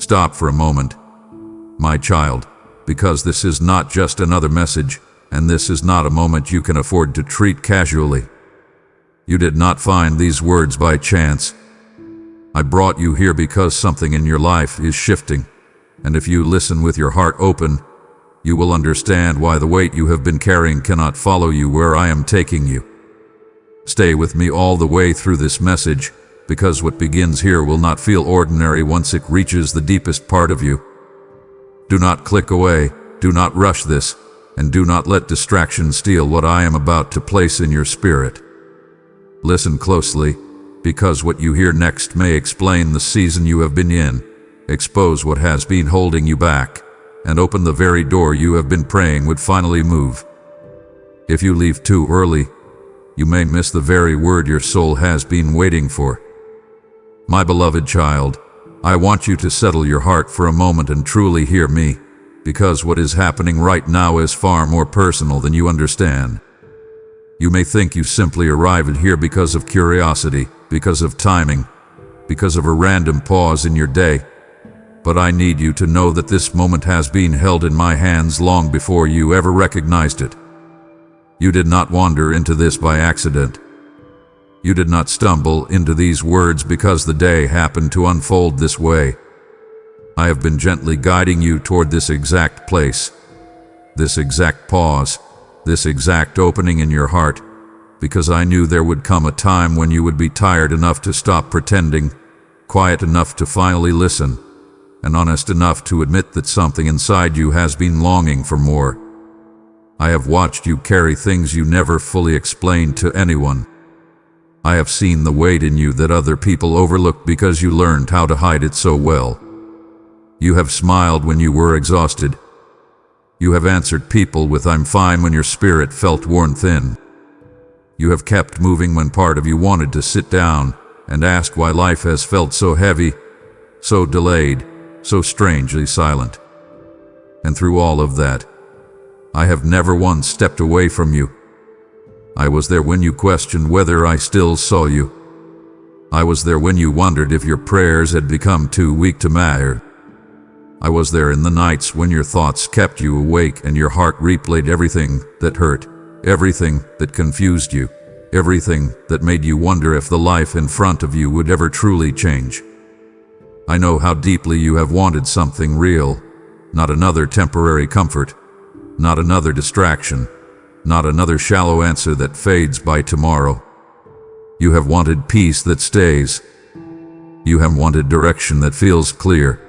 Stop for a moment, my child, because this is not just another message, and this is not a moment you can afford to treat casually. You did not find these words by chance. I brought you here because something in your life is shifting, and if you listen with your heart open, you will understand why the weight you have been carrying cannot follow you where I am taking you. Stay with me all the way through this message, because what begins here will not feel ordinary once it reaches the deepest part of you. Do not click away, do not rush this, and do not let distraction steal what I am about to place in your spirit. Listen closely, because what you hear next may explain the season you have been in, expose what has been holding you back, and open the very door you have been praying would finally move. If you leave too early, you may miss the very word your soul has been waiting for. My beloved child, I want you to settle your heart for a moment and truly hear me, because what is happening right now is far more personal than you understand. You may think you simply arrived here because of curiosity, because of timing, because of a random pause in your day, but I need you to know that this moment has been held in my hands long before you ever recognized it. You did not wander into this by accident. You did not stumble into these words because the day happened to unfold this way. I have been gently guiding you toward this exact place, this exact pause, this exact opening in your heart, because I knew there would come a time when you would be tired enough to stop pretending, quiet enough to finally listen, and honest enough to admit that something inside you has been longing for more. I have watched you carry things you never fully explained to anyone. I have seen the weight in you that other people overlooked because you learned how to hide it so well. You have smiled when you were exhausted. You have answered people with "I'm fine" when your spirit felt worn thin. You have kept moving when part of you wanted to sit down and ask why life has felt so heavy, so delayed, so strangely silent. And through all of that, I have never once stepped away from you. I was there when you questioned whether I still saw you. I was there when you wondered if your prayers had become too weak to matter. I was there in the nights when your thoughts kept you awake and your heart replayed everything that hurt, everything that confused you, everything that made you wonder if the life in front of you would ever truly change. I know how deeply you have wanted something real, not another temporary comfort, not another distraction, not another shallow answer that fades by tomorrow. You have wanted peace that stays. You have wanted direction that feels clear.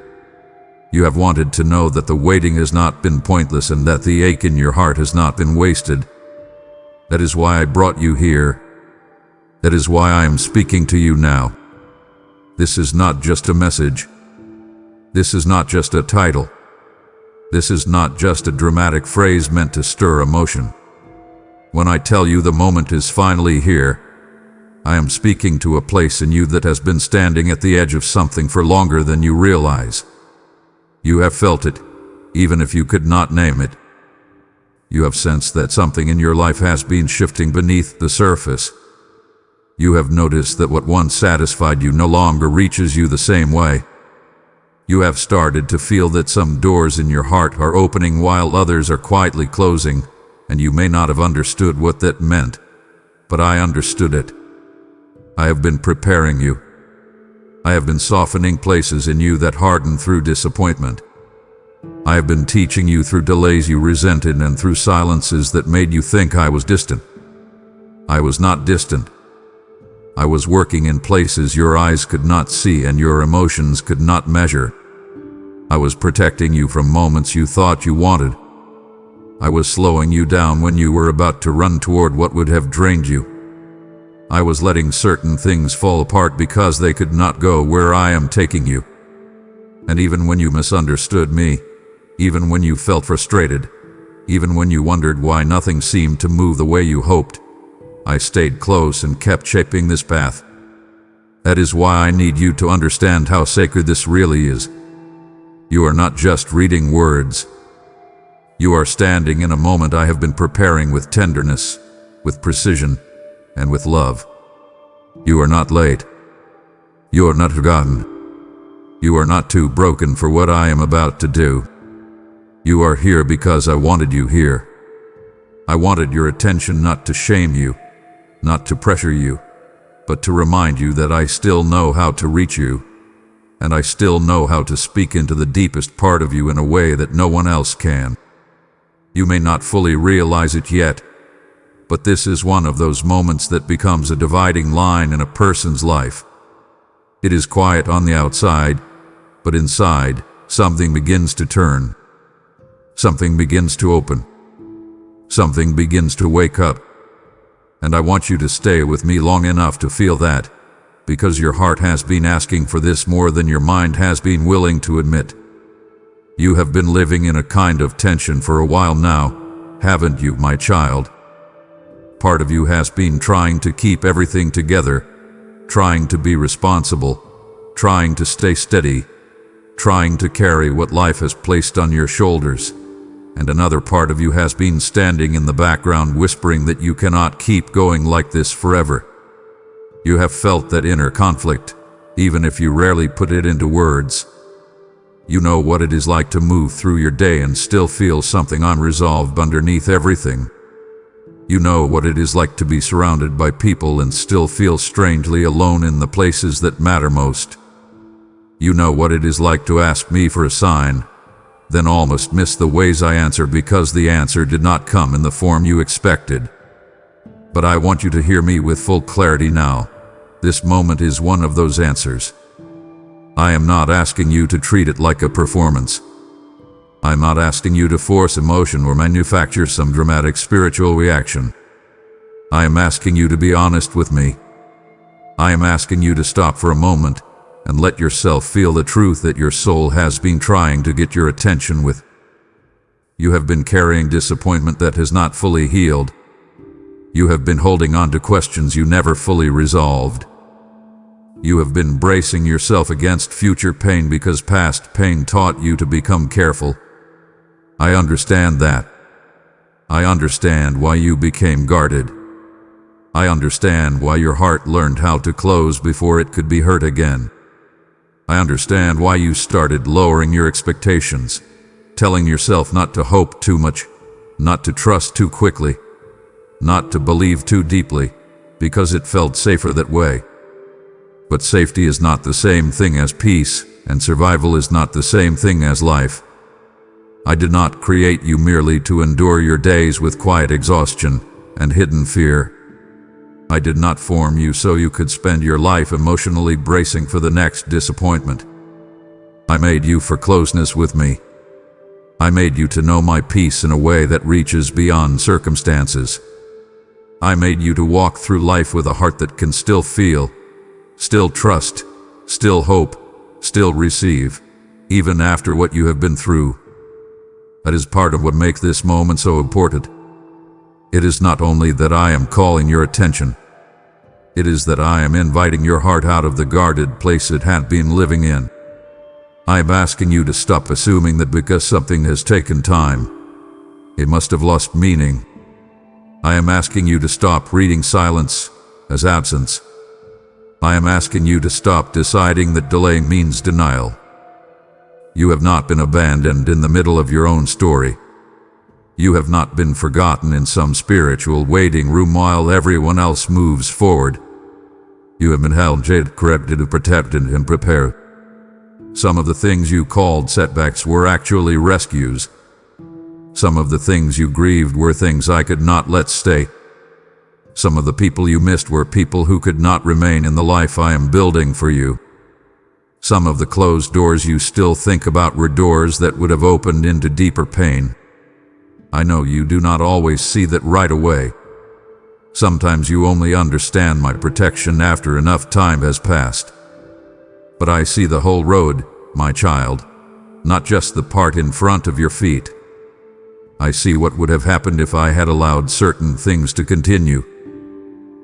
You have wanted to know that the waiting has not been pointless and that the ache in your heart has not been wasted. That is why I brought you here. That is why I am speaking to you now. This is not just a message. This is not just a title. This is not just a dramatic phrase meant to stir emotion. When I tell you the moment is finally here, I am speaking to a place in you that has been standing at the edge of something for longer than you realize. You have felt it, even if you could not name it. You have sensed that something in your life has been shifting beneath the surface. You have noticed that what once satisfied you no longer reaches you the same way. You have started to feel that some doors in your heart are opening while others are quietly closing, and you may not have understood what that meant, but I understood it. I have been preparing you. I have been softening places in you that hardened through disappointment. I have been teaching you through delays you resented and through silences that made you think I was distant. I was not distant. I was working in places your eyes could not see and your emotions could not measure. I was protecting you from moments you thought you wanted. I was slowing you down when you were about to run toward what would have drained you. I was letting certain things fall apart because they could not go where I am taking you. And even when you misunderstood me, even when you felt frustrated, even when you wondered why nothing seemed to move the way you hoped, I stayed close and kept shaping this path. That is why I need you to understand how sacred this really is. You are not just reading words. You are standing in a moment I have been preparing with tenderness, with precision, and with love. You are not late. You are not forgotten. You are not too broken for what I am about to do. You are here because I wanted you here. I wanted your attention not to shame you, not to pressure you, but to remind you that I still know how to reach you, and I still know how to speak into the deepest part of you in a way that no one else can. You may not fully realize it yet, but this is one of those moments that becomes a dividing line in a person's life. It is quiet on the outside, but inside, something begins to turn. Something begins to open. Something begins to wake up. And I want you to stay with me long enough to feel that, because your heart has been asking for this more than your mind has been willing to admit. You have been living in a kind of tension for a while now, haven't you, my child? Part of you has been trying to keep everything together, trying to be responsible, trying to stay steady, trying to carry what life has placed on your shoulders. And another part of you has been standing in the background whispering that you cannot keep going like this forever. You have felt that inner conflict, even if you rarely put it into words. You know what it is like to move through your day and still feel something unresolved underneath everything. You know what it is like to be surrounded by people and still feel strangely alone in the places that matter most. You know what it is like to ask me for a sign, then almost miss the ways I answer because the answer did not come in the form you expected. But I want you to hear me with full clarity now. This moment is one of those answers. I am not asking you to treat it like a performance. I'm not asking you to force emotion or manufacture some dramatic spiritual reaction. I am asking you to be honest with me. I am asking you to stop for a moment and let yourself feel the truth that your soul has been trying to get your attention with. You have been carrying disappointment that has not fully healed. You have been holding on to questions you never fully resolved. You have been bracing yourself against future pain because past pain taught you to become careful. I understand that. I understand why you became guarded. I understand why your heart learned how to close before it could be hurt again. I understand why you started lowering your expectations, telling yourself not to hope too much, not to trust too quickly, not to believe too deeply, because it felt safer that way. But safety is not the same thing as peace, and survival is not the same thing as life. I did not create you merely to endure your days with quiet exhaustion and hidden fear. I did not form you so you could spend your life emotionally bracing for the next disappointment. I made you for closeness with me. I made you to know my peace in a way that reaches beyond circumstances. I made you to walk through life with a heart that can still feel, still trust, still hope, still receive, even after what you have been through. That is part of what makes this moment so important. It is not only that I am calling your attention, it is that I am inviting your heart out of the guarded place it had been living in. I am asking you to stop assuming that because something has taken time, it must have lost meaning. I am asking you to stop reading silence as absence. I am asking you to stop deciding that delay means denial. You have not been abandoned in the middle of your own story. You have not been forgotten in some spiritual waiting room while everyone else moves forward. You have been held, corrected, protected, and prepared. Some of the things you called setbacks were actually rescues. Some of the things you grieved were things I could not let stay. Some of the people you missed were people who could not remain in the life I am building for you. Some of the closed doors you still think about were doors that would have opened into deeper pain. I know you do not always see that right away. Sometimes you only understand my protection after enough time has passed. But I see the whole road, my child, not just the part in front of your feet. I see what would have happened if I had allowed certain things to continue.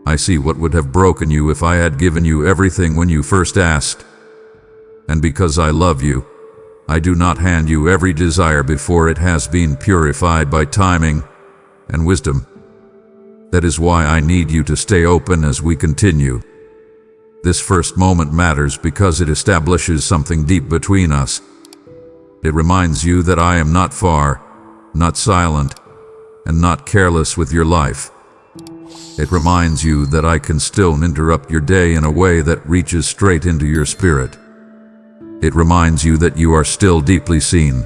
I see what would have broken you if I had given you everything when you first asked. And because I love you, I do not hand you every desire before it has been purified by timing and wisdom. That is why I need you to stay open as we continue. This first moment matters because it establishes something deep between us. It reminds you that I am not far, not silent, and not careless with your life. It reminds you that I can still interrupt your day in a way that reaches straight into your spirit. It reminds you that you are still deeply seen.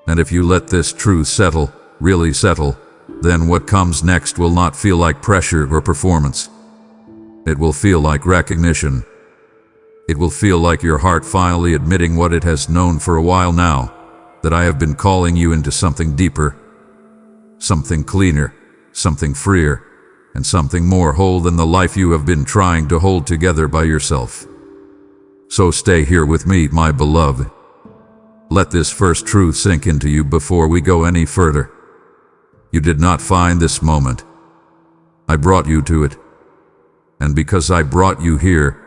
And if you let this truth settle, really settle, then what comes next will not feel like pressure or performance. It will feel like recognition. It will feel like your heart finally admitting what it has known for a while now, that I have been calling you into something deeper, something cleaner, something freer, and something more whole than the life you have been trying to hold together by yourself. So stay here with me, my beloved. Let this first truth sink into you before we go any further. You did not find this moment. I brought you to it. And because I brought you here,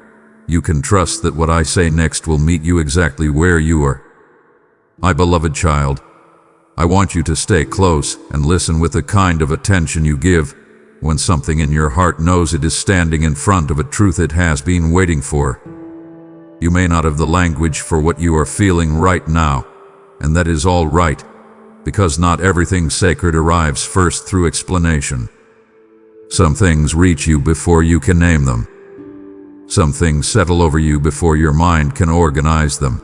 you can trust that what I say next will meet you exactly where you are. My beloved child, I want you to stay close and listen with the kind of attention you give when something in your heart knows it is standing in front of a truth it has been waiting for. You may not have the language for what you are feeling right now, and that is all right, because not everything sacred arrives first through explanation. Some things reach you before you can name them. Some things settle over you before your mind can organize them.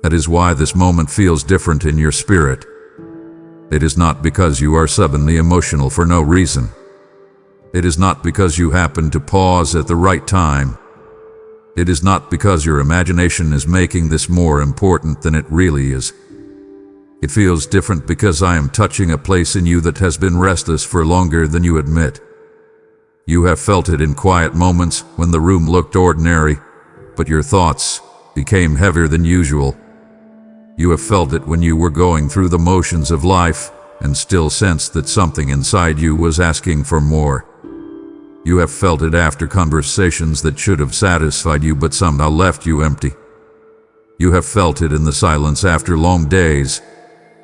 That is why this moment feels different in your spirit. It is not because you are suddenly emotional for no reason. It is not because you happen to pause at the right time. It is not because your imagination is making this more important than it really is. It feels different because I am touching a place in you that has been restless for longer than you admit. You have felt it in quiet moments when the room looked ordinary, but your thoughts became heavier than usual. You have felt it when you were going through the motions of life and still sensed that something inside you was asking for more. You have felt it after conversations that should have satisfied you but somehow left you empty. You have felt it in the silence after long days,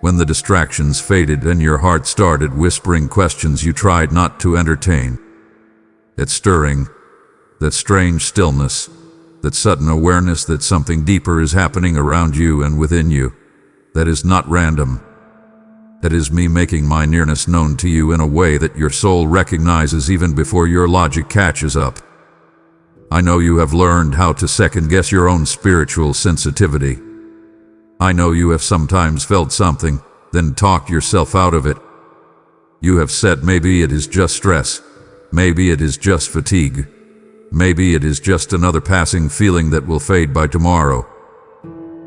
when the distractions faded and your heart started whispering questions you tried not to entertain. That stirring, that strange stillness, that sudden awareness that something deeper is happening around you and within you, that is not random. That is me making my nearness known to you in a way that your soul recognizes even before your logic catches up. I know you have learned how to second-guess your own spiritual sensitivity. I know you have sometimes felt something, then talked yourself out of it. You have said maybe it is just stress, maybe it is just fatigue, maybe it is just another passing feeling that will fade by tomorrow.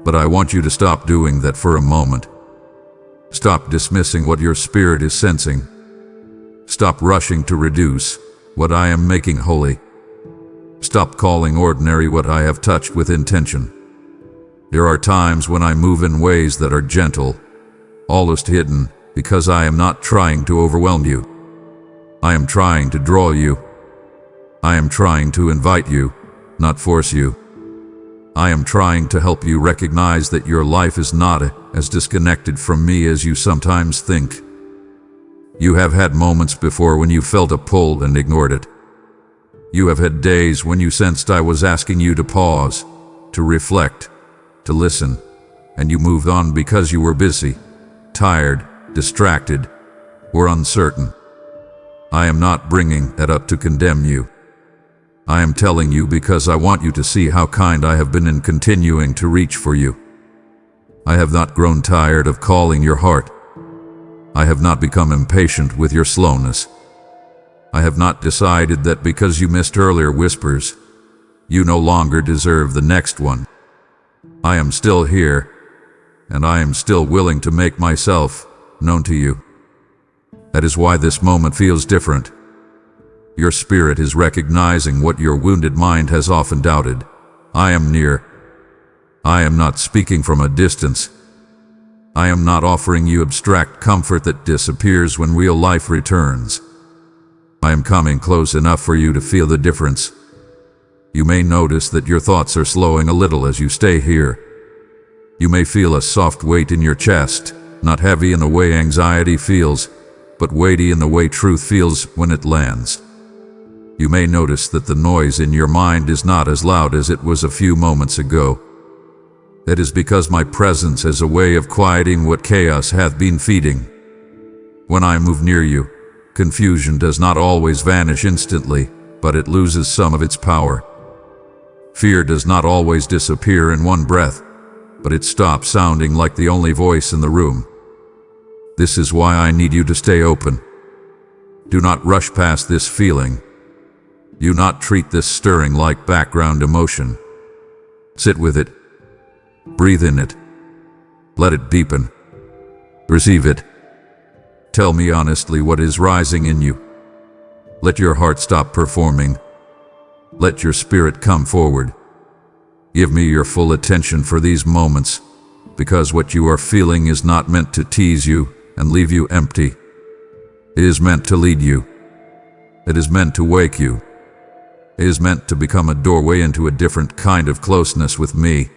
But I want you to stop doing that for a moment. Stop dismissing what your spirit is sensing. Stop rushing to reduce what I am making holy. Stop calling ordinary what I have touched with intention. There are times when I move in ways that are gentle, almost hidden, because I am not trying to overwhelm you. I am trying to draw you. I am trying to invite you, not force you. I am trying to help you recognize that your life is not as disconnected from me as you sometimes think. You have had moments before when you felt a pull and ignored it. You have had days when you sensed I was asking you to pause, to reflect, to listen, and you moved on because you were busy, tired, distracted, or uncertain. I am not bringing that up to condemn you. I am telling you because I want you to see how kind I have been in continuing to reach for you. I have not grown tired of calling your heart. I have not become impatient with your slowness. I have not decided that because you missed earlier whispers, you no longer deserve the next one. I am still here, and I am still willing to make myself known to you. That is why this moment feels different. Your spirit is recognizing what your wounded mind has often doubted. I am near. I am not speaking from a distance. I am not offering you abstract comfort that disappears when real life returns. I am coming close enough for you to feel the difference. You may notice that your thoughts are slowing a little as you stay here. You may feel a soft weight in your chest, not heavy in the way anxiety feels, but weighty in the way truth feels when it lands. You may notice that the noise in your mind is not as loud as it was a few moments ago. That is because my presence is a way of quieting what chaos hath been feeding. When I move near you, confusion does not always vanish instantly, but it loses some of its power. Fear does not always disappear in one breath, but it stops sounding like the only voice in the room. This is why I need you to stay open. Do not rush past this feeling. Do not treat this stirring like background emotion. Sit with it. Breathe in it. Let it deepen. Receive it. Tell me honestly what is rising in you. Let your heart stop performing. Let your spirit come forward. Give me your full attention for these moments, because what you are feeling is not meant to tease you and leave you empty. It is meant to lead you. It is meant to wake you. It is meant to become a doorway into a different kind of closeness with me,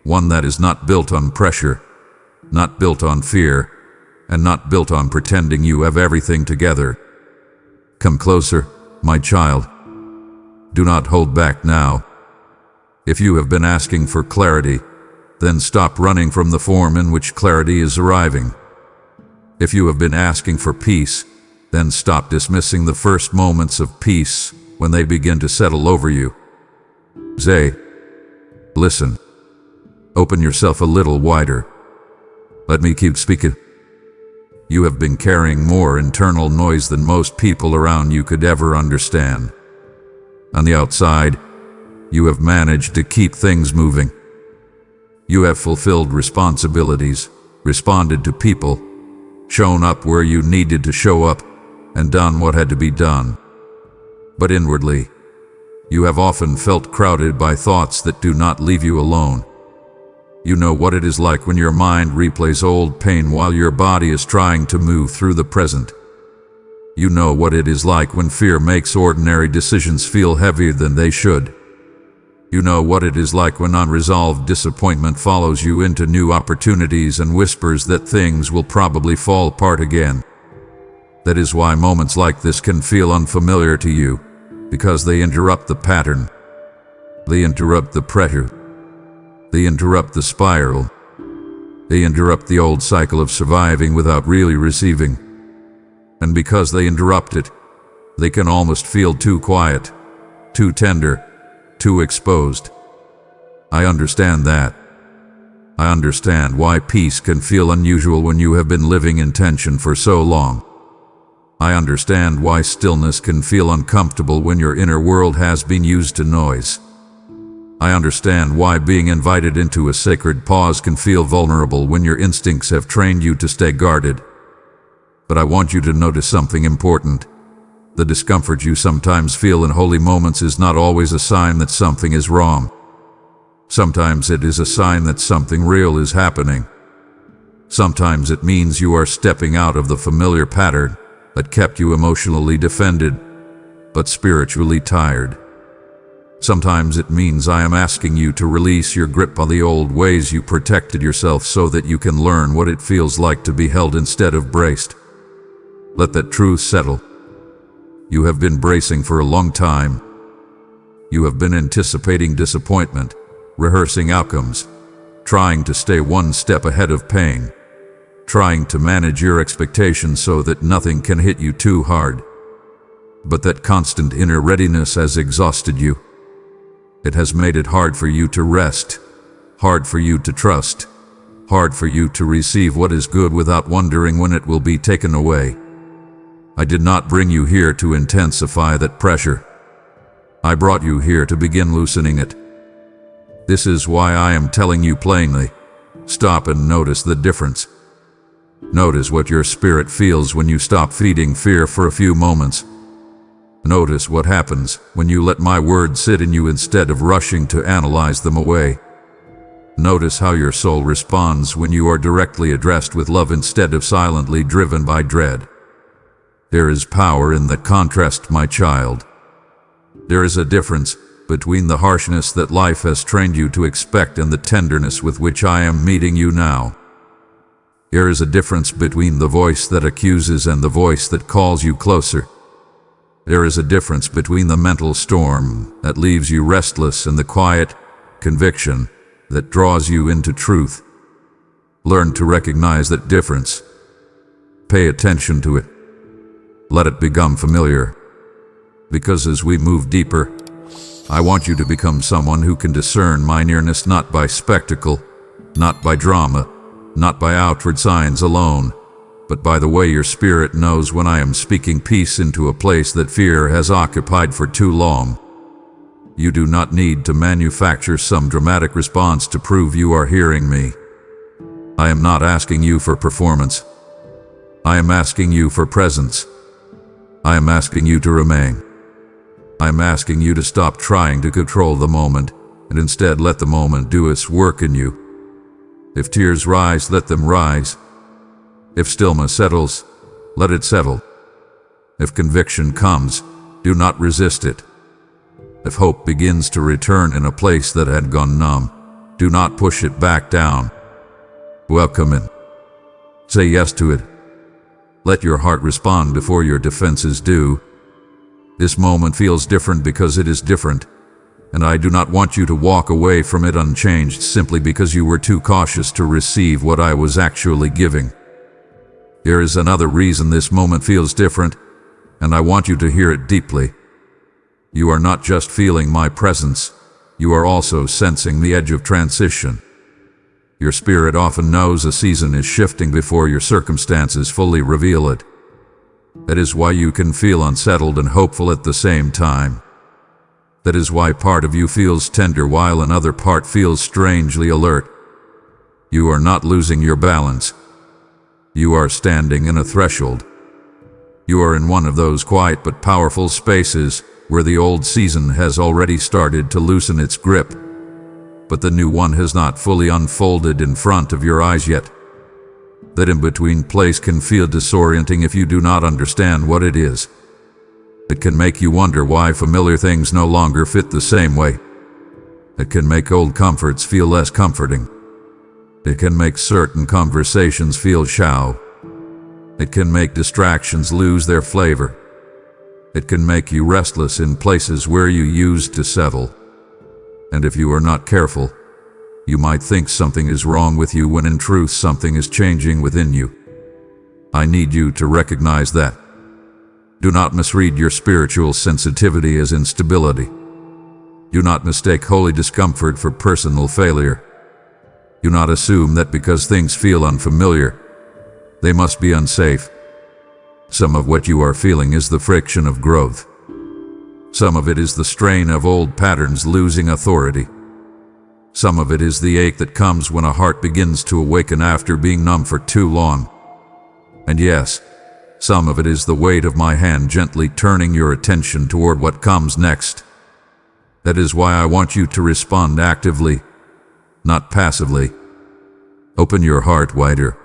one that is not built on pressure, not built on fear, and not built on pretending you have everything together. Come closer, my child. Do not hold back now. If you have been asking for clarity, then stop running from the form in which clarity is arriving. If you have been asking for peace, then stop dismissing the first moments of peace when they begin to settle over you. Say, listen. Open yourself a little wider. Let me keep speaking. You have been carrying more internal noise than most people around you could ever understand. On the outside, you have managed to keep things moving. You have fulfilled responsibilities, responded to people, shown up where you needed to show up, and done what had to be done. But inwardly, you have often felt crowded by thoughts that do not leave you alone. You know what it is like when your mind replays old pain while your body is trying to move through the present. You know what it is like when fear makes ordinary decisions feel heavier than they should. You know what it is like when unresolved disappointment follows you into new opportunities and whispers that things will probably fall apart again. That is why moments like this can feel unfamiliar to you, because they interrupt the pattern. They interrupt the pressure. They interrupt the spiral. They interrupt the old cycle of surviving without really receiving. And because they interrupt it, they can almost feel too quiet, too tender, too exposed. I understand that. I understand why peace can feel unusual when you have been living in tension for so long. I understand why stillness can feel uncomfortable when your inner world has been used to noise. I understand why being invited into a sacred pause can feel vulnerable when your instincts have trained you to stay guarded. But I want you to notice something important. The discomfort you sometimes feel in holy moments is not always a sign that something is wrong. Sometimes it is a sign that something real is happening. Sometimes it means you are stepping out of the familiar pattern that kept you emotionally defended, but spiritually tired. Sometimes it means I am asking you to release your grip on the old ways you protected yourself so that you can learn what it feels like to be held instead of braced. Let that truth settle. You have been bracing for a long time. You have been anticipating disappointment, rehearsing outcomes, trying to stay one step ahead of pain, trying to manage your expectations so that nothing can hit you too hard. But that constant inner readiness has exhausted you. It has made it hard for you to rest, hard for you to trust, hard for you to receive what is good without wondering when it will be taken away. I did not bring you here to intensify that pressure. I brought you here to begin loosening it. This is why I am telling you plainly, stop and notice the difference. Notice what your spirit feels when you stop feeding fear for a few moments. Notice what happens when you let my words sit in you instead of rushing to analyze them away. Notice how your soul responds when you are directly addressed with love instead of silently driven by dread. There is power in the contrast, my child. There is a difference between the harshness that life has trained you to expect and the tenderness with which I am meeting you now. There is a difference between the voice that accuses and the voice that calls you closer. There is a difference between the mental storm that leaves you restless and the quiet conviction that draws you into truth. Learn to recognize that difference. Pay attention to it. Let it become familiar. Because as we move deeper, I want you to become someone who can discern my nearness not by spectacle, not by drama, not by outward signs alone, but by the way your spirit knows when I am speaking peace into a place that fear has occupied for too long. You do not need to manufacture some dramatic response to prove you are hearing me. I am not asking you for performance. I am asking you for presence. I am asking you to remain. I am asking you to stop trying to control the moment and instead let the moment do its work in you. If tears rise, let them rise. If stillness settles, let it settle. If conviction comes, do not resist it. If hope begins to return in a place that had gone numb, do not push it back down. Welcome it. Say yes to it. Let your heart respond before your defenses do. This moment feels different because it is different, and I do not want you to walk away from it unchanged simply because you were too cautious to receive what I was actually giving. There is another reason this moment feels different, and I want you to hear it deeply. You are not just feeling my presence, you are also sensing the edge of transition. Your spirit often knows a season is shifting before your circumstances fully reveal it. That is why you can feel unsettled and hopeful at the same time. That is why part of you feels tender while another part feels strangely alert. You are not losing your balance. You are standing in a threshold. You are in one of those quiet but powerful spaces where the old season has already started to loosen its grip, but the new one has not fully unfolded in front of your eyes yet. That in-between place can feel disorienting if you do not understand what it is. It can make you wonder why familiar things no longer fit the same way. It can make old comforts feel less comforting. It can make certain conversations feel shallow. It can make distractions lose their flavor. It can make you restless in places where you used to settle. And if you are not careful, you might think something is wrong with you when in truth something is changing within you. I need you to recognize that. Do not misread your spiritual sensitivity as instability. Do not mistake holy discomfort for personal failure. Do not assume that because things feel unfamiliar, they must be unsafe. Some of what you are feeling is the friction of growth. Some of it is the strain of old patterns losing authority. Some of it is the ache that comes when a heart begins to awaken after being numb for too long. And yes, some of it is the weight of my hand gently turning your attention toward what comes next. That is why I want you to respond actively, not passively. Open your heart wider.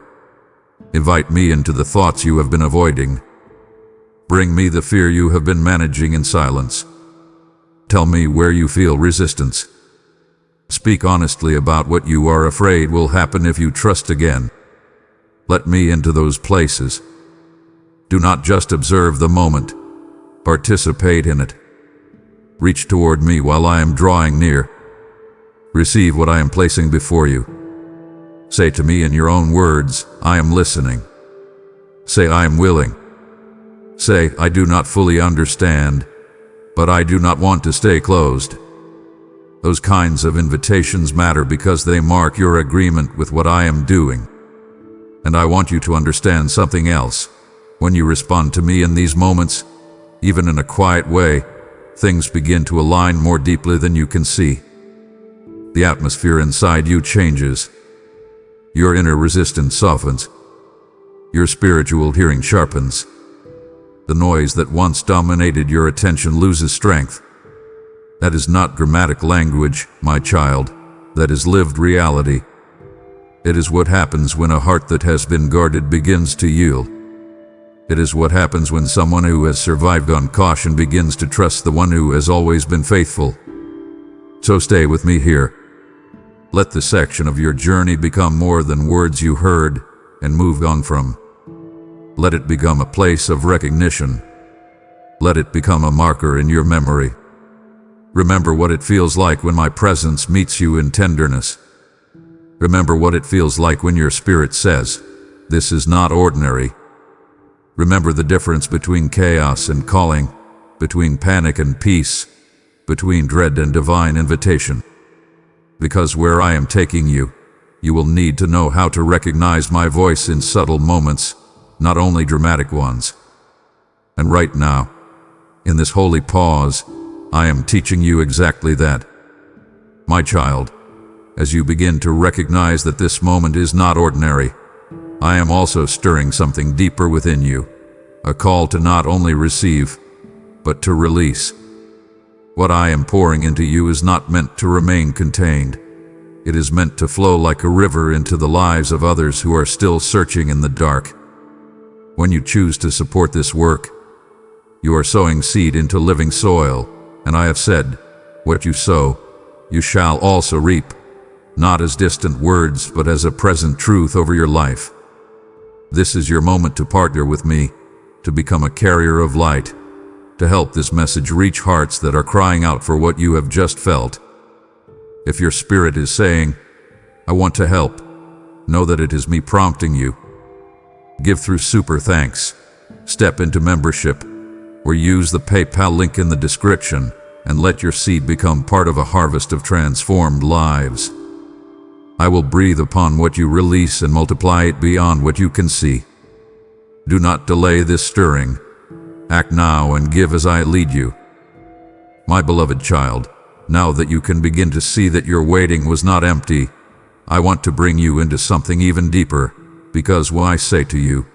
Invite me into the thoughts you have been avoiding. Bring me the fear you have been managing in silence. Tell me where you feel resistance. Speak honestly about what you are afraid will happen if you trust again. Let me into those places. Do not just observe the moment. Participate in it. Reach toward me while I am drawing near. Receive what I am placing before you. Say to me in your own words, I am listening. Say, I am willing. Say, I do not fully understand, but I do not want to stay closed. Those kinds of invitations matter because they mark your agreement with what I am doing. And I want you to understand something else. When you respond to me in these moments, even in a quiet way, things begin to align more deeply than you can see. The atmosphere inside you changes. Your inner resistance softens. Your spiritual hearing sharpens. The noise that once dominated your attention loses strength. That is not dramatic language, my child. That is lived reality. It is what happens when a heart that has been guarded begins to yield. It is what happens when someone who has survived on caution begins to trust the one who has always been faithful. So stay with me here. Let this section of your journey become more than words you heard and moved on from. Let it become a place of recognition. Let it become a marker in your memory. Remember what it feels like when my presence meets you in tenderness. Remember what it feels like when your spirit says, "This is not ordinary." Remember the difference between chaos and calling, between panic and peace, between dread and divine invitation. Because where I am taking you, you will need to know how to recognize my voice in subtle moments, not only dramatic ones. And right now, in this holy pause, I am teaching you exactly that. My child, as you begin to recognize that this moment is not ordinary, I am also stirring something deeper within you, a call to not only receive, but to release. What I am pouring into you is not meant to remain contained. It is meant to flow like a river into the lives of others who are still searching in the dark. When you choose to support this work, you are sowing seed into living soil, and I have said, what you sow, you shall also reap, not as distant words, but as a present truth over your life. This is your moment to partner with me, to become a carrier of light, to help this message reach hearts that are crying out for what you have just felt. If your spirit is saying, "I want to help," know that it is me prompting you. Give through super thanks, step into membership, or use the PayPal link in the description and let your seed become part of a harvest of transformed lives. I will breathe upon what you release and multiply it beyond what you can see. Do not delay this stirring. Act now and give as I lead you. My beloved child, now that you can begin to see that your waiting was not empty, I want to bring you into something even deeper, because when I say to you,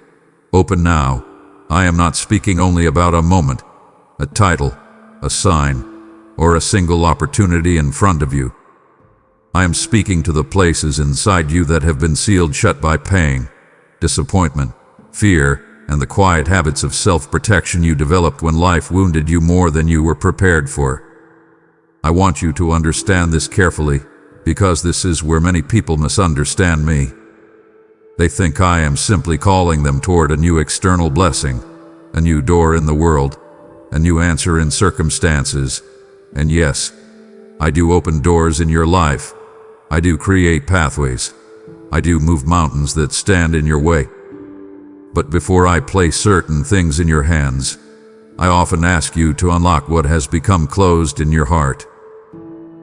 "Open now," I am not speaking only about a moment, a title, a sign, or a single opportunity in front of you. I am speaking to the places inside you that have been sealed shut by pain, disappointment, fear, and the quiet habits of self-protection you developed when life wounded you more than you were prepared for. I want you to understand this carefully, because this is where many people misunderstand me. They think I am simply calling them toward a new external blessing, a new door in the world, a new answer in circumstances. And yes, I do open doors in your life. I do create pathways. I do move mountains that stand in your way. But before I place certain things in your hands, I often ask you to unlock what has become closed in your heart.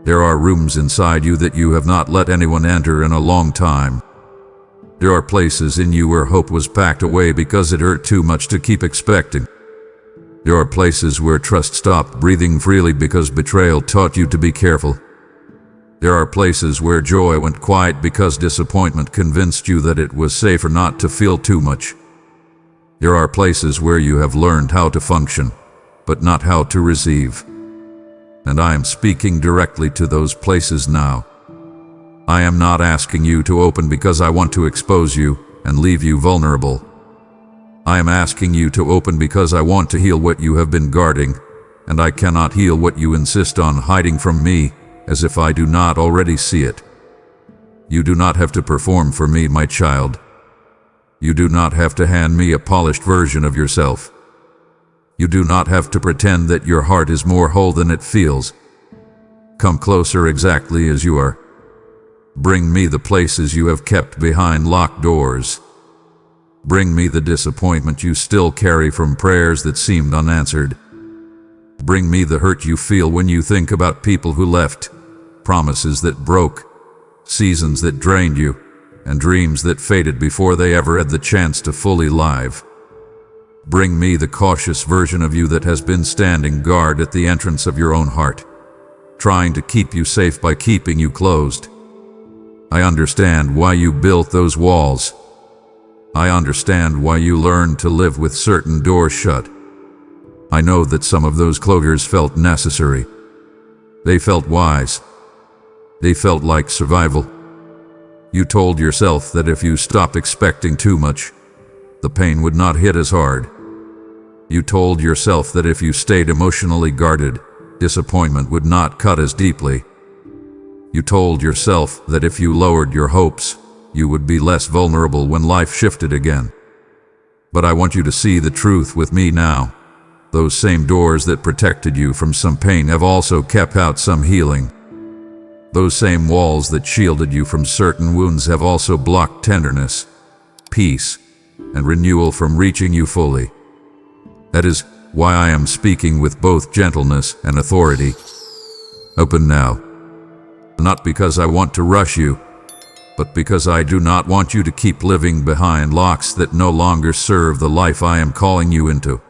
There are rooms inside you that you have not let anyone enter in a long time. There are places in you where hope was packed away because it hurt too much to keep expecting. There are places where trust stopped breathing freely because betrayal taught you to be careful. There are places where joy went quiet because disappointment convinced you that it was safer not to feel too much. There are places where you have learned how to function, but not how to receive. And I am speaking directly to those places now. I am not asking you to open because I want to expose you and leave you vulnerable. I am asking you to open because I want to heal what you have been guarding, and I cannot heal what you insist on hiding from me, as if I do not already see it. You do not have to perform for me, my child. You do not have to hand me a polished version of yourself. You do not have to pretend that your heart is more whole than it feels. Come closer exactly as you are. Bring me the places you have kept behind locked doors. Bring me the disappointment you still carry from prayers that seemed unanswered. Bring me the hurt you feel when you think about people who left, promises that broke, seasons that drained you, and dreams that faded before they ever had the chance to fully live. Bring me the cautious version of you that has been standing guard at the entrance of your own heart, trying to keep you safe by keeping you closed. I understand why you built those walls. I understand why you learned to live with certain doors shut. I know that some of those closures felt necessary. They felt wise. They felt like survival. You told yourself that if you stopped expecting too much, the pain would not hit as hard. You told yourself that if you stayed emotionally guarded, disappointment would not cut as deeply. You told yourself that if you lowered your hopes, you would be less vulnerable when life shifted again. But I want you to see the truth with me now. Those same doors that protected you from some pain have also kept out some healing. Those same walls that shielded you from certain wounds have also blocked tenderness, peace, and renewal from reaching you fully. That is why I am speaking with both gentleness and authority. Open now. Not because I want to rush you, but because I do not want you to keep living behind locks that no longer serve the life I am calling you into.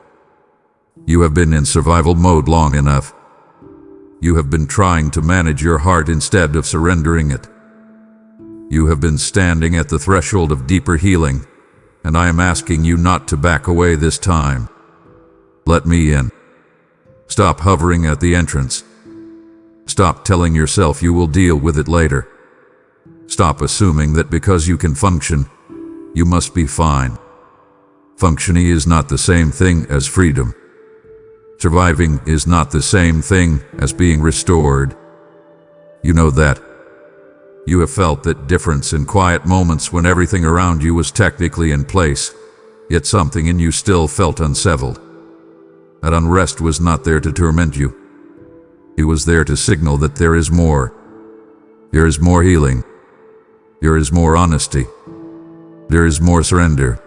You have been in survival mode long enough. You have been trying to manage your heart instead of surrendering it. You have been standing at the threshold of deeper healing, and I am asking you not to back away this time. Let me in. Stop hovering at the entrance. Stop telling yourself you will deal with it later. Stop assuming that because you can function, you must be fine. Functioning is not the same thing as freedom. Surviving is not the same thing as being restored. You know that. You have felt that difference in quiet moments when everything around you was technically in place, yet something in you still felt unsettled. That unrest was not there to torment you. It was there to signal that there is more. There is more healing. There is more honesty. There is more surrender.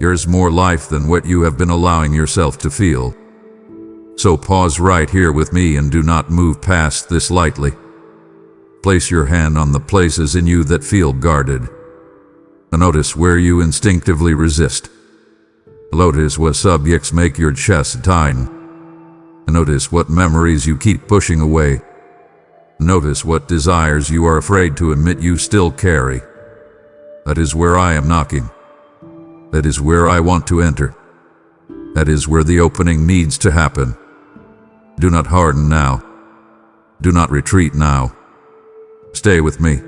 There is more life than what you have been allowing yourself to feel. So pause right here with me and do not move past this lightly. Place your hand on the places in you that feel guarded. Notice where you instinctively resist. Notice what subjects make your chest tighten. Notice what memories you keep pushing away. Notice what desires you are afraid to admit you still carry. That is where I am knocking. That is where I want to enter. That is where the opening needs to happen. Do not harden now. Do not retreat now. Stay with me.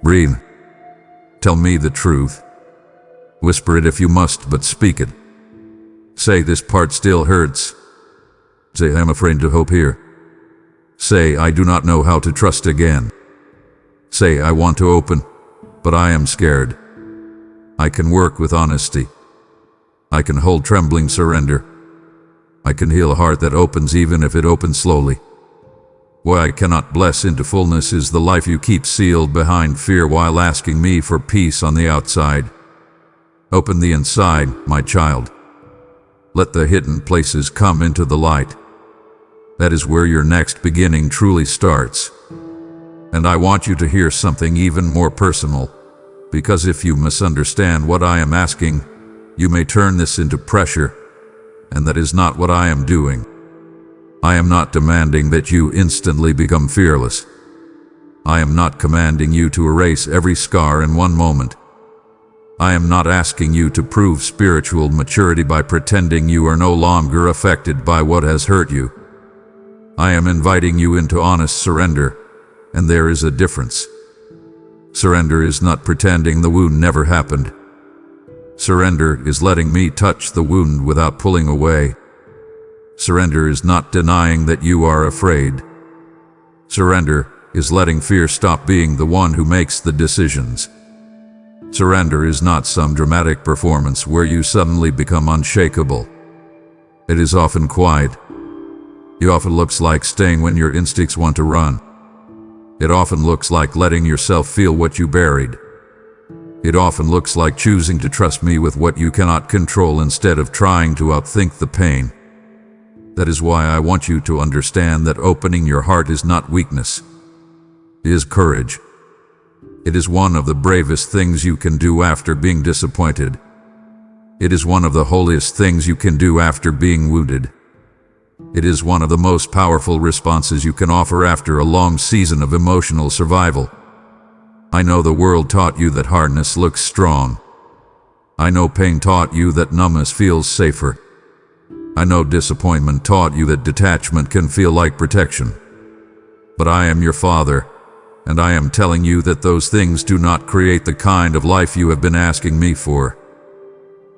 Breathe. Tell me the truth. Whisper it if you must, but speak it. Say, this part still hurts. Say, I am afraid to hope here. Say, I do not know how to trust again. Say, I want to open, but I am scared. I can work with honesty. I can hold trembling surrender. I can heal a heart that opens even if it opens slowly. Why I cannot bless into fullness is the life you keep sealed behind fear while asking me for peace on the outside. Open the inside, my child. Let the hidden places come into the light. That is where your next beginning truly starts. And I want you to hear something even more personal, because if you misunderstand what I am asking, you may turn this into pressure, and that is not what I am doing. I am not demanding that you instantly become fearless. I am not commanding you to erase every scar in one moment. I am not asking you to prove spiritual maturity by pretending you are no longer affected by what has hurt you. I am inviting you into honest surrender, and there is a difference. Surrender is not pretending the wound never happened. Surrender is letting me touch the wound without pulling away. Surrender is not denying that you are afraid. Surrender is letting fear stop being the one who makes the decisions. Surrender is not some dramatic performance where you suddenly become unshakable. It is often quiet. It often looks like staying when your instincts want to run. It often looks like letting yourself feel what you buried. It often looks like choosing to trust me with what you cannot control instead of trying to outthink the pain. That is why I want you to understand that opening your heart is not weakness. It is courage. It is one of the bravest things you can do after being disappointed. It is one of the holiest things you can do after being wounded. It is one of the most powerful responses you can offer after a long season of emotional survival. I know the world taught you that hardness looks strong. I know pain taught you that numbness feels safer. I know disappointment taught you that detachment can feel like protection. But I am your father, and I am telling you that those things do not create the kind of life you have been asking me for.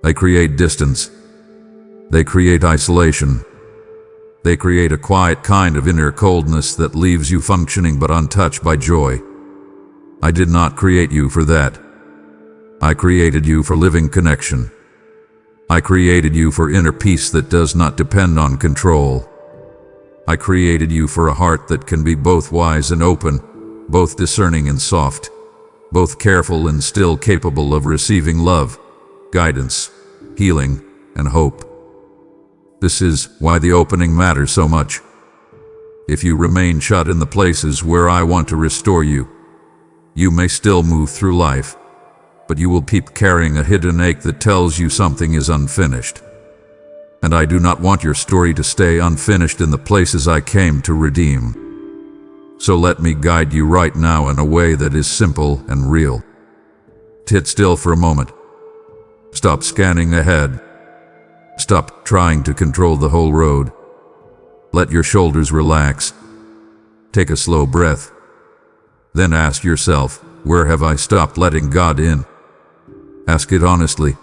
They create distance. They create isolation. They create a quiet kind of inner coldness that leaves you functioning but untouched by joy. I did not create you for that. I created you for living connection. I created you for inner peace that does not depend on control. I created you for a heart that can be both wise and open, both discerning and soft, both careful and still capable of receiving love, guidance, healing, and hope. This is why the opening matters so much. If you remain shut in the places where I want to restore you, you may still move through life, but you will keep carrying a hidden ache that tells you something is unfinished. And I do not want your story to stay unfinished in the places I came to redeem. So let me guide you right now in a way that is simple and real. Sit still for a moment. Stop scanning ahead. Stop trying to control the whole road. Let your shoulders relax. Take a slow breath. Then ask yourself, where have I stopped letting God in? Ask it honestly,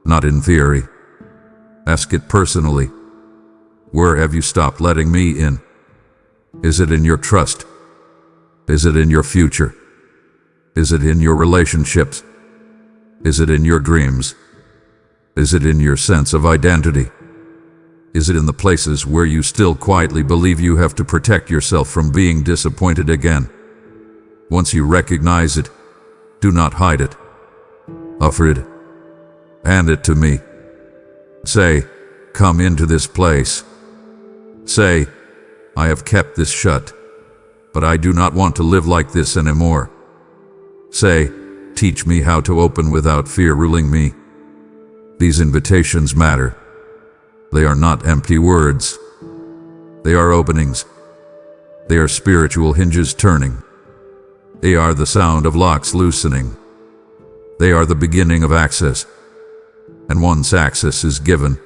not in theory. Ask it personally. Where have you stopped letting me in? Is it in your trust? Is it in your future? Is it in your relationships? Is it in your dreams? Is it in your sense of identity? Is it in the places where you still quietly believe you have to protect yourself from being disappointed again? Once you recognize it, do not hide it. Offer it. Hand it to me. Say, come into this place. Say, I have kept this shut, but I do not want to live like this anymore. Say, teach me how to open without fear ruling me. These invitations matter. They are not empty words. They are openings. They are spiritual hinges turning. They are the sound of locks loosening. They are the beginning of access. And once access is given,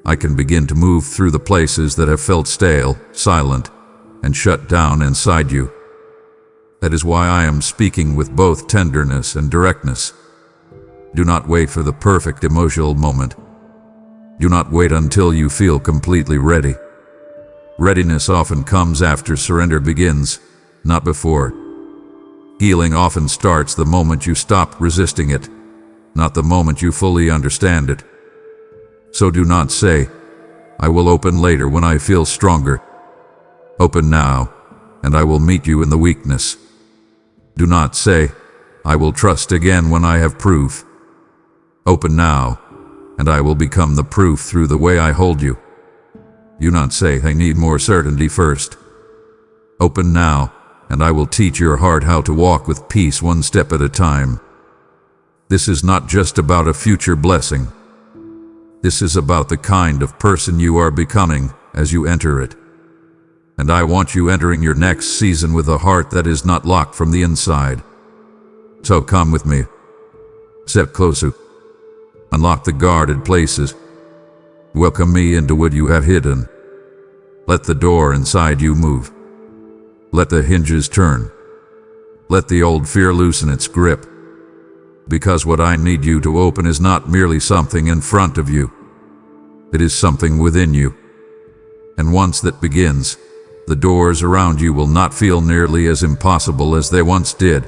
I can begin to move through the places that have felt stale, silent, and shut down inside you. That is why I am speaking with both tenderness and directness. Do not wait for the perfect emotional moment. Do not wait until you feel completely ready. Readiness often comes after surrender begins, not before. Healing often starts the moment you stop resisting it, not the moment you fully understand it. So do not say, I will open later when I feel stronger. Open now, and I will meet you in the weakness. Do not say, I will trust again when I have proof. Open now, and I will become the proof through the way I hold you. Do not say, I need more certainty first. Open now, and I will teach your heart how to walk with peace one step at a time. This is not just about a future blessing. This is about the kind of person you are becoming as you enter it. And I want you entering your next season with a heart that is not locked from the inside. So come with me. Step closer. Unlock the guarded places. Welcome me into what you have hidden. Let the door inside you move. Let the hinges turn. Let the old fear loosen its grip. Because what I need you to open is not merely something in front of you. It is something within you. And once that begins, the doors around you will not feel nearly as impossible as they once did.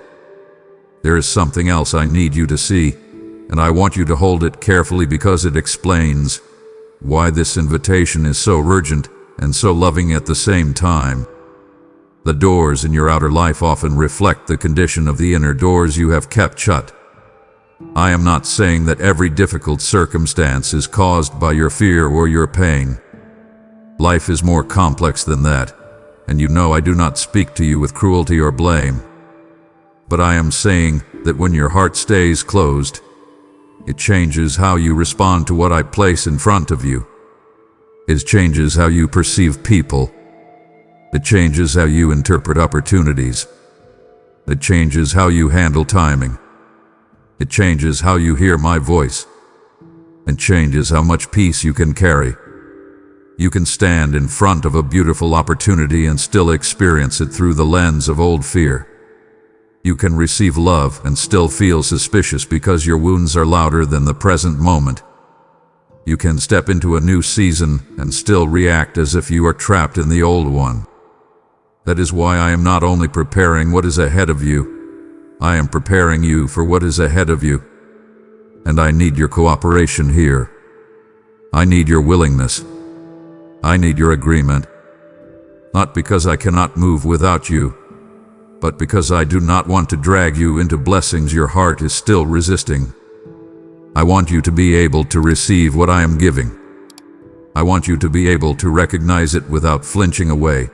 There is something else I need you to see, and I want you to hold it carefully because it explains why this invitation is so urgent and so loving at the same time. The doors in your outer life often reflect the condition of the inner doors you have kept shut. I am not saying that every difficult circumstance is caused by your fear or your pain. Life is more complex than that, and you know I do not speak to you with cruelty or blame. But I am saying that when your heart stays closed, it changes how you respond to what I place in front of you. It changes how you perceive people. It changes how you interpret opportunities. It changes how you handle timing. It changes how you hear my voice. It changes how much peace you can carry. You can stand in front of a beautiful opportunity and still experience it through the lens of old fear. You can receive love and still feel suspicious because your wounds are louder than the present moment. You can step into a new season and still react as if you are trapped in the old one. That is why I am not only preparing what is ahead of you, I am preparing you for what is ahead of you. and I need your cooperation here. I need your willingness. I need your agreement. Not because I cannot move without you, but because I do not want to drag you into blessings your heart is still resisting. I want you to be able to receive what I am giving. I want you to be able to recognize it without flinching away.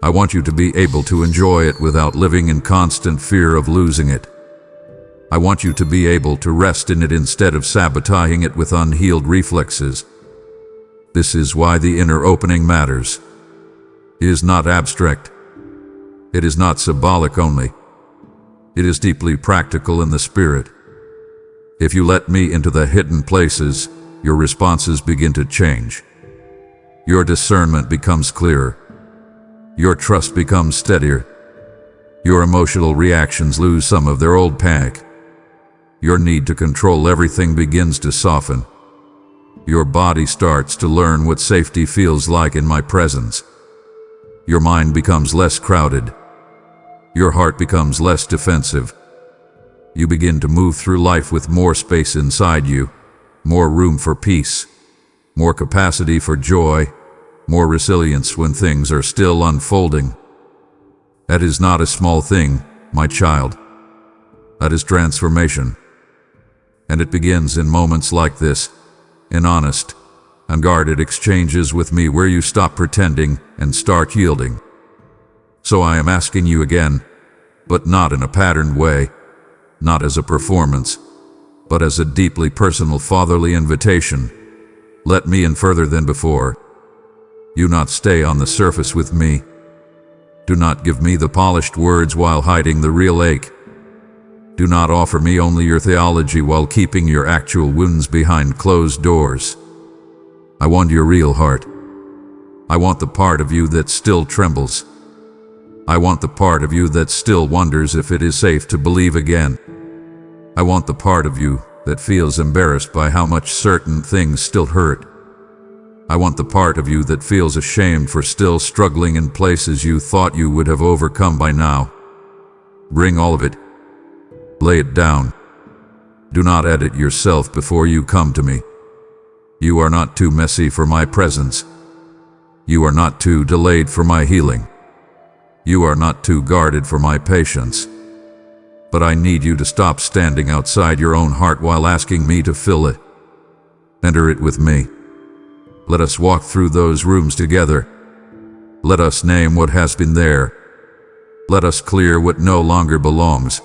I want you to be able to enjoy it without living in constant fear of losing it. I want you to be able to rest in it instead of sabotaging it with unhealed reflexes. This is why the inner opening matters. It is not abstract. It is not symbolic only. It is deeply practical in the spirit. If you let me into the hidden places, your responses begin to change. Your discernment becomes clearer. Your trust becomes steadier. Your emotional reactions lose some of their old panic. Your need to control everything begins to soften. Your body starts to learn what safety feels like in my presence. Your mind becomes less crowded. Your heart becomes less defensive. You begin to move through life with more space inside you, more room for peace, more capacity for joy, more resilience when things are still unfolding. That is not a small thing, my child. That is transformation. And it begins in moments like this, in honest, unguarded exchanges with me where you stop pretending and start yielding. So I am asking you again, but not in a patterned way, not as a performance, but as a deeply personal fatherly invitation. Let me in further than before. Do not stay on the surface with me. Do not give me the polished words while hiding the real ache. Do not offer me only your theology while keeping your actual wounds behind closed doors. I want your real heart. I want the part of you that still trembles. I want the part of you that still wonders if it is safe to believe again. I want the part of you that feels embarrassed by how much certain things still hurt. I want the part of you that feels ashamed for still struggling in places you thought you would have overcome by now. Bring all of it. Lay it down. Do not edit yourself before you come to me. You are not too messy for my presence. You are not too delayed for my healing. You are not too guarded for my patience. But I need you to stop standing outside your own heart while asking me to fill it. Enter it with me. Let us walk through those rooms together. Let us name what has been there. Let us clear what no longer belongs.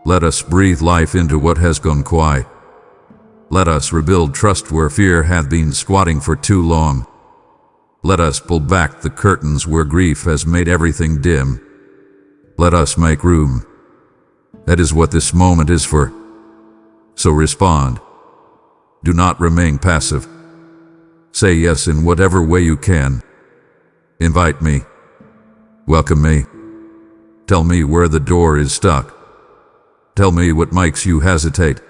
Let us breathe life into what has gone quiet. Let us rebuild trust where fear hath been squatting for too long. Let us pull back the curtains where grief has made everything dim. Let us make room. That is what this moment is for. So respond. Do not remain passive. Say yes in whatever way you can. Invite me. Welcome me. Tell me where the door is stuck. Tell me what makes you hesitate.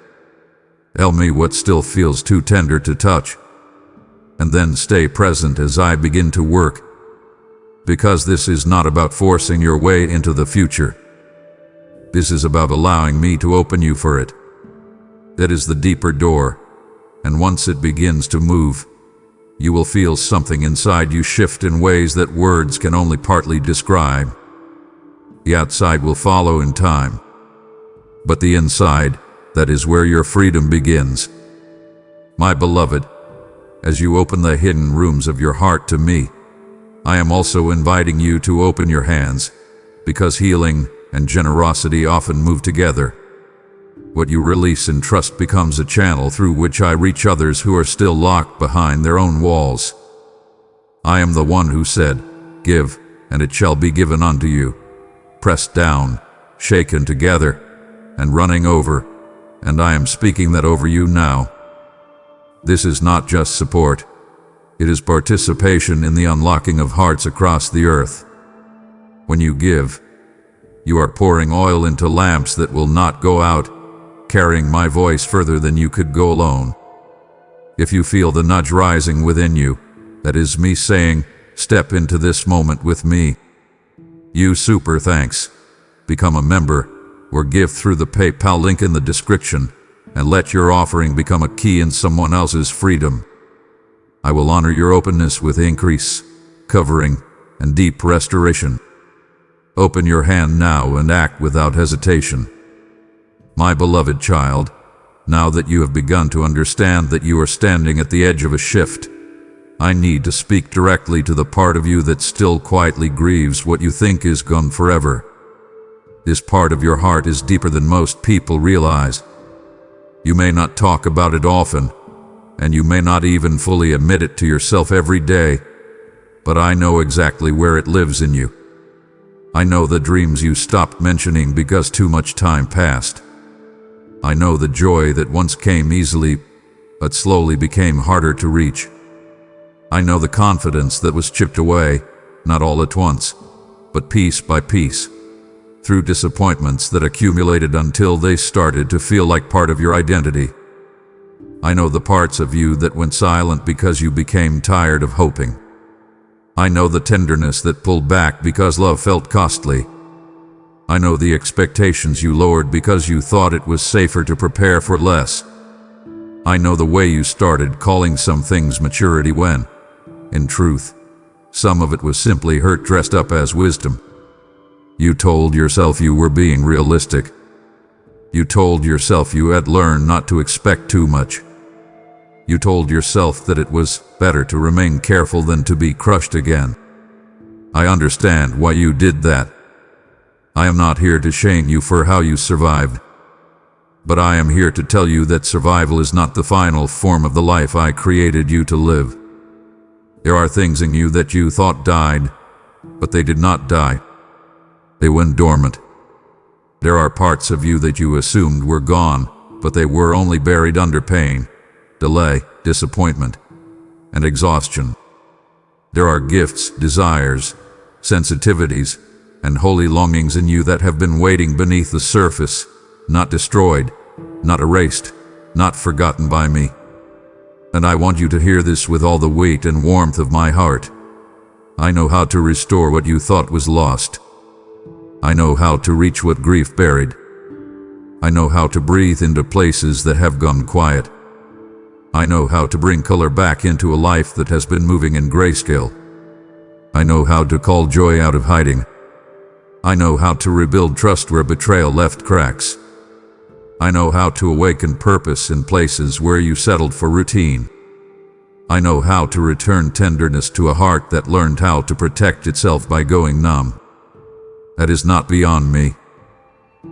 Tell me what still feels too tender to touch. And then stay present as I begin to work. Because this is not about forcing your way into the future. This is about allowing me to open you for it. That is the deeper door, and once it begins to move, you will feel something inside you shift in ways that words can only partly describe. The outside will follow in time, but the inside, that is where your freedom begins. My beloved, as you open the hidden rooms of your heart to me, I am also inviting you to open your hands, because healing and generosity often move together. What you release in trust becomes a channel through which I reach others who are still locked behind their own walls. I am the one who said, "Give, and it shall be given unto you, pressed down, shaken together, and running over," and I am speaking that over you now. This is not just support. It is participation in the unlocking of hearts across the earth. When you give, you are pouring oil into lamps that will not go out, carrying my voice further than you could go alone. If you feel the nudge rising within you, that is me saying, step into this moment with me. You super thanks. Become a member or give through the PayPal link in the description, and let your offering become a key in someone else's freedom. I will honor your openness with increase, covering, and deep restoration. Open your hand now and act without hesitation. My beloved child, now that you have begun to understand that you are standing at the edge of a shift, I need to speak directly to the part of you that still quietly grieves what you think is gone forever. This part of your heart is deeper than most people realize. You may not talk about it often, and you may not even fully admit it to yourself every day, but I know exactly where it lives in you. I know the dreams you stopped mentioning because too much time passed. I know the joy that once came easily, but slowly became harder to reach. I know the confidence that was chipped away, not all at once, but piece by piece, through disappointments that accumulated until they started to feel like part of your identity. I know the parts of you that went silent because you became tired of hoping. I know the tenderness that pulled back because love felt costly. I know the expectations you lowered because you thought it was safer to prepare for less. I know the way you started calling some things maturity when, in truth, some of it was simply hurt dressed up as wisdom. You told yourself you were being realistic. You told yourself you had learned not to expect too much. You told yourself that it was better to remain careful than to be crushed again. I understand why you did that. I am not here to shame you for how you survived, but I am here to tell you that survival is not the final form of the life I created you to live. There are things in you that you thought died, but they did not die. They went dormant. There are parts of you that you assumed were gone, but they were only buried under pain, delay, disappointment, and exhaustion. There are gifts, desires, sensitivities, and holy longings in you that have been waiting beneath the surface, not destroyed, not erased, not forgotten by me. And I want you to hear this with all the weight and warmth of my heart. I know how to restore what you thought was lost. I know how to reach what grief buried. I know how to breathe into places that have gone quiet. I know how to bring color back into a life that has been moving in grayscale. I know how to call joy out of hiding. I know how to rebuild trust where betrayal left cracks. I know how to awaken purpose in places where you settled for routine. I know how to return tenderness to a heart that learned how to protect itself by going numb. That is not beyond me.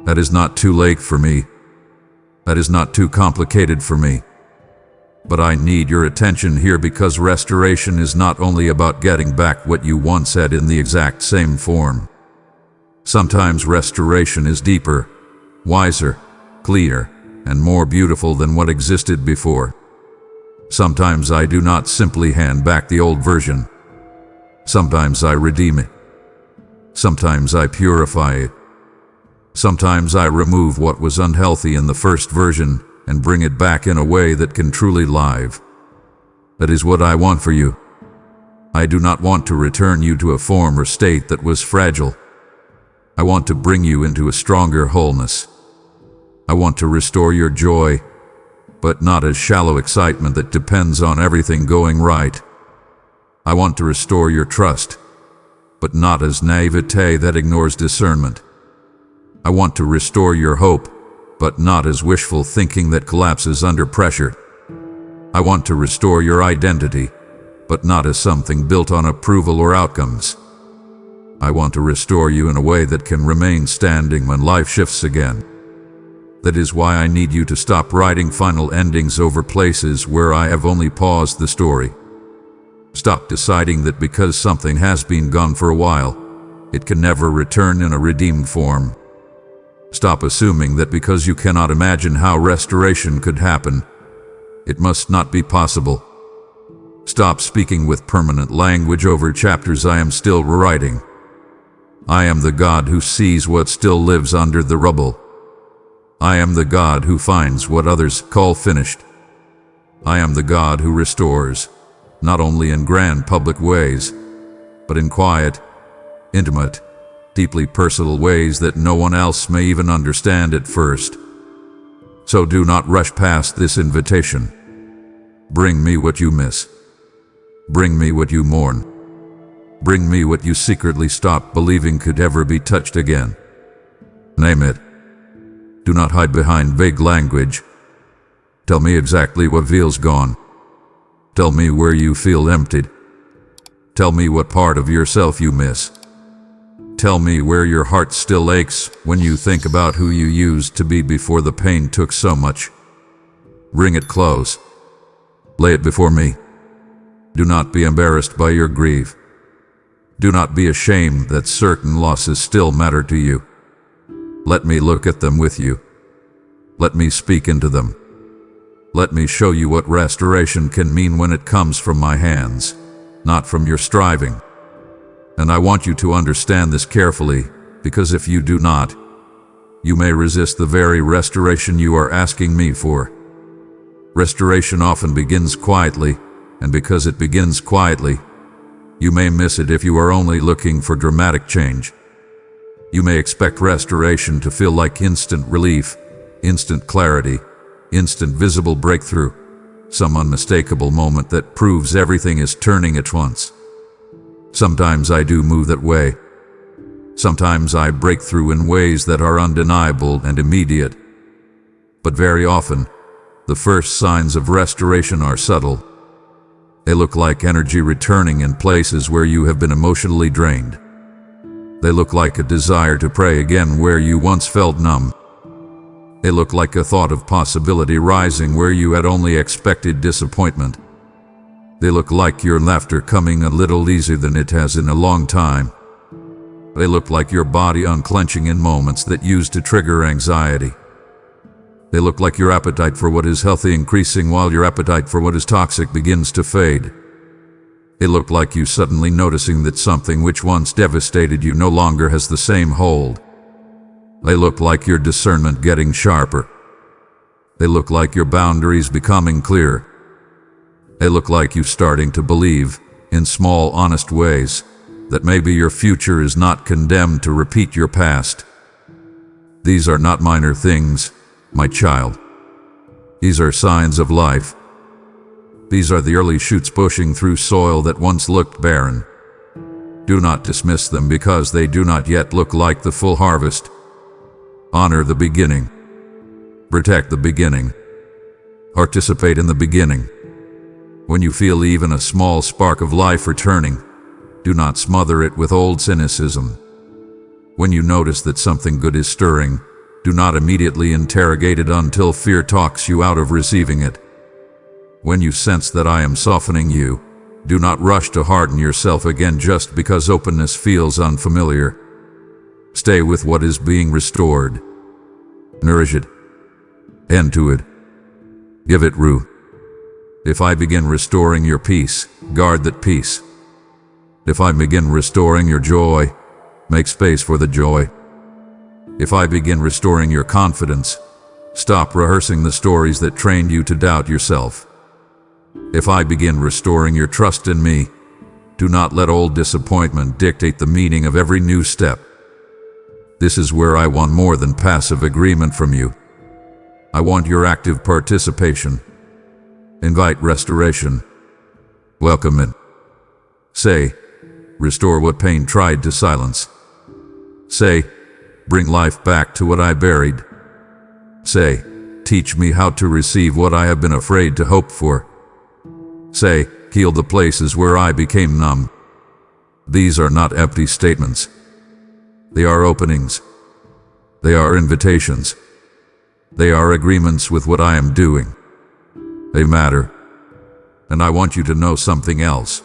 That is not too late for me. That is not too complicated for me. But I need your attention here because restoration is not only about getting back what you once had in the exact same form. Sometimes restoration is deeper, wiser, clearer, and more beautiful than what existed before. Sometimes I do not simply hand back the old version. Sometimes I redeem it. Sometimes I purify it. Sometimes I remove what was unhealthy in the first version and bring it back in a way that can truly live. That is what I want for you. I do not want to return you to a form or state that was fragile. I want to bring you into a stronger wholeness. I want to restore your joy, but not as shallow excitement that depends on everything going right. I want to restore your trust, but not as naivete that ignores discernment. I want to restore your hope, but not as wishful thinking that collapses under pressure. I want to restore your identity, but not as something built on approval or outcomes. I want to restore you in a way that can remain standing when life shifts again. That is why I need you to stop writing final endings over places where I have only paused the story. Stop deciding that because something has been gone for a while, it can never return in a redeemed form. Stop assuming that because you cannot imagine how restoration could happen, it must not be possible. Stop speaking with permanent language over chapters I am still rewriting. I am the God who sees what still lives under the rubble. I am the God who finds what others call finished. I am the God who restores, not only in grand public ways, but in quiet, intimate, deeply personal ways that no one else may even understand at first. So do not rush past this invitation. Bring me what you miss. Bring me what you mourn. Bring me what you secretly stopped believing could ever be touched again. Name it. Do not hide behind vague language. Tell me exactly what feels gone. Tell me where you feel emptied. Tell me what part of yourself you miss. Tell me where your heart still aches when you think about who you used to be before the pain took so much. Bring it close. Lay it before me. Do not be embarrassed by your grief. Do not be ashamed that certain losses still matter to you. Let me look at them with you. Let me speak into them. Let me show you what restoration can mean when it comes from my hands, not from your striving. And I want you to understand this carefully, because if you do not, you may resist the very restoration you are asking me for. Restoration often begins quietly, and because it begins quietly, you may miss it if you are only looking for dramatic change. You may expect restoration to feel like instant relief, instant clarity, instant visible breakthrough, some unmistakable moment that proves everything is turning at once. Sometimes I do move that way. Sometimes I break through in ways that are undeniable and immediate. But very often, the first signs of restoration are subtle. They look like energy returning in places where you have been emotionally drained. They look like a desire to pray again where you once felt numb. They look like a thought of possibility rising where you had only expected disappointment. They look like your laughter coming a little easier than it has in a long time. They look like your body unclenching in moments that used to trigger anxiety. They look like your appetite for what is healthy increasing while your appetite for what is toxic begins to fade. They look like you suddenly noticing that something which once devastated you no longer has the same hold. They look like your discernment getting sharper. They look like your boundaries becoming clear. They look like you starting to believe, in small, honest ways, that maybe your future is not condemned to repeat your past. These are not minor things, my child. These are signs of life. These are the early shoots pushing through soil that once looked barren. Do not dismiss them because they do not yet look like the full harvest. Honor the beginning. Protect the beginning. Participate in the beginning. When you feel even a small spark of life returning, do not smother it with old cynicism. When you notice that something good is stirring, do not immediately interrogate it until fear talks you out of receiving it. When you sense that I am softening you, do not rush to harden yourself again just because openness feels unfamiliar. Stay with what is being restored. Nourish it. Tend to it. Give it root. If I begin restoring your peace, guard that peace. If I begin restoring your joy, make space for the joy. If I begin restoring your confidence, stop rehearsing the stories that trained you to doubt yourself. If I begin restoring your trust in me, do not let old disappointment dictate the meaning of every new step. This is where I want more than passive agreement from you. I want your active participation. Invite restoration. Welcome it. Say, restore what pain tried to silence. Say, bring life back to what I buried. Say, teach me how to receive what I have been afraid to hope for. Say, heal the places where I became numb. These are not empty statements. They are openings. They are invitations. They are agreements with what I am doing. They matter. And I want you to know something else.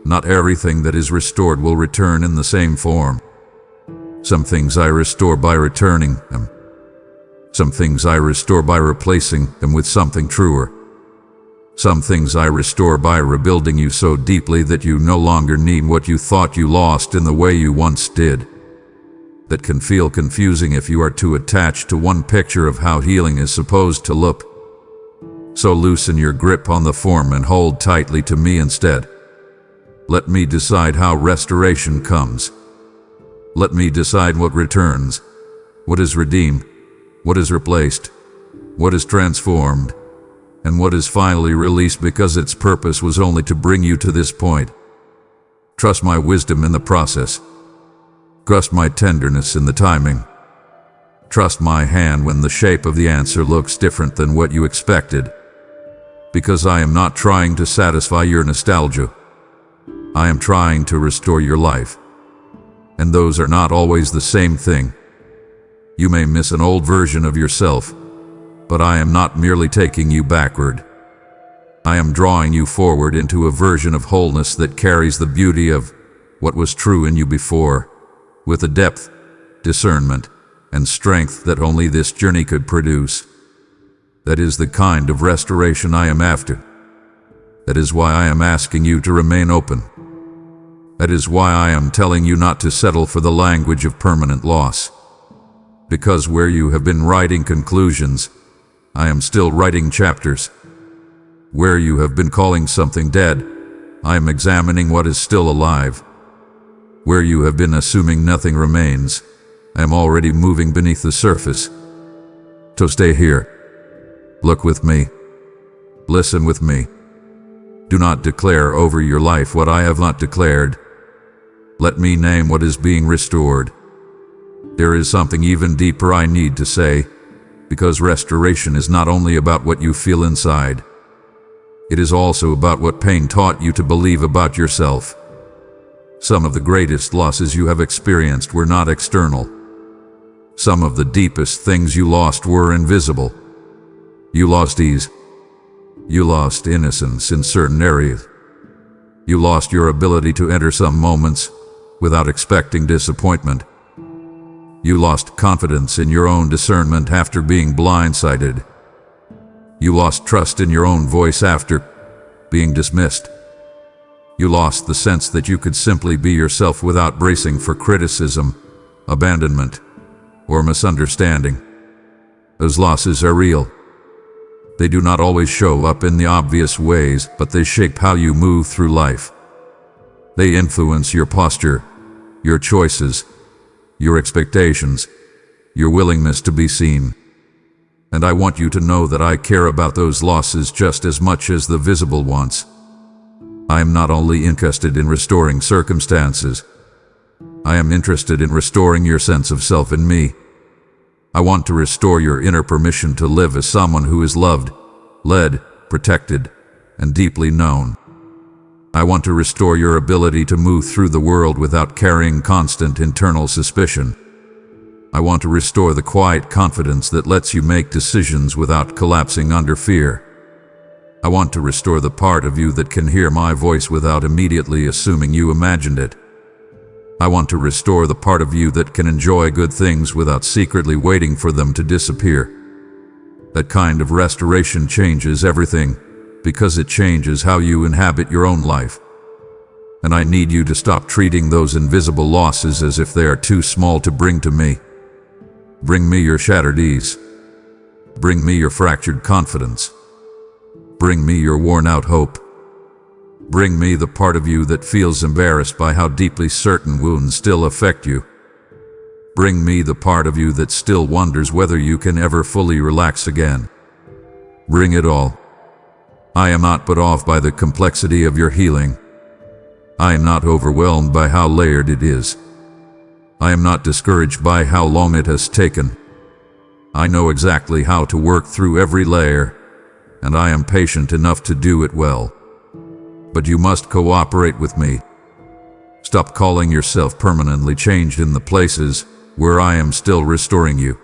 Not everything that is restored will return in the same form. Some things I restore by returning them. Some things I restore by replacing them with something truer. Some things I restore by rebuilding you so deeply that you no longer need what you thought you lost in the way you once did. That can feel confusing if you are too attached to one picture of how healing is supposed to look. So loosen your grip on the form and hold tightly to me instead. Let me decide how restoration comes. Let me decide what returns, what is redeemed, what is replaced, what is transformed, and what is finally released because its purpose was only to bring you to this point. Trust my wisdom in the process. Trust my tenderness in the timing. Trust my hand when the shape of the answer looks different than what you expected. Because I am not trying to satisfy your nostalgia. I am trying to restore your life. And those are not always the same thing. You may miss an old version of yourself, but I am not merely taking you backward. I am drawing you forward into a version of wholeness that carries the beauty of what was true in you before, with a depth, discernment, and strength that only this journey could produce. That is the kind of restoration I am after. That is why I am asking you to remain open. That is why I am telling you not to settle for the language of permanent loss. Because where you have been writing conclusions, I am still writing chapters. Where you have been calling something dead, I am examining what is still alive. Where you have been assuming nothing remains, I am already moving beneath the surface. So stay here. Look with me. Listen with me. Do not declare over your life what I have not declared. Let me name what is being restored. There is something even deeper I need to say, because restoration is not only about what you feel inside. It is also about what pain taught you to believe about yourself. Some of the greatest losses you have experienced were not external. Some of the deepest things you lost were invisible. You lost ease. You lost innocence in certain areas. You lost your ability to enter some moments without expecting disappointment. You lost confidence in your own discernment after being blindsided. You lost trust in your own voice after being dismissed. You lost the sense that you could simply be yourself without bracing for criticism, abandonment, or misunderstanding. Those losses are real. They do not always show up in the obvious ways, but they shape how you move through life. They influence your posture, your choices, your expectations, your willingness to be seen. And I want you to know that I care about those losses just as much as the visible ones. I am not only interested in restoring circumstances, I am interested in restoring your sense of self in me. I want to restore your inner permission to live as someone who is loved, led, protected, and deeply known. I want to restore your ability to move through the world without carrying constant internal suspicion. I want to restore the quiet confidence that lets you make decisions without collapsing under fear. I want to restore the part of you that can hear my voice without immediately assuming you imagined it. I want to restore the part of you that can enjoy good things without secretly waiting for them to disappear. That kind of restoration changes everything, because it changes how you inhabit your own life. And I need you to stop treating those invisible losses as if they are too small to bring to me. Bring me your shattered ease. Bring me your fractured confidence. Bring me your worn-out hope. Bring me the part of you that feels embarrassed by how deeply certain wounds still affect you. Bring me the part of you that still wonders whether you can ever fully relax again. Bring it all. I am not put off by the complexity of your healing. I am not overwhelmed by how layered it is. I am not discouraged by how long it has taken. I know exactly how to work through every layer, and I am patient enough to do it well. But you must cooperate with me. Stop calling yourself permanently changed in the places where I am still restoring you.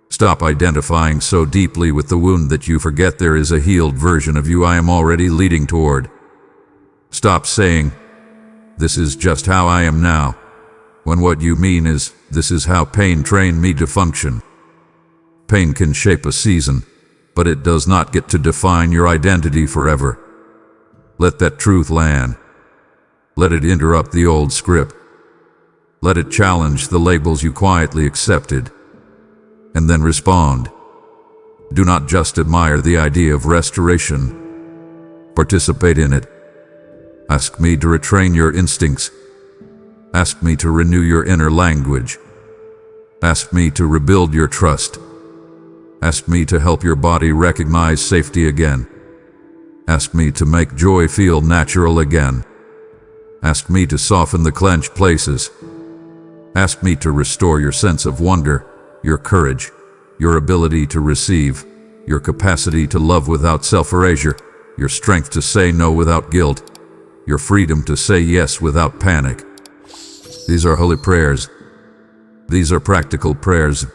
Stop identifying so deeply with the wound that you forget there is a healed version of you I am already leading toward. Stop saying, "This is just how I am now," when what you mean is, "This is how pain trained me to function." Pain can shape a season, but it does not get to define your identity forever. Let that truth land. Let it interrupt the old script. Let it challenge the labels you quietly accepted. And then respond. Do not just admire the idea of restoration. Participate in it. Ask me to retrain your instincts. Ask me to renew your inner language. Ask me to rebuild your trust. Ask me to help your body recognize safety again. Ask me to make joy feel natural again. Ask me to soften the clenched places. Ask me to restore your sense of wonder, your courage, your ability to receive, your capacity to love without self-erasure, your strength to say no without guilt, your freedom to say yes without panic. These are holy prayers. These are practical prayers.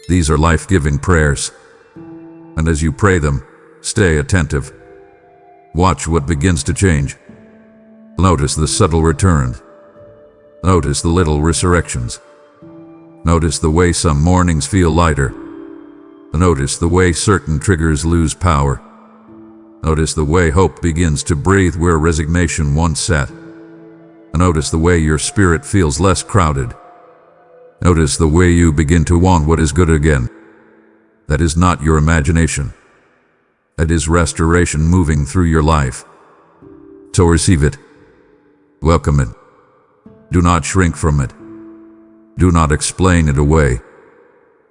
These are life-giving prayers. And as you pray them, stay attentive. Watch what begins to change. Notice the subtle returns. Notice the little resurrections. Notice the way some mornings feel lighter. Notice the way certain triggers lose power. Notice the way hope begins to breathe where resignation once sat. Notice the way your spirit feels less crowded. Notice the way you begin to want what is good again. That is not your imagination. That is restoration moving through your life. So receive it. Welcome it. Do not shrink from it. Do not explain it away.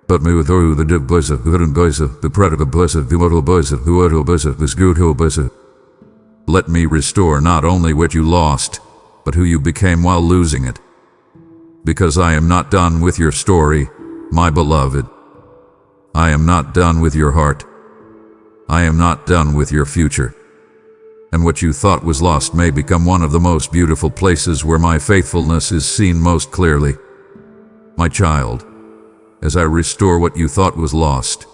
But me with the div boys of the prodigal boys of the mortal boys of the mortal boys of this good hill boys. Let me restore not only what you lost, but who you became while losing it. Because I am not done with your story, my beloved. I am not done with your heart. I am not done with your future. And what you thought was lost may become one of the most beautiful places where my faithfulness is seen most clearly. My child, as I restore what you thought was lost,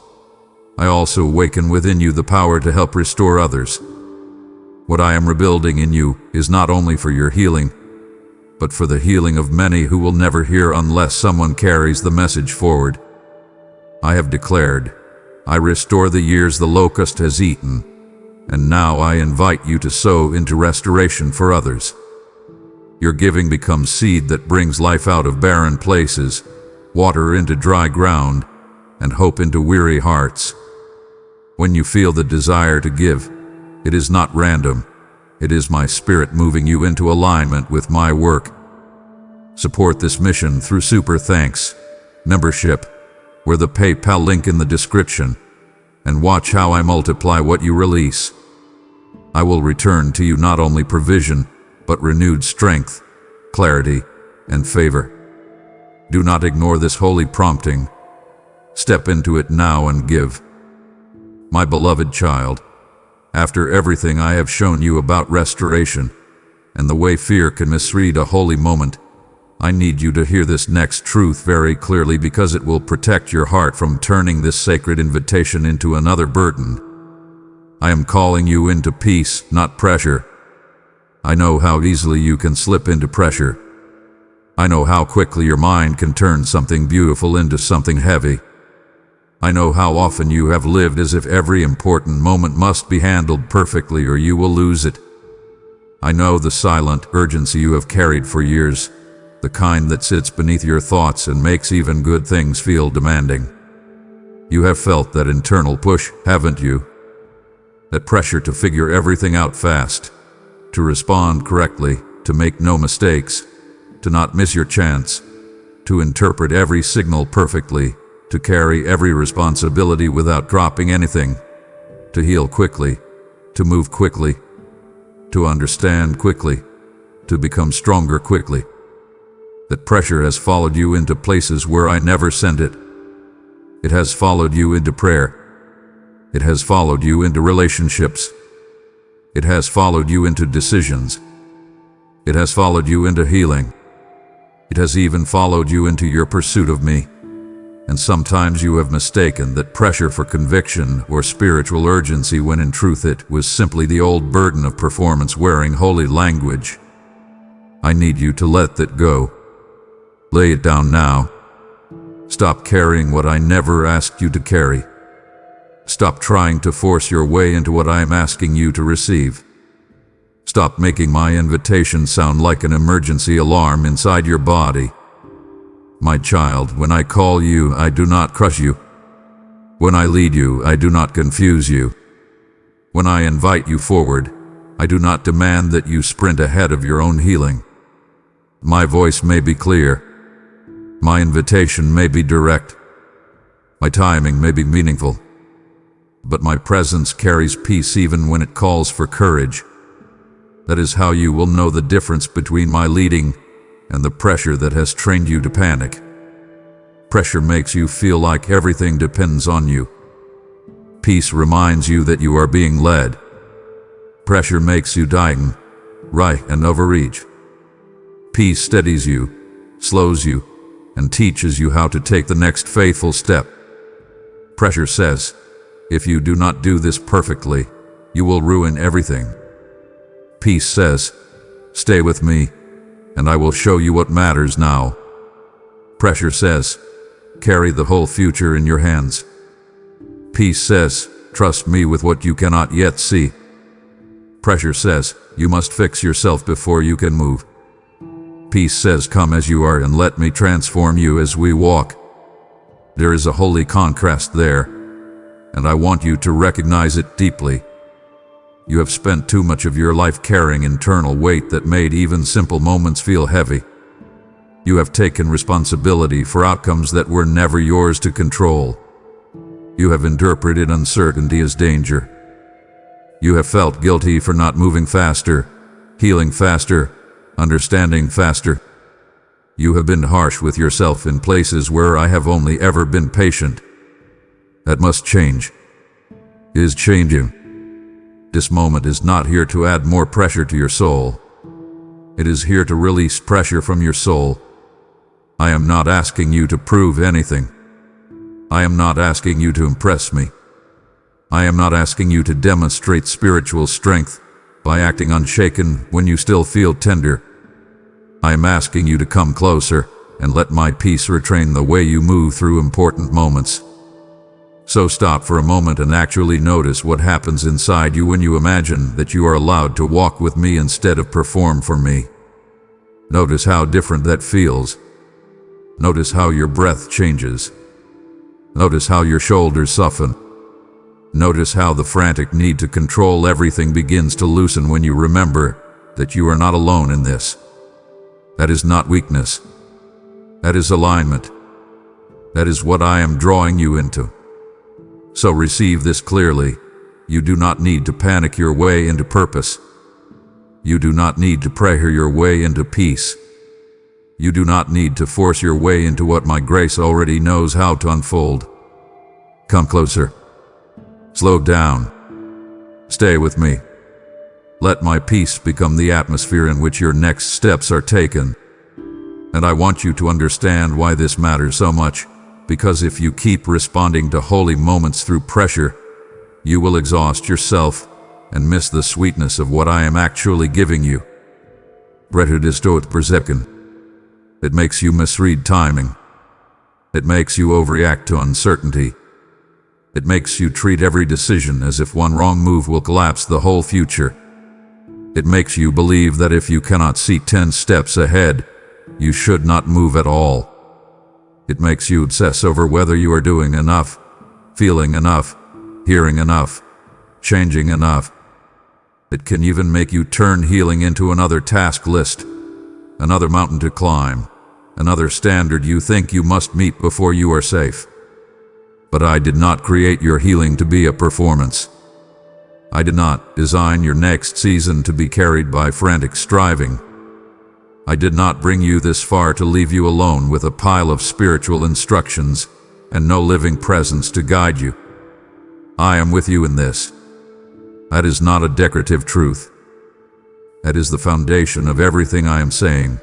I also awaken within you the power to help restore others. What I am rebuilding in you is not only for your healing, but for the healing of many who will never hear unless someone carries the message forward. I have declared, I restore the years the locust has eaten, and now I invite you to sow into restoration for others. Your giving becomes seed that brings life out of barren places, water into dry ground, and hope into weary hearts. When you feel the desire to give, it is not random. It is my spirit moving you into alignment with my work. Support this mission through Super Thanks membership, where the PayPal link in the description, and watch how I multiply what you release. I will return to you not only provision, but renewed strength, clarity, and favor. Do not ignore this holy prompting. Step into it now and give. My beloved child, after everything I have shown you about restoration, and the way fear can misread a holy moment, I need you to hear this next truth very clearly because it will protect your heart from turning this sacred invitation into another burden. I am calling you into peace, not pressure. I know how easily you can slip into pressure. I know how quickly your mind can turn something beautiful into something heavy. I know how often you have lived as if every important moment must be handled perfectly or you will lose it. I know the silent urgency you have carried for years, the kind that sits beneath your thoughts and makes even good things feel demanding. You have felt that internal push, haven't you? That pressure to figure everything out fast, to respond correctly, to make no mistakes, to not miss your chance, to interpret every signal perfectly, to carry every responsibility without dropping anything, to heal quickly, to move quickly, to understand quickly, to become stronger quickly. That pressure has followed you into places where I never sent it. It has followed you into prayer. It has followed you into relationships. It has followed you into decisions. It has followed you into healing. It has even followed you into your pursuit of me. And sometimes you have mistaken that pressure for conviction or spiritual urgency when in truth it was simply the old burden of performance wearing holy language. I need you to let that go. Lay it down now. Stop carrying what I never asked you to carry. Stop trying to force your way into what I am asking you to receive. Stop making my invitation sound like an emergency alarm inside your body. My child, when I call you, I do not crush you. When I lead you, I do not confuse you. When I invite you forward, I do not demand that you sprint ahead of your own healing. My voice may be clear. My invitation may be direct. My timing may be meaningful, but my presence carries peace even when it calls for courage. That is how you will know the difference between my leading and the pressure that has trained you to panic. Pressure makes you feel like everything depends on you. Peace reminds you that you are being led. Pressure makes you dying, right, and overreach. Peace steadies you, slows you, and teaches you how to take the next faithful step. Pressure says, if you do not do this perfectly, you will ruin everything. Peace says, stay with me, and I will show you what matters now. Pressure says, carry the whole future in your hands. Peace says, trust me with what you cannot yet see. Pressure says, you must fix yourself before you can move. Peace says, come as you are and let me transform you as we walk. There is a holy contrast there, and I want you to recognize it deeply. You have spent too much of your life carrying internal weight that made even simple moments feel heavy. You have taken responsibility for outcomes that were never yours to control. You have interpreted uncertainty as danger. You have felt guilty for not moving faster, healing faster, understanding faster. You have been harsh with yourself in places where I have only ever been patient. That must change. It is changing. This moment is not here to add more pressure to your soul. It is here to release pressure from your soul. I am not asking you to prove anything. I am not asking you to impress me. I am not asking you to demonstrate spiritual strength by acting unshaken when you still feel tender. I am asking you to come closer and let my peace retrain the way you move through important moments. So stop for a moment and actually notice what happens inside you when you imagine that you are allowed to walk with me instead of perform for me. Notice how different that feels. Notice how your breath changes. Notice how your shoulders soften. Notice how the frantic need to control everything begins to loosen when you remember that you are not alone in this. That is not weakness. That is alignment. That is what I am drawing you into. So receive this clearly. You do not need to panic your way into purpose. You do not need to prayer your way into peace. You do not need to force your way into what my grace already knows how to unfold. Come closer. Slow down. Stay with me. Let my peace become the atmosphere in which your next steps are taken. And I want you to understand why this matters so much, because if you keep responding to holy moments through pressure, you will exhaust yourself and miss the sweetness of what I am actually giving you. Prejudice tot perception. It makes you misread timing. It makes you overreact to uncertainty. It makes you treat every decision as if one wrong move will collapse the whole future. It makes you believe that if you cannot see 10 steps ahead, you should not move at all. It makes you obsess over whether you are doing enough, feeling enough, hearing enough, changing enough. It can even make you turn healing into another task list, another mountain to climb, another standard you think you must meet before you are safe. But I did not create your healing to be a performance. I did not design your next season to be carried by frantic striving. I did not bring you this far to leave you alone with a pile of spiritual instructions and no living presence to guide you. I am with you in this. That is not a decorative truth. That is the foundation of everything I am saying.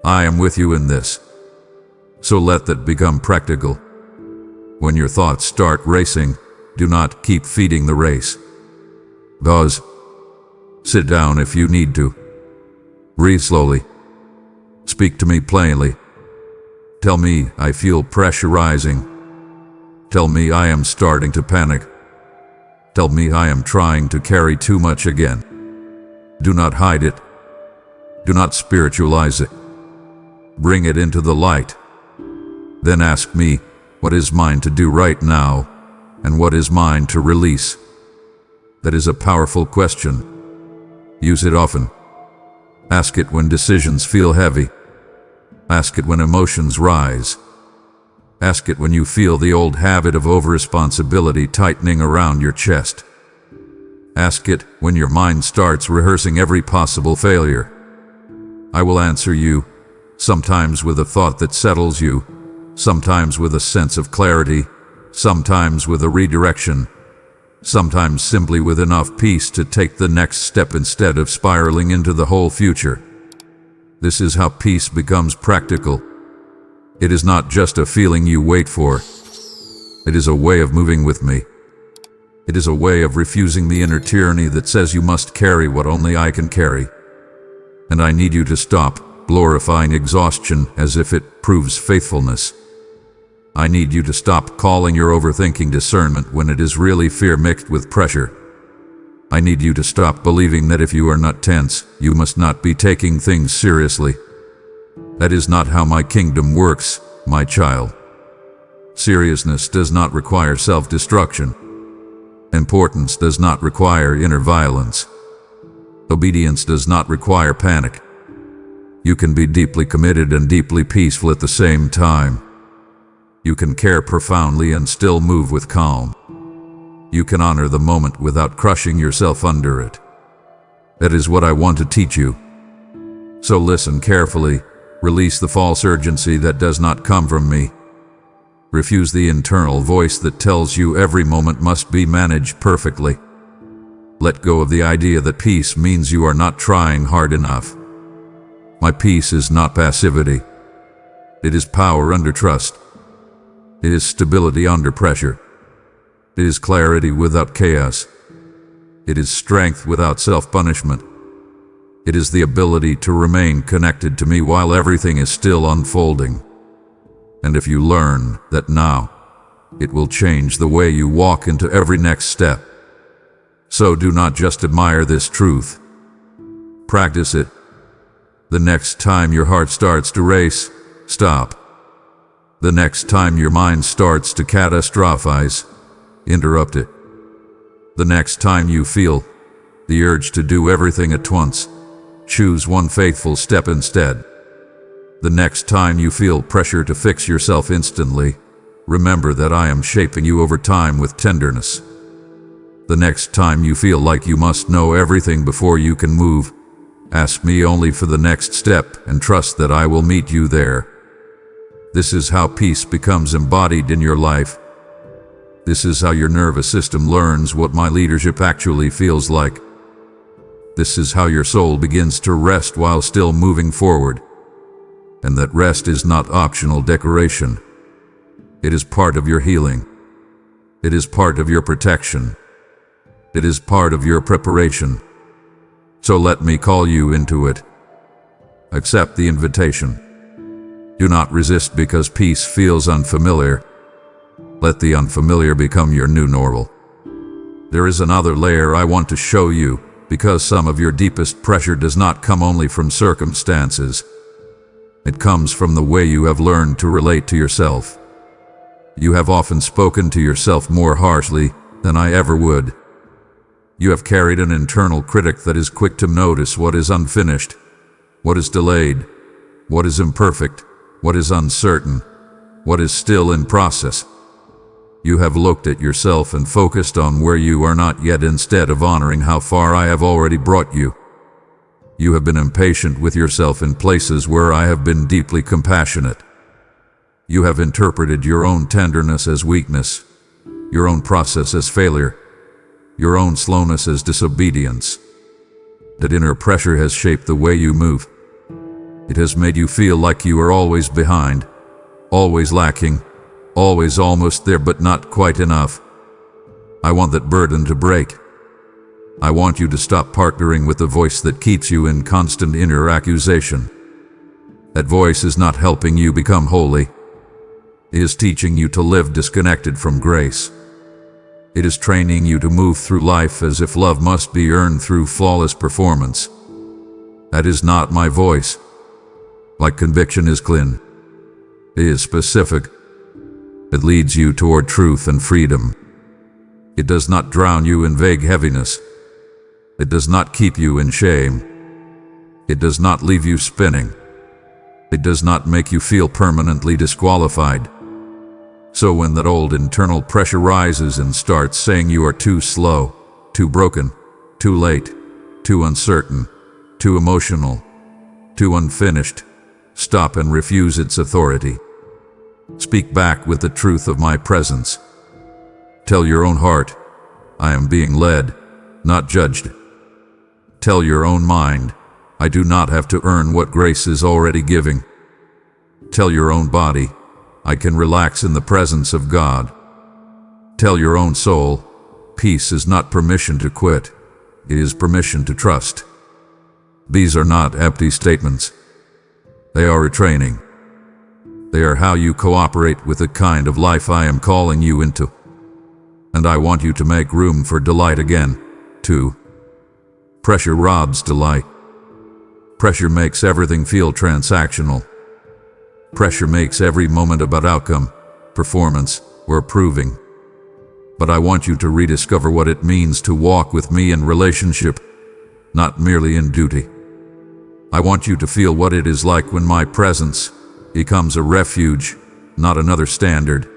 I am with you in this. So let that become practical. When your thoughts start racing, do not keep feeding the race. Pause. Sit down if you need to. Breathe slowly. Speak to me plainly. Tell me I feel pressure rising. Tell me I am starting to panic. Tell me I am trying to carry too much again. Do not hide it. Do not spiritualize it. Bring it into the light. Then ask me, what is mine to do right now, and what is mine to release? That is a powerful question. Use it often. Ask it when decisions feel heavy. Ask it when emotions rise. Ask it when you feel the old habit of over-responsibility tightening around your chest. Ask it when your mind starts rehearsing every possible failure. I will answer you, sometimes with a thought that settles you, sometimes with a sense of clarity, sometimes with a redirection, sometimes simply with enough peace to take the next step instead of spiraling into the whole future. This is how peace becomes practical. It is not just a feeling you wait for. It is a way of moving with me. It is a way of refusing the inner tyranny that says you must carry what only I can carry. And I need you to stop glorifying exhaustion as if it proves faithfulness. I need you to stop calling your overthinking discernment when it is really fear mixed with pressure. I need you to stop believing that if you are not tense, you must not be taking things seriously. That is not how my kingdom works, my child. Seriousness does not require self-destruction. Importance does not require inner violence. Obedience does not require panic. You can be deeply committed and deeply peaceful at the same time. You can care profoundly and still move with calm. You can honor the moment without crushing yourself under it. That is what I want to teach you. So listen carefully, release the false urgency that does not come from me. Refuse the internal voice that tells you every moment must be managed perfectly. Let go of the idea that peace means you are not trying hard enough. My peace is not passivity. It is power under trust. It is stability under pressure. It is clarity without chaos. It is strength without self-punishment. It is the ability to remain connected to me while everything is still unfolding. And if you learn that now, it will change the way you walk into every next step. So do not just admire this truth. Practice it. The next time your heart starts to race, stop. The next time your mind starts to catastrophize, interrupt it. The next time you feel the urge to do everything at once, choose one faithful step instead. The next time you feel pressure to fix yourself instantly, remember that I am shaping you over time with tenderness. The next time you feel like you must know everything before you can move, ask me only for the next step and trust that I will meet you there. This is how peace becomes embodied in your life. This is how your nervous system learns what my leadership actually feels like. This is how your soul begins to rest while still moving forward. And that rest is not optional decoration. It is part of your healing. It is part of your protection. It is part of your preparation. So let me call you into it. Accept the invitation. Do not resist because peace feels unfamiliar. Let the unfamiliar become your new normal. There is another layer I want to show you, because some of your deepest pressure does not come only from circumstances. It comes from the way you have learned to relate to yourself. You have often spoken to yourself more harshly than I ever would. You have carried an internal critic that is quick to notice what is unfinished, what is delayed, what is imperfect, what is uncertain, what is still in process. You have looked at yourself and focused on where you are not yet instead of honoring how far I have already brought you. You have been impatient with yourself in places where I have been deeply compassionate. You have interpreted your own tenderness as weakness, your own process as failure, your own slowness as disobedience. That inner pressure has shaped the way you move. It has made you feel like you are always behind, always lacking, always almost there but not quite enough. I want that burden to break. I want you to stop partnering with the voice that keeps you in constant inner accusation. That voice is not helping you become holy. It is teaching you to live disconnected from grace. It is training you to move through life as if love must be earned through flawless performance. That is not my voice. Like conviction is clean. It is specific. It leads you toward truth and freedom. It does not drown you in vague heaviness. It does not keep you in shame. It does not leave you spinning. It does not make you feel permanently disqualified. So when that old internal pressure rises and starts saying you are too slow, too broken, too late, too uncertain, too emotional, too unfinished, stop and refuse its authority. Speak back with the truth of my presence. Tell your own heart, I am being led, not judged. Tell your own mind, I do not have to earn what grace is already giving. Tell your own body, I can relax in the presence of God. Tell your own soul, peace is not permission to quit, it is permission to trust. These are not empty statements. They are a training. They are how you cooperate with the kind of life I am calling you into. And I want you to make room for delight again, too. Pressure robs delight. Pressure makes everything feel transactional. Pressure makes every moment about outcome, performance, or proving. But I want you to rediscover what it means to walk with me in relationship, not merely in duty. I want you to feel what it is like when my presence becomes a refuge, not another standard.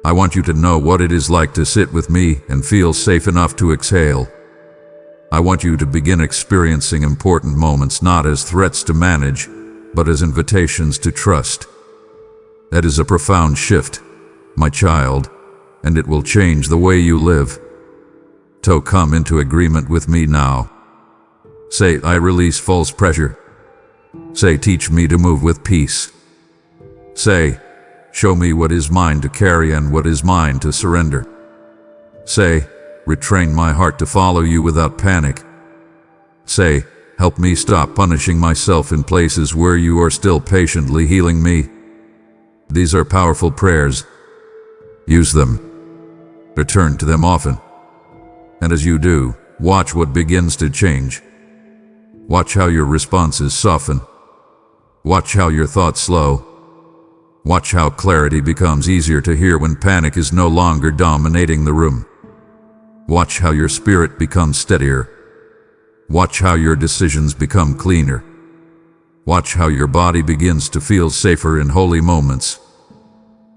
I want you to know what it is like to sit with me and feel safe enough to exhale. I want you to begin experiencing important moments not as threats to manage, but as invitations to trust. That is a profound shift, my child, and it will change the way you live. So come into agreement with me now. Say, I release false pressure. Say, teach me to move with peace. Say, show me what is mine to carry and what is mine to surrender. Say, retrain my heart to follow you without panic. Say, help me stop punishing myself in places where you are still patiently healing me. These are powerful prayers. Use them. Return to them often. And as you do, watch what begins to change. Watch how your responses soften. Watch how your thoughts slow. Watch how clarity becomes easier to hear when panic is no longer dominating the room. Watch how your spirit becomes steadier. Watch how your decisions become cleaner. Watch how your body begins to feel safer in holy moments.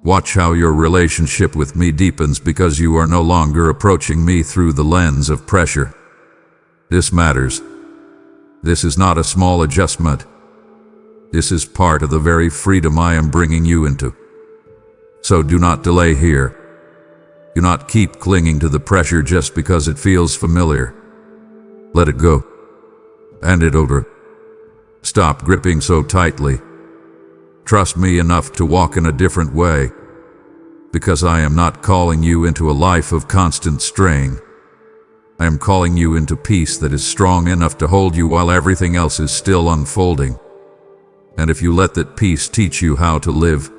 Watch how your relationship with me deepens because you are no longer approaching me through the lens of pressure. This matters. This is not a small adjustment. This is part of the very freedom I am bringing you into. So do not delay here. Do not keep clinging to the pressure just because it feels familiar. Let it go. Hand it over. Stop gripping so tightly. Trust me enough to walk in a different way, because I am not calling you into a life of constant strain. I am calling you into peace that is strong enough to hold you while everything else is still unfolding. And if you let that peace teach you how to live,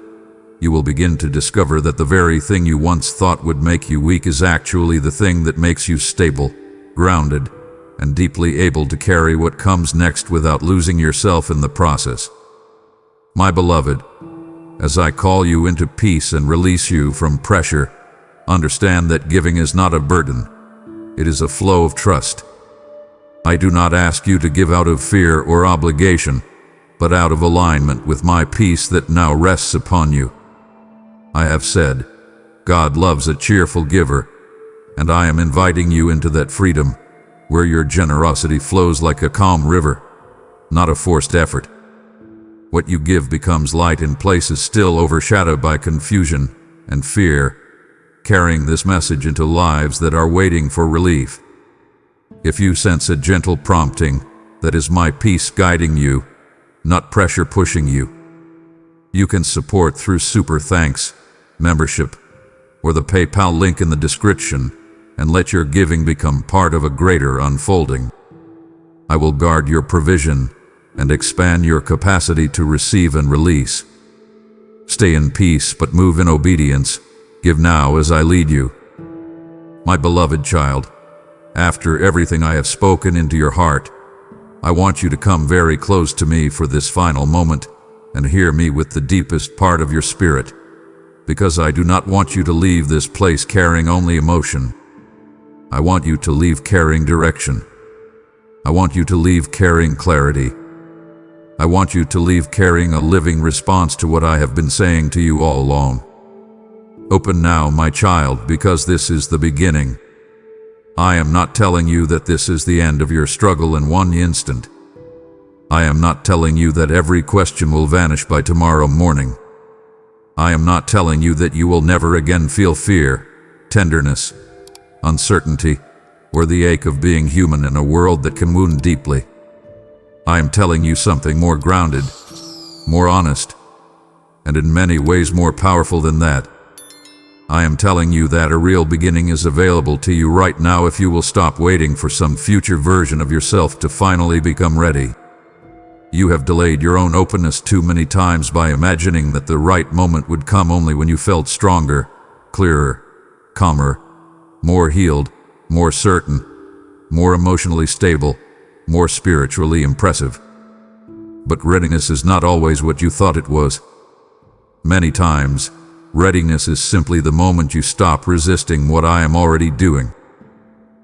you will begin to discover that the very thing you once thought would make you weak is actually the thing that makes you stable, grounded, and deeply able to carry what comes next without losing yourself in the process. My beloved, as I call you into peace and release you from pressure, understand that giving is not a burden. It is a flow of trust. I do not ask you to give out of fear or obligation, but out of alignment with my peace that now rests upon you. I have said, God loves a cheerful giver, and I am inviting you into that freedom, where your generosity flows like a calm river, not a forced effort. What you give becomes light in places still overshadowed by confusion and fear, carrying this message into lives that are waiting for relief. If you sense a gentle prompting, that is my peace guiding you, not pressure pushing you. You can support through Super Thanks, membership, or the PayPal link in the description, and let your giving become part of a greater unfolding. I will guard your provision and expand your capacity to receive and release. Stay in peace but move in obedience. Give now as I lead you. My beloved child, after everything I have spoken into your heart, I want you to come very close to me for this final moment and hear me with the deepest part of your spirit, because I do not want you to leave this place carrying only emotion. I want you to leave carrying direction. I want you to leave carrying clarity. I want you to leave carrying a living response to what I have been saying to you all along. Open now, my child, because this is the beginning. I am not telling you that this is the end of your struggle in one instant. I am not telling you that every question will vanish by tomorrow morning. I am not telling you that you will never again feel fear, tenderness, uncertainty, or the ache of being human in a world that can wound deeply. I am telling you something more grounded, more honest, and in many ways more powerful than that. I am telling you that a real beginning is available to you right now if you will stop waiting for some future version of yourself to finally become ready. You have delayed your own openness too many times by imagining that the right moment would come only when you felt stronger, clearer, calmer, more healed, more certain, more emotionally stable, more spiritually impressive. But readiness is not always what you thought it was. Many times, readiness is simply the moment you stop resisting what I am already doing.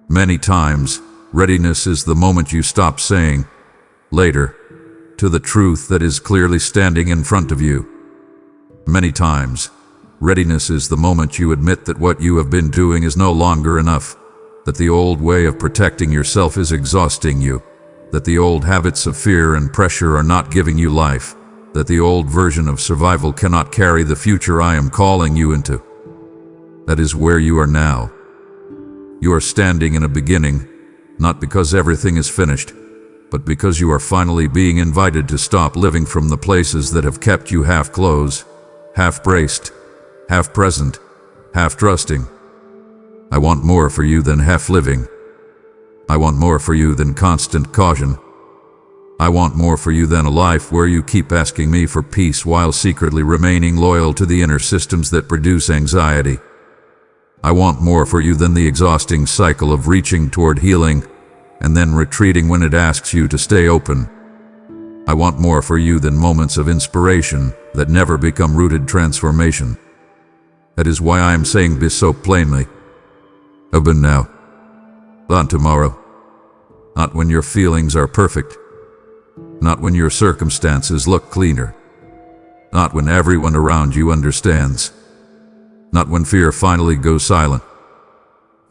Many times, readiness is the moment you stop saying, later, to the truth that is clearly standing in front of you. Many times, readiness is the moment you admit that what you have been doing is no longer enough, that the old way of protecting yourself is exhausting you, that the old habits of fear and pressure are not giving you life, that the old version of survival cannot carry the future I am calling you into. That is where you are now. You are standing in a beginning, not because everything is finished, but because you are finally being invited to stop living from the places that have kept you half closed, half braced, half present, half trusting. I want more for you than half living. I want more for you than constant caution. I want more for you than a life where you keep asking me for peace while secretly remaining loyal to the inner systems that produce anxiety. I want more for you than the exhausting cycle of reaching toward healing and then retreating when it asks you to stay open. I want more for you than moments of inspiration that never become rooted transformation. That is why I am saying this so plainly. Open now. Not tomorrow. Not when your feelings are perfect. Not when your circumstances look cleaner. Not when everyone around you understands. Not when fear finally goes silent.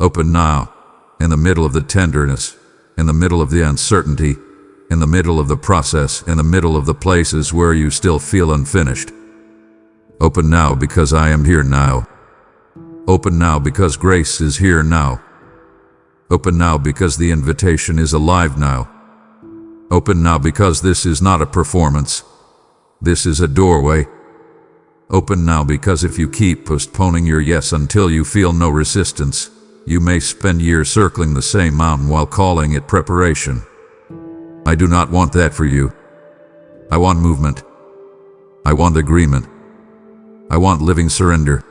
Open now, in the middle of the tenderness, in the middle of the uncertainty, in the middle of the process, in the middle of the places where you still feel unfinished. Open now because I am here now. Open now because grace is here now. Open now because the invitation is alive now. Open now because this is not a performance. This is a doorway. Open now because if you keep postponing your yes until you feel no resistance, you may spend years circling the same mountain while calling it preparation. I do not want that for you. I want movement. I want agreement. I want living surrender.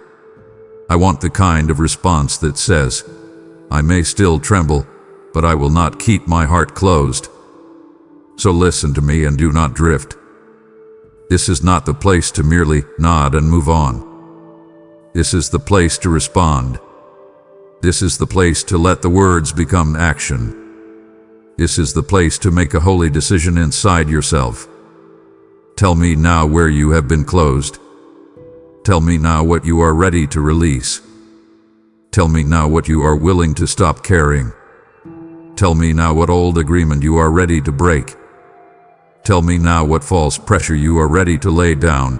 I want the kind of response that says, I may still tremble, but I will not keep my heart closed. So listen to me and do not drift. This is not the place to merely nod and move on. This is the place to respond. This is the place to let the words become action. This is the place to make a holy decision inside yourself. Tell me now where you have been closed. Tell me now what you are ready to release. Tell me now what you are willing to stop carrying. Tell me now what old agreement you are ready to break. Tell me now what false pressure you are ready to lay down.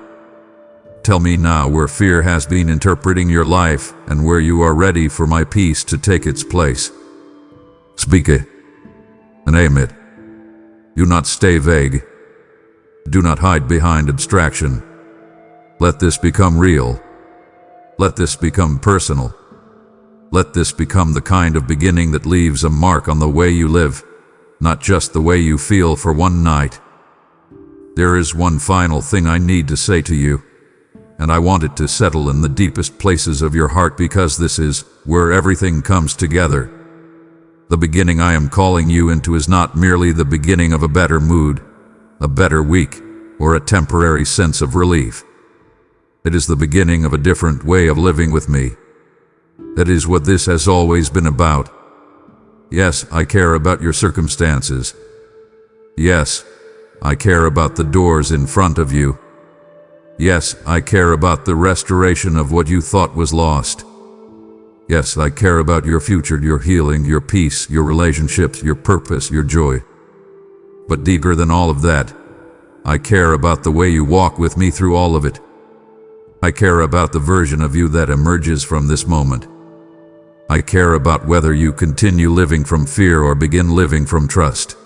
Tell me now where fear has been interpreting your life and where you are ready for my peace to take its place. Speak it and aim it. Do not stay vague. Do not hide behind abstraction. Let this become real. Let this become personal. Let this become the kind of beginning that leaves a mark on the way you live, not just the way you feel for one night. There is one final thing I need to say to you, and I want it to settle in the deepest places of your heart because this is where everything comes together. The beginning I am calling you into is not merely the beginning of a better mood, a better week, or a temporary sense of relief. It is the beginning of a different way of living with me. That is what this has always been about. Yes, I care about your circumstances. Yes, I care about the doors in front of you. Yes, I care about the restoration of what you thought was lost. Yes, I care about your future, your healing, your peace, your relationships, your purpose, your joy. But deeper than all of that, I care about the way you walk with me through all of it. I care about the version of you that emerges from this moment. I care about whether you continue living from fear or begin living from trust.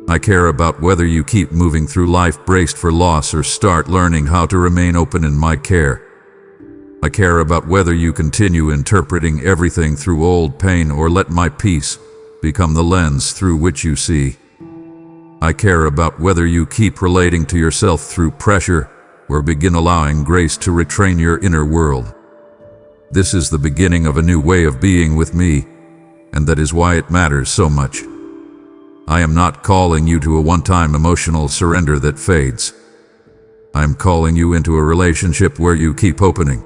I care about whether you keep moving through life braced for loss or start learning how to remain open in my care. I care about whether you continue interpreting everything through old pain or let my peace become the lens through which you see. I care about whether you keep relating to yourself through pressure or begin allowing grace to retrain your inner world. This is the beginning of a new way of being with me, and that is why it matters so much. I am not calling you to a one-time emotional surrender that fades. I am calling you into a relationship where you keep opening,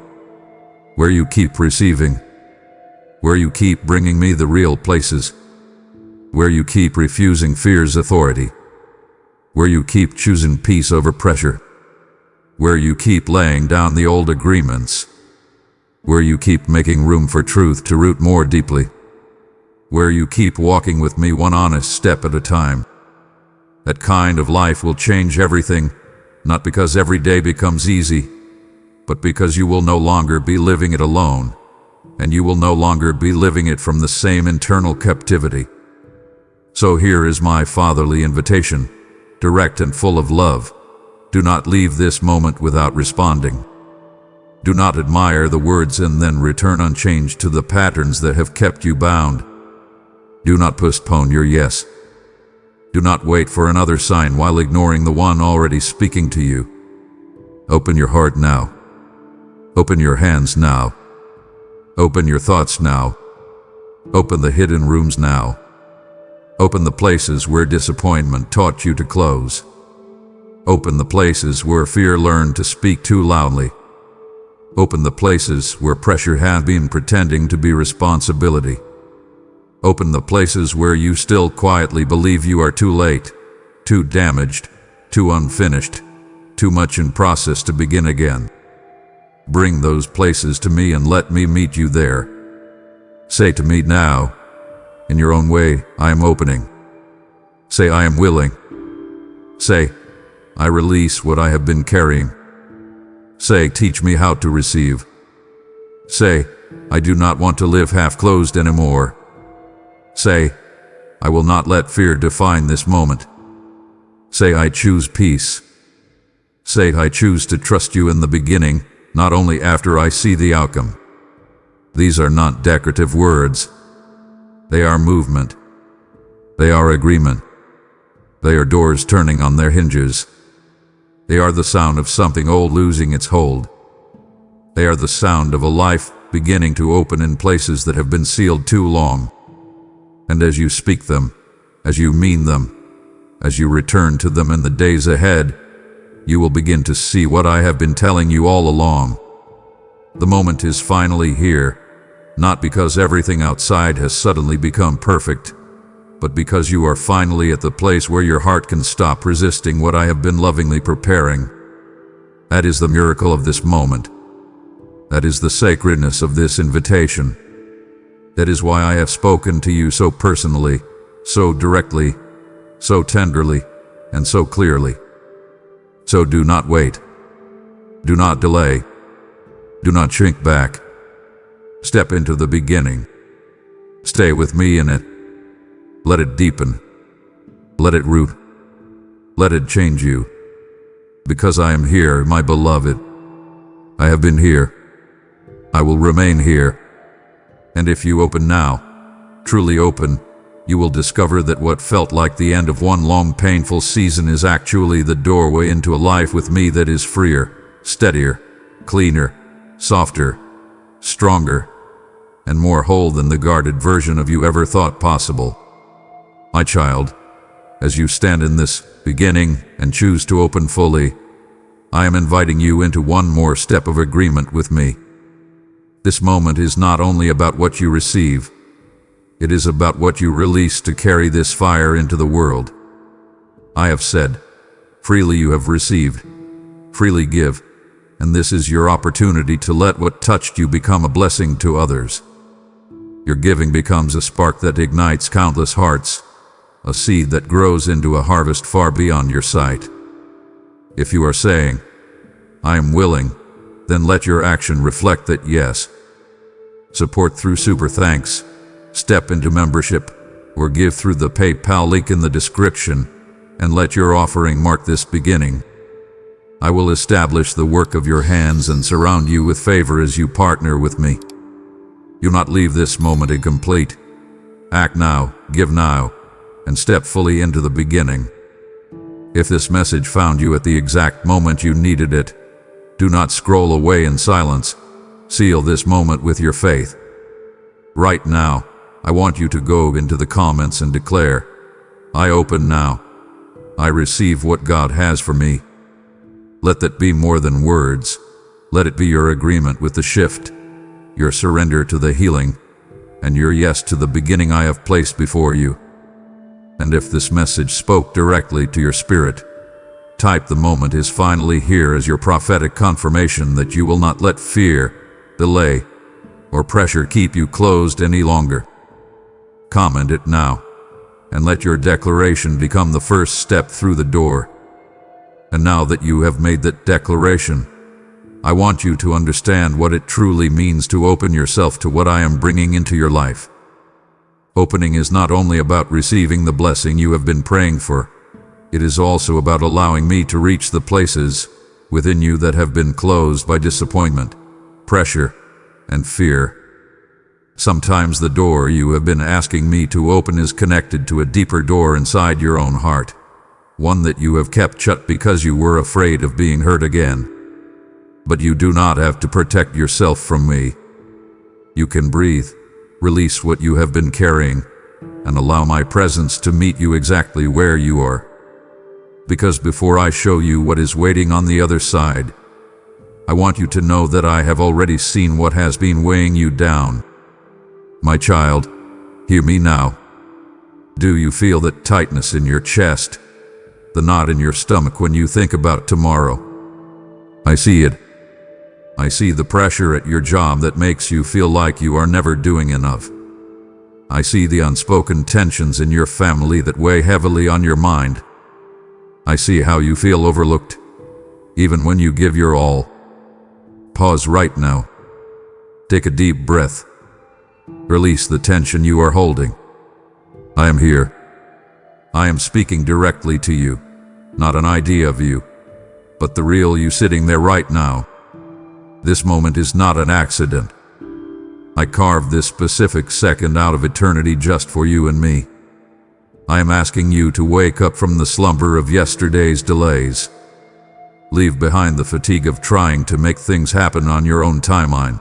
where you keep receiving, where you keep bringing me the real places, where you keep refusing fear's authority, where you keep choosing peace over pressure, where you keep laying down the old agreements, where you keep making room for truth to root more deeply, where you keep walking with me one honest step at a time. That kind of life will change everything, not because every day becomes easy, but because you will no longer be living it alone, and you will no longer be living it from the same internal captivity. So here is my fatherly invitation, direct and full of love. Do not leave this moment without responding. Do not admire the words and then return unchanged to the patterns that have kept you bound. Do not postpone your yes. Do not wait for another sign while ignoring the one already speaking to you. Open your heart now. Open your hands now. Open your thoughts now. Open the hidden rooms now. Open the places where disappointment taught you to close. Open the places where fear learned to speak too loudly. Open the places where pressure had been pretending to be responsibility. Open the places where you still quietly believe you are too late, too damaged, too unfinished, too much in process to begin again. Bring those places to me and let me meet you there. Say to me now, in your own way, I am opening. Say, I am willing. Say, I release what I have been carrying. Say, teach me how to receive. Say, I do not want to live half-closed anymore. Say, I will not let fear define this moment. Say, I choose peace. Say, I choose to trust you in the beginning, not only after I see the outcome. These are not decorative words. They are movement. They are agreement. They are doors turning on their hinges. They are the sound of something old losing its hold. They are the sound of a life beginning to open in places that have been sealed too long. And as you speak them, as you mean them, as you return to them in the days ahead, you will begin to see what I have been telling you all along. The moment is finally here, not because everything outside has suddenly become perfect, but because you are finally at the place where your heart can stop resisting what I have been lovingly preparing. That is the miracle of this moment. That is the sacredness of this invitation. That is why I have spoken to you so personally, so directly, so tenderly, and so clearly. So do not wait. Do not delay. Do not shrink back. Step into the beginning. Stay with me in it. Let it deepen. Let it root. Let it change you. Because I am here, my beloved. I have been here. I will remain here. And if you open now, truly open, you will discover that what felt like the end of one long painful season is actually the doorway into a life with me that is freer, steadier, cleaner, softer, stronger, and more whole than the guarded version of you ever thought possible. My child, as you stand in this beginning and choose to open fully, I am inviting you into one more step of agreement with me. This moment is not only about what you receive, it is about what you release to carry this fire into the world. I have said, freely you have received, freely give, and this is your opportunity to let what touched you become a blessing to others. Your giving becomes a spark that ignites countless hearts, a seed that grows into a harvest far beyond your sight. If you are saying, "I am willing," then let your action reflect that yes. Support through Super Thanks, step into membership, or give through the PayPal link in the description, and let your offering mark this beginning. I will establish the work of your hands and surround you with favor as you partner with me. Do not leave this moment incomplete. Act now, give now, and step fully into the beginning. If this message found you at the exact moment you needed it, do not scroll away in silence. Seal this moment with your faith. Right now, I want you to go into the comments and declare, "I open now. I receive what God has for me." Let that be more than words. Let it be your agreement with the shift, your surrender to the healing, and your yes to the beginning I have placed before you. And if this message spoke directly to your spirit, type "The moment is finally here" as your prophetic confirmation that you will not let fear, delay, or pressure keep you closed any longer. Comment it now, and let your declaration become the first step through the door. And now that you have made that declaration, I want you to understand what it truly means to open yourself to what I am bringing into your life. Opening is not only about receiving the blessing you have been praying for, it is also about allowing me to reach the places within you that have been closed by disappointment, pressure, and fear. Sometimes the door you have been asking me to open is connected to a deeper door inside your own heart, one that you have kept shut because you were afraid of being hurt again. But you do not have to protect yourself from me. You can breathe, release what you have been carrying, and allow my presence to meet you exactly where you are. Because before I show you what is waiting on the other side, I want you to know that I have already seen what has been weighing you down. My child, hear me now. Do you feel that tightness in your chest, the knot in your stomach when you think about tomorrow? I see it. I see the pressure at your job that makes you feel like you are never doing enough. I see the unspoken tensions in your family that weigh heavily on your mind. I see how you feel overlooked, even when you give your all. Pause right now. Take a deep breath. Release the tension you are holding. I am here. I am speaking directly to you, not an idea of you, but the real you sitting there right now. This moment is not an accident. I carved this specific second out of eternity just for you and me. I am asking you to wake up from the slumber of yesterday's delays. Leave behind the fatigue of trying to make things happen on your own timeline.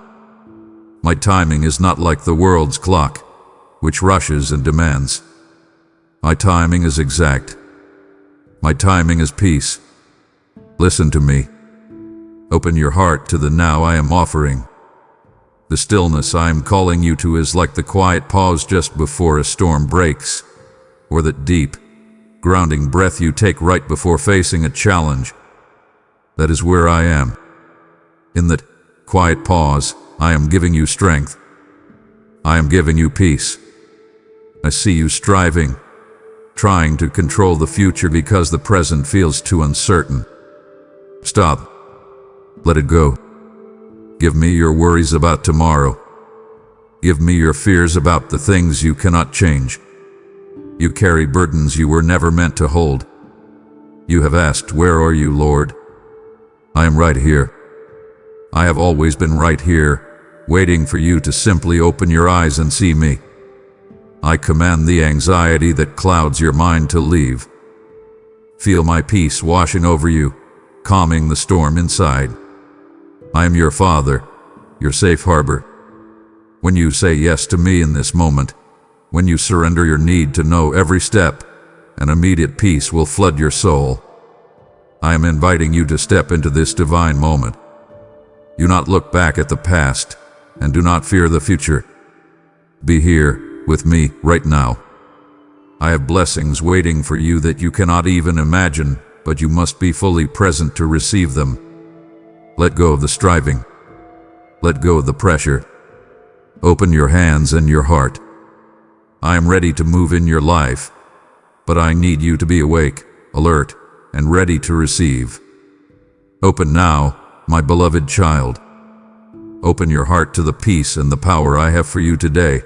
My timing is not like the world's clock, which rushes and demands. My timing is exact. My timing is peace. Listen to me. Open your heart to the now I am offering. The stillness I am calling you to is like the quiet pause just before a storm breaks, or that deep, grounding breath you take right before facing a challenge. That is where I am. In that quiet pause, I am giving you strength. I am giving you peace. I see you striving, trying to control the future because the present feels too uncertain. Stop. Let it go. Give me your worries about tomorrow. Give me your fears about the things you cannot change. You carry burdens you were never meant to hold. You have asked, "Where are you, Lord?" I am right here. I have always been right here, waiting for you to simply open your eyes and see me. I command the anxiety that clouds your mind to leave. Feel my peace washing over you, calming the storm inside. I am your Father, your safe harbor. When you say yes to me in this moment, when you surrender your need to know every step, an immediate peace will flood your soul. I am inviting you to step into this divine moment. Do not look back at the past, and do not fear the future. Be here with me right now. I have blessings waiting for you that you cannot even imagine, but you must be fully present to receive them. Let go of the striving. Let go of the pressure. Open your hands and your heart. I am ready to move in your life, but I need you to be awake, alert, and ready to receive. Open now, my beloved child. Open your heart to the peace and the power I have for you today.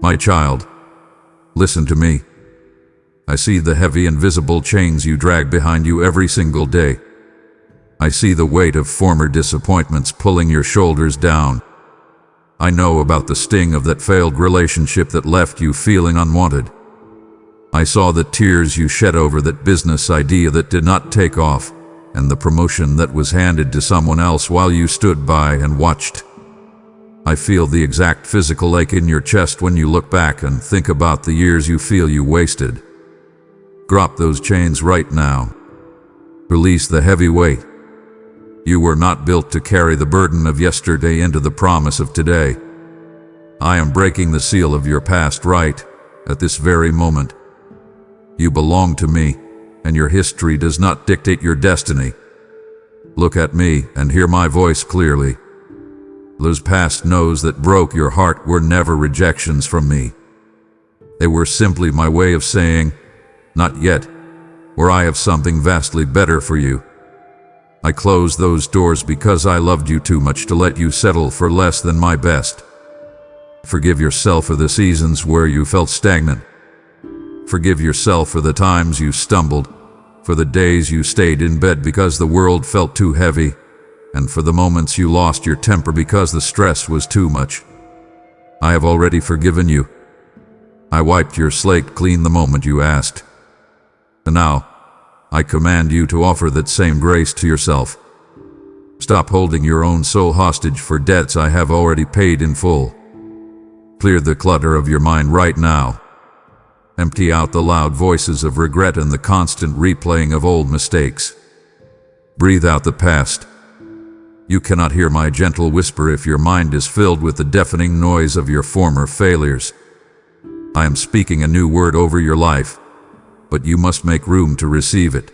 My child, listen to me. I see the heavy invisible chains you drag behind you every single day. I see the weight of former disappointments pulling your shoulders down. I know about the sting of that failed relationship that left you feeling unwanted. I saw the tears you shed over that business idea that did not take off, and the promotion that was handed to someone else while you stood by and watched. I feel the exact physical ache in your chest when you look back and think about the years you feel you wasted. Drop those chains right now. Release the heavy weight. You were not built to carry the burden of yesterday into the promise of today. I am breaking the seal of your past right at this very moment. You belong to me, and your history does not dictate your destiny. Look at me and hear my voice clearly. Those past no's that broke your heart were never rejections from me. They were simply my way of saying, not yet, or I have something vastly better for you. I closed those doors because I loved you too much to let you settle for less than my best. Forgive yourself for the seasons where you felt stagnant. Forgive yourself for the times you stumbled, for the days you stayed in bed because the world felt too heavy, and for the moments you lost your temper because the stress was too much. I have already forgiven you. I wiped your slate clean the moment you asked. And now, I command you to offer that same grace to yourself. Stop holding your own soul hostage for debts I have already paid in full. Clear the clutter of your mind right now. Empty out the loud voices of regret and the constant replaying of old mistakes. Breathe out the past. You cannot hear my gentle whisper if your mind is filled with the deafening noise of your former failures. I am speaking a new word over your life, but you must make room to receive it.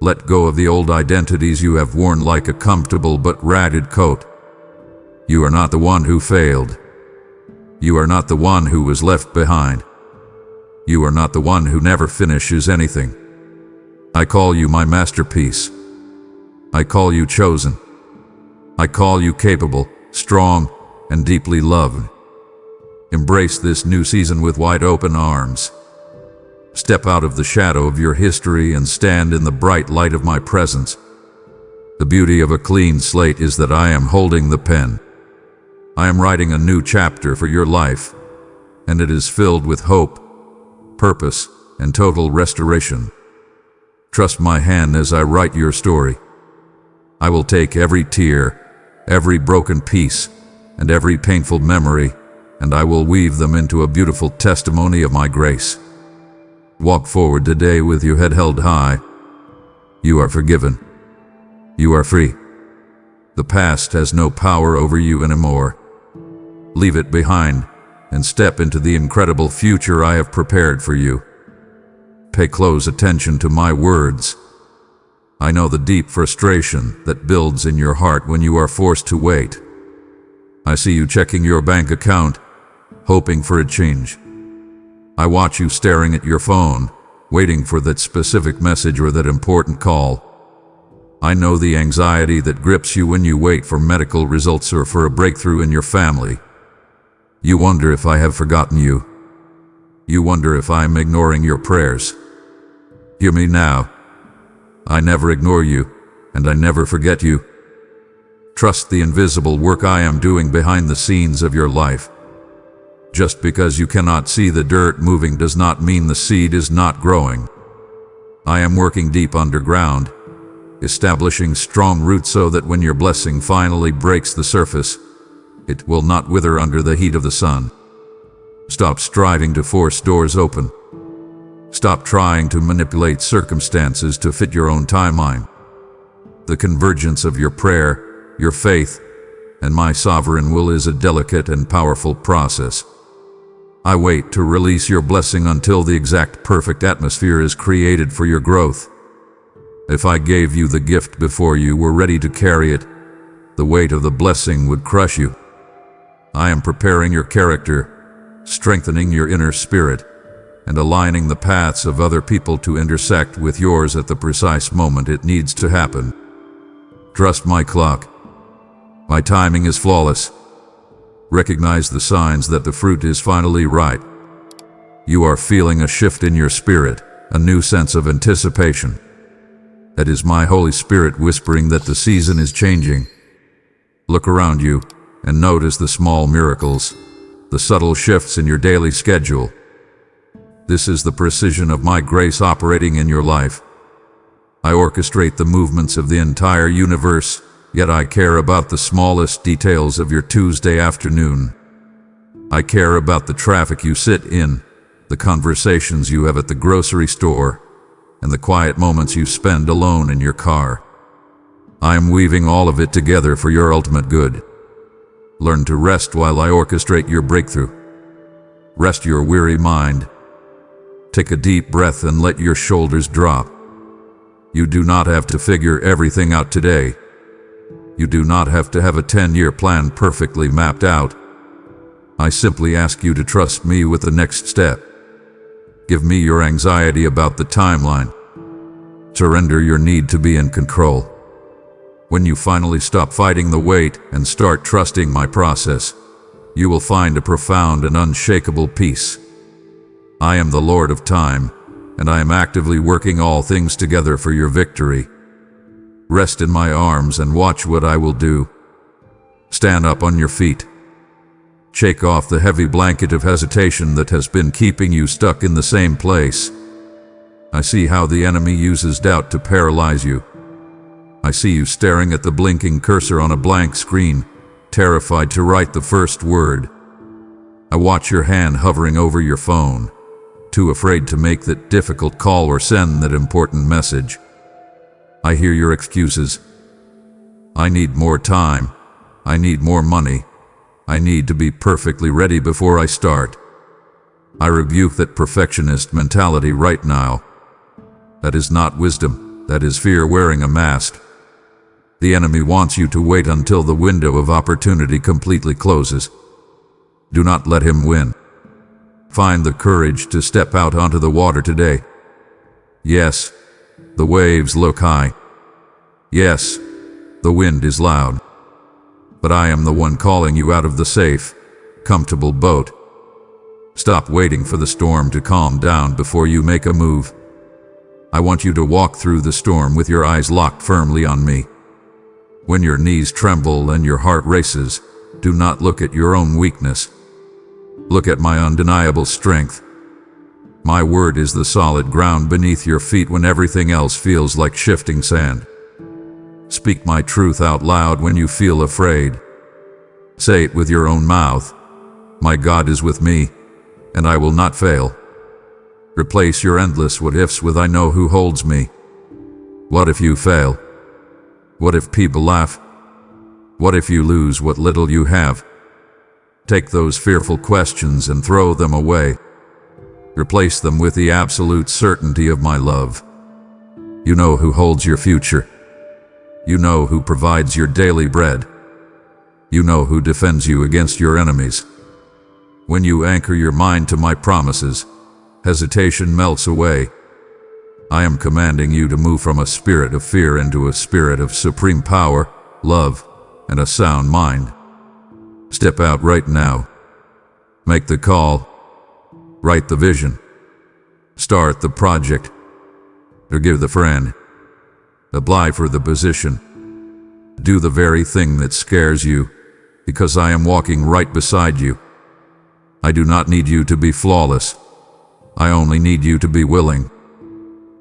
Let go of the old identities you have worn like a comfortable but ragged coat. You are not the one who failed. You are not the one who was left behind. You are not the one who never finishes anything. I call you my masterpiece. I call you chosen. I call you capable, strong, and deeply loved. Embrace this new season with wide open arms. Step out of the shadow of your history and stand in the bright light of my presence. The beauty of a clean slate is that I am holding the pen. I am writing a new chapter for your life, and it is filled with hope, purpose, and total restoration. Trust my hand as I write your story. I will take every tear, every broken piece, and every painful memory, and I will weave them into a beautiful testimony of my grace. Walk forward today with your head held high. You are forgiven. You are free. The past has no power over you anymore. Leave it behind and step into the incredible future I have prepared for you. Pay close attention to my words. I know the deep frustration that builds in your heart when you are forced to wait. I see you checking your bank account, hoping for a change. I watch you staring at your phone, waiting for that specific message or that important call. I know the anxiety that grips you when you wait for medical results or for a breakthrough in your family. You wonder if I have forgotten you. You wonder if I am ignoring your prayers. Hear me now. I never ignore you, and I never forget you. Trust the invisible work I am doing behind the scenes of your life. Just because you cannot see the dirt moving does not mean the seed is not growing. I am working deep underground, establishing strong roots so that when your blessing finally breaks the surface, it will not wither under the heat of the sun. Stop striving to force doors open. Stop trying to manipulate circumstances to fit your own timeline. The convergence of your prayer, your faith, and my sovereign will is a delicate and powerful process. I wait to release your blessing until the exact perfect atmosphere is created for your growth. If I gave you the gift before you were ready to carry it, the weight of the blessing would crush you. I am preparing your character, strengthening your inner spirit, and aligning the paths of other people to intersect with yours at the precise moment it needs to happen. Trust my clock. My timing is flawless. Recognize the signs that the fruit is finally ripe. You are feeling a shift in your spirit, a new sense of anticipation. That is my Holy Spirit whispering that the season is changing. Look around you and notice the small miracles, the subtle shifts in your daily schedule. This is the precision of my grace operating in your life. I orchestrate the movements of the entire universe, yet I care about the smallest details of your Tuesday afternoon. I care about the traffic you sit in, the conversations you have at the grocery store, and the quiet moments you spend alone in your car. I am weaving all of it together for your ultimate good. Learn to rest while I orchestrate your breakthrough. Rest your weary mind. Take a deep breath and let your shoulders drop. You do not have to figure everything out today. You do not have to have a 10-year plan perfectly mapped out. I simply ask you to trust me with the next step. Give me your anxiety about the timeline. Surrender your need to be in control. When you finally stop fighting the weight and start trusting my process, you will find a profound and unshakable peace. I am the Lord of time, and I am actively working all things together for your victory. Rest in my arms and watch what I will do. Stand up on your feet. Shake off the heavy blanket of hesitation that has been keeping you stuck in the same place. I see how the enemy uses doubt to paralyze you. I see you staring at the blinking cursor on a blank screen, terrified to write the first word. I watch your hand hovering over your phone, too afraid to make that difficult call or send that important message. I hear your excuses. I need more time. I need more money. I need to be perfectly ready before I start. I rebuke that perfectionist mentality right now. That is not wisdom. That is fear wearing a mask. The enemy wants you to wait until the window of opportunity completely closes. Do not let him win. Find the courage to step out onto the water today. Yes, the waves look high. Yes, the wind is loud. But I am the one calling you out of the safe, comfortable boat. Stop waiting for the storm to calm down before you make a move. I want you to walk through the storm with your eyes locked firmly on me. When your knees tremble and your heart races, do not look at your own weakness. Look at my undeniable strength. My word is the solid ground beneath your feet when everything else feels like shifting sand. Speak my truth out loud when you feel afraid. Say it with your own mouth. My God is with me, and I will not fail. Replace your endless what-ifs with I know who holds me. What if you fail? What if people laugh? What if you lose what little you have? Take those fearful questions and throw them away. Replace them with the absolute certainty of my love. You know who holds your future. You know who provides your daily bread. You know who defends you against your enemies. When you anchor your mind to my promises, hesitation melts away. I am commanding you to move from a spirit of fear into a spirit of supreme power, love, and a sound mind. Step out right now. Make the call. Write the vision. Start the project. Forgive the friend. Apply for the position. Do the very thing that scares you, because I am walking right beside you. I do not need you to be flawless. I only need you to be willing.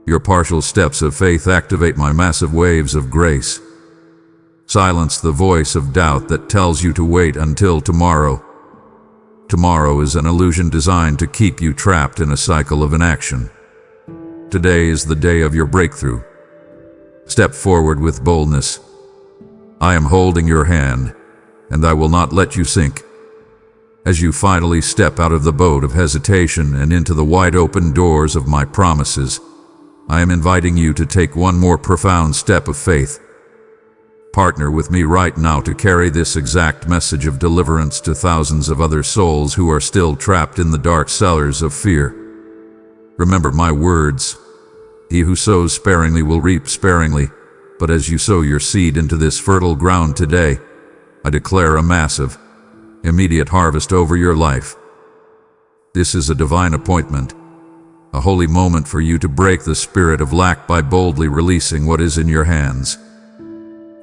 Your partial steps of faith activate my massive waves of grace. Silence the voice of doubt that tells you to wait until tomorrow. Tomorrow is an illusion designed to keep you trapped in a cycle of inaction. Today is the day of your breakthrough. Step forward with boldness. I am holding your hand, and I will not let you sink. As you finally step out of the boat of hesitation and into the wide open doors of my promises, I am inviting you to take one more profound step of faith. Partner with me right now to carry this exact message of deliverance to thousands of other souls who are still trapped in the dark cellars of fear. Remember my words. He who sows sparingly will reap sparingly, but as you sow your seed into this fertile ground today, I declare a massive, immediate harvest over your life. This is a divine appointment, a holy moment for you to break the spirit of lack by boldly releasing what is in your hands.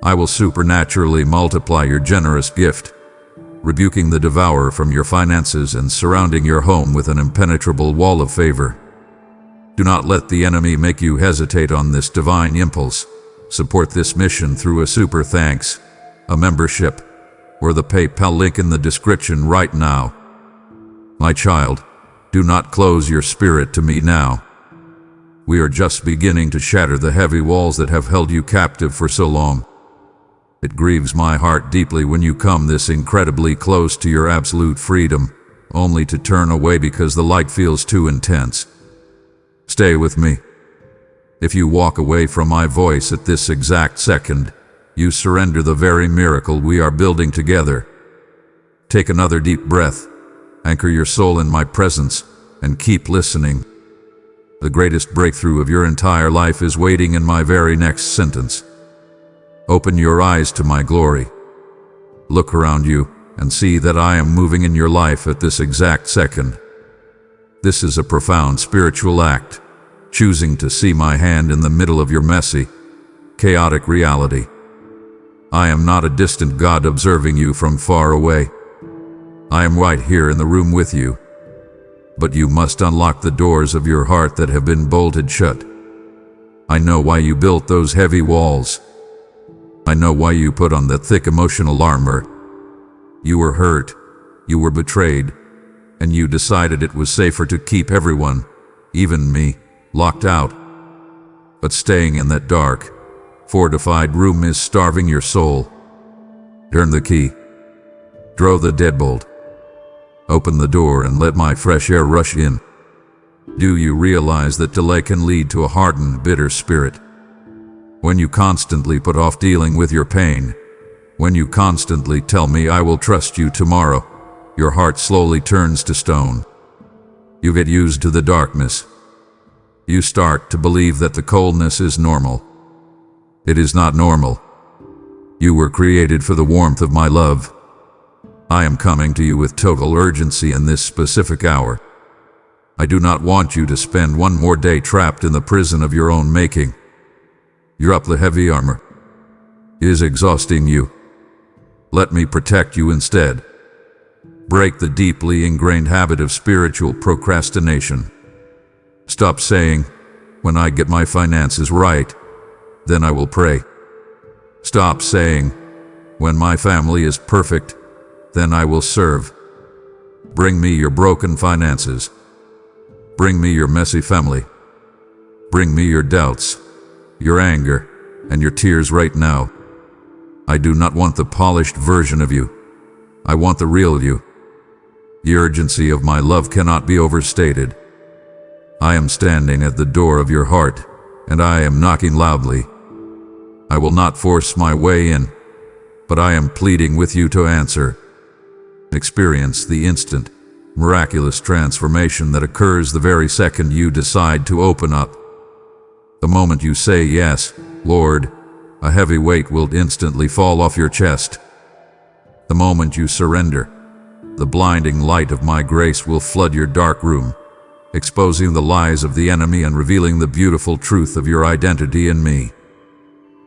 I will supernaturally multiply your generous gift, rebuking the devourer from your finances and surrounding your home with an impenetrable wall of favor. Do not let the enemy make you hesitate on this divine impulse. Support this mission through a super thanks, a membership, or the PayPal link in the description right now. My child, do not close your spirit to me now. We are just beginning to shatter the heavy walls that have held you captive for so long. It grieves my heart deeply when you come this incredibly close to your absolute freedom, only to turn away because the light feels too intense. Stay with me. If you walk away from my voice at this exact second, you surrender the very miracle we are building together. Take another deep breath, anchor your soul in my presence, and keep listening. The greatest breakthrough of your entire life is waiting in my very next sentence. Open your eyes to my glory. Look around you and see that I am moving in your life at this exact second. This is a profound spiritual act, choosing to see my hand in the middle of your messy, chaotic reality. I am not a distant God observing you from far away. I am right here in the room with you. But you must unlock the doors of your heart that have been bolted shut. I know why you built those heavy walls. I know why you put on that thick emotional armor. You were hurt, you were betrayed, and you decided it was safer to keep everyone, even me, locked out. But staying in that dark, fortified room is starving your soul. Turn the key. Draw the deadbolt. Open the door and let my fresh air rush in. Do you realize that delay can lead to a hardened, bitter spirit? When you constantly put off dealing with your pain, when you constantly tell me I will trust you tomorrow, your heart slowly turns to stone. You get used to the darkness. You start to believe that the coldness is normal. It is not normal. You were created for the warmth of my love. I am coming to you with total urgency in this specific hour. I do not want you to spend one more day trapped in the prison of your own making. You're up the heavy armor. It is exhausting you. Let me protect you instead. Break the deeply ingrained habit of spiritual procrastination. Stop saying, when I get my finances right, then I will pray. Stop saying, when my family is perfect, then I will serve. Bring me your broken finances. Bring me your messy family. Bring me your doubts, your anger, and your tears right now. I do not want the polished version of you. I want the real you. The urgency of my love cannot be overstated. I am standing at the door of your heart, and I am knocking loudly. I will not force my way in, but I am pleading with you to answer. Experience the instant, miraculous transformation that occurs the very second you decide to open up. The moment you say, "Yes, Lord," a heavy weight will instantly fall off your chest. The moment you surrender, the blinding light of my grace will flood your dark room, exposing the lies of the enemy and revealing the beautiful truth of your identity in me.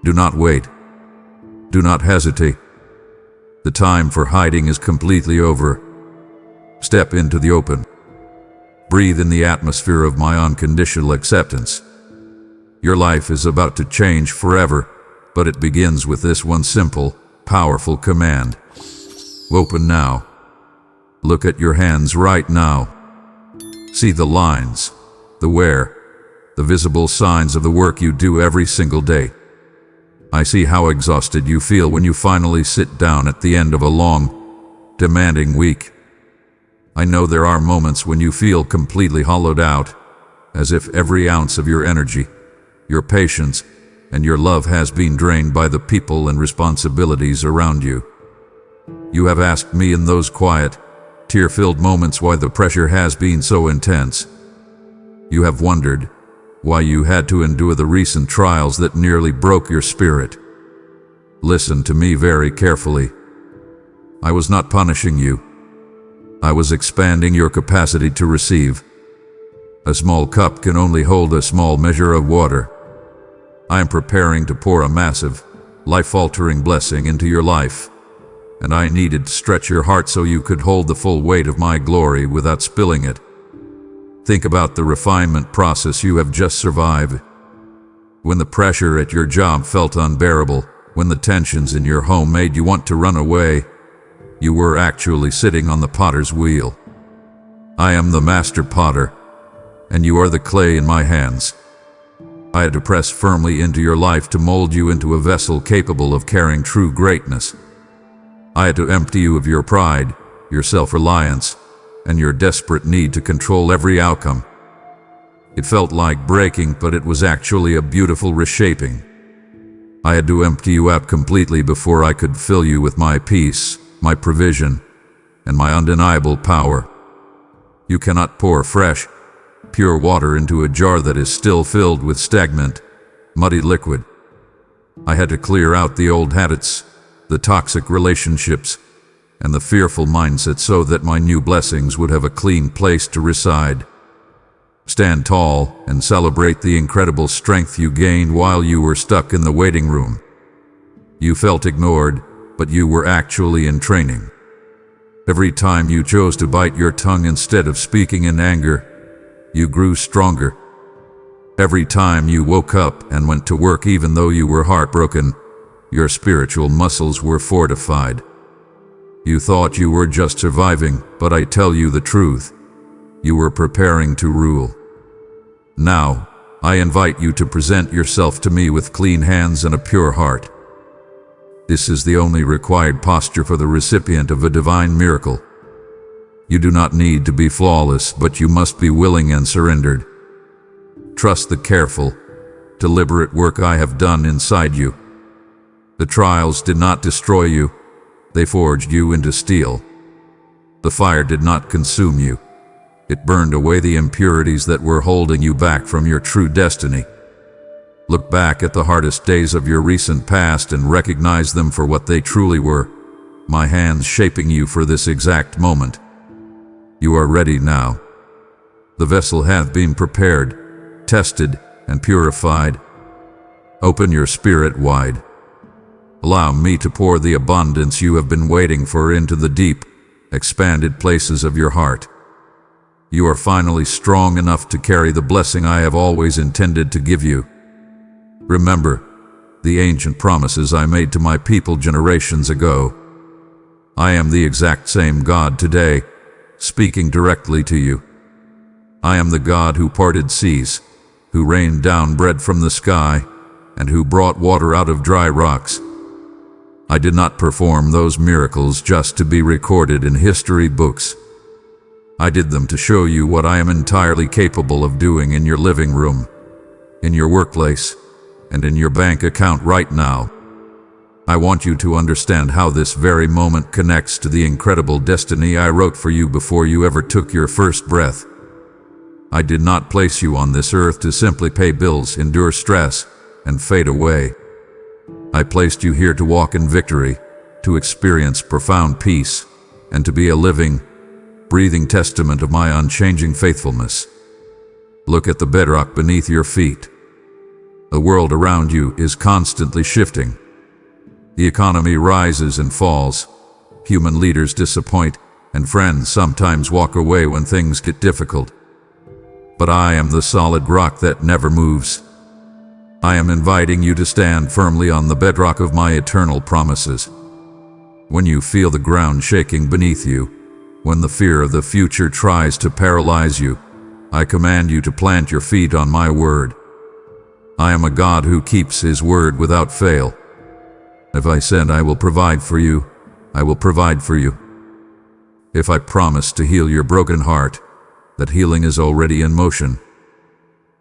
Do not wait. Do not hesitate. The time for hiding is completely over. Step into the open. Breathe in the atmosphere of my unconditional acceptance. Your life is about to change forever, but it begins with this one simple, powerful command. Open now. Look at your hands right now. See the lines, the wear, the visible signs of the work you do every single day. I see how exhausted you feel when you finally sit down at the end of a long, demanding week. I know there are moments when you feel completely hollowed out, as if every ounce of your energy, your patience, and your love has been drained by the people and responsibilities around you. You have asked me in those quiet, tear-filled moments why the pressure has been so intense. You have wondered why you had to endure the recent trials that nearly broke your spirit. Listen to me very carefully. I was not punishing you. I was expanding your capacity to receive. A small cup can only hold a small measure of water. I am preparing to pour a massive, life-altering blessing into your life, and I needed to stretch your heart so you could hold the full weight of my glory without spilling it. Think about the refinement process you have just survived. When the pressure at your job felt unbearable, when the tensions in your home made you want to run away, you were actually sitting on the potter's wheel. I am the master potter, and you are the clay in my hands. I had to press firmly into your life to mold you into a vessel capable of carrying true greatness. I had to empty you of your pride, your self-reliance, and your desperate need to control every outcome. It felt like breaking, but it was actually a beautiful reshaping. I had to empty you out completely before I could fill you with my peace, my provision, and my undeniable power. You cannot pour fresh, pure water into a jar that is still filled with stagnant, muddy liquid. I had to clear out the old habits, the toxic relationships, and the fearful mindset so that my new blessings would have a clean place to reside. Stand tall and celebrate the incredible strength you gained while you were stuck in the waiting room. You felt ignored, but you were actually in training. Every time you chose to bite your tongue instead of speaking in anger, you grew stronger. Every time you woke up and went to work even though you were heartbroken, your spiritual muscles were fortified. You thought you were just surviving, but I tell you the truth. You were preparing to rule. Now, I invite you to present yourself to me with clean hands and a pure heart. This is the only required posture for the recipient of a divine miracle. You do not need to be flawless, but you must be willing and surrendered. Trust the careful, deliberate work I have done inside you. The trials did not destroy you. They forged you into steel. The fire did not consume you. It burned away the impurities that were holding you back from your true destiny. Look back at the hardest days of your recent past and recognize them for what they truly were, my hands shaping you for this exact moment. You are ready now. The vessel hath been prepared, tested, and purified. Open your spirit wide. Allow me to pour the abundance you have been waiting for into the deep, expanded places of your heart. You are finally strong enough to carry the blessing I have always intended to give you. Remember the ancient promises I made to my people generations ago. I am the exact same God today, speaking directly to you. I am the God who parted seas, who rained down bread from the sky, and who brought water out of dry rocks. I did not perform those miracles just to be recorded in history books. I did them to show you what I am entirely capable of doing in your living room, in your workplace, and in your bank account right now. I want you to understand how this very moment connects to the incredible destiny I wrote for you before you ever took your first breath. I did not place you on this earth to simply pay bills, endure stress, and fade away. I placed you here to walk in victory, to experience profound peace, and to be a living, breathing testament of my unchanging faithfulness. Look at the bedrock beneath your feet. The world around you is constantly shifting. The economy rises and falls. Human leaders disappoint, and friends sometimes walk away when things get difficult. But I am the solid rock that never moves. I am inviting you to stand firmly on the bedrock of my eternal promises. When you feel the ground shaking beneath you, when the fear of the future tries to paralyze you, I command you to plant your feet on my word. I am a God who keeps his word without fail. If I said I will provide for you, I will provide for you. If I promise to heal your broken heart, that healing is already in motion.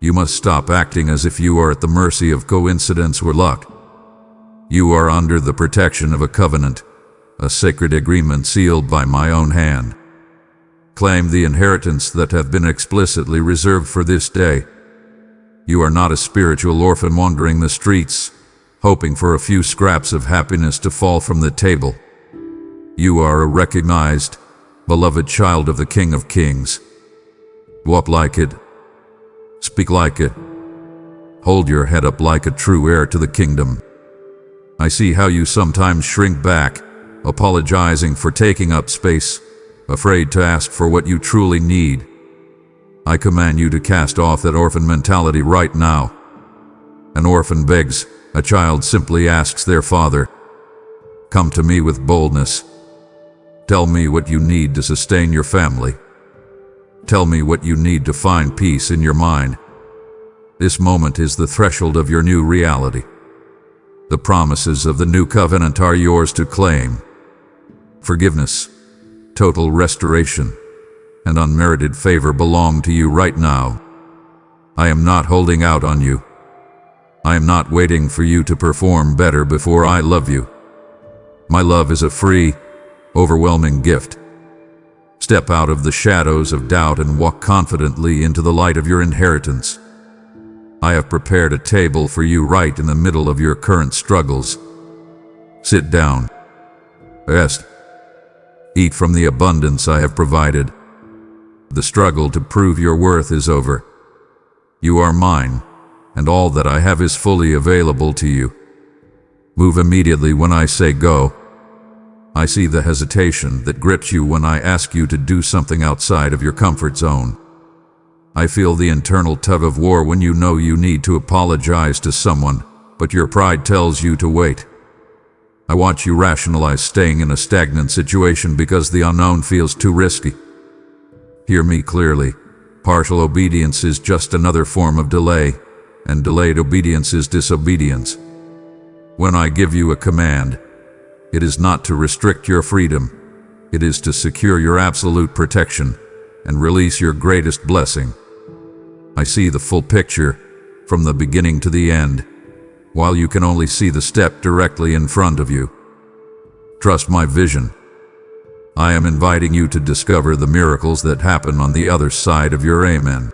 You must stop acting as if you are at the mercy of coincidence or luck. You are under the protection of a covenant, a sacred agreement sealed by my own hand. Claim the inheritance that hath been explicitly reserved for this day. You are not a spiritual orphan wandering the streets, hoping for a few scraps of happiness to fall from the table. You are a recognized, beloved child of the King of Kings. Walk like it. Speak like it. Hold your head up like a true heir to the kingdom. I see how you sometimes shrink back, apologizing for taking up space, afraid to ask for what you truly need. I command you to cast off that orphan mentality right now. An orphan begs, a child simply asks their father. Come to me with boldness. Tell me what you need to sustain your family. Tell me what you need to find peace in your mind. This moment is the threshold of your new reality. The promises of the new covenant are yours to claim. Forgiveness, total restoration, and unmerited favor belong to you right now. I am not holding out on you. I am not waiting for you to perform better before I love you. My love is a free, overwhelming gift. Step out of the shadows of doubt and walk confidently into the light of your inheritance. I have prepared a table for you right in the middle of your current struggles. Sit down. Rest. Eat from the abundance I have provided. The struggle to prove your worth is over. You are mine, and all that I have is fully available to you. Move immediately when I say go. I see the hesitation that grips you when I ask you to do something outside of your comfort zone. I feel the internal tug of war when you know you need to apologize to someone, but your pride tells you to wait. I watch you rationalize staying in a stagnant situation because the unknown feels too risky. Hear me clearly. Partial obedience is just another form of delay, and delayed obedience is disobedience. When I give you a command, it is not to restrict your freedom. It is to secure your absolute protection and release your greatest blessing. I see the full picture, from the beginning to the end, while you can only see the step directly in front of you. Trust my vision. I am inviting you to discover the miracles that happen on the other side of your amen.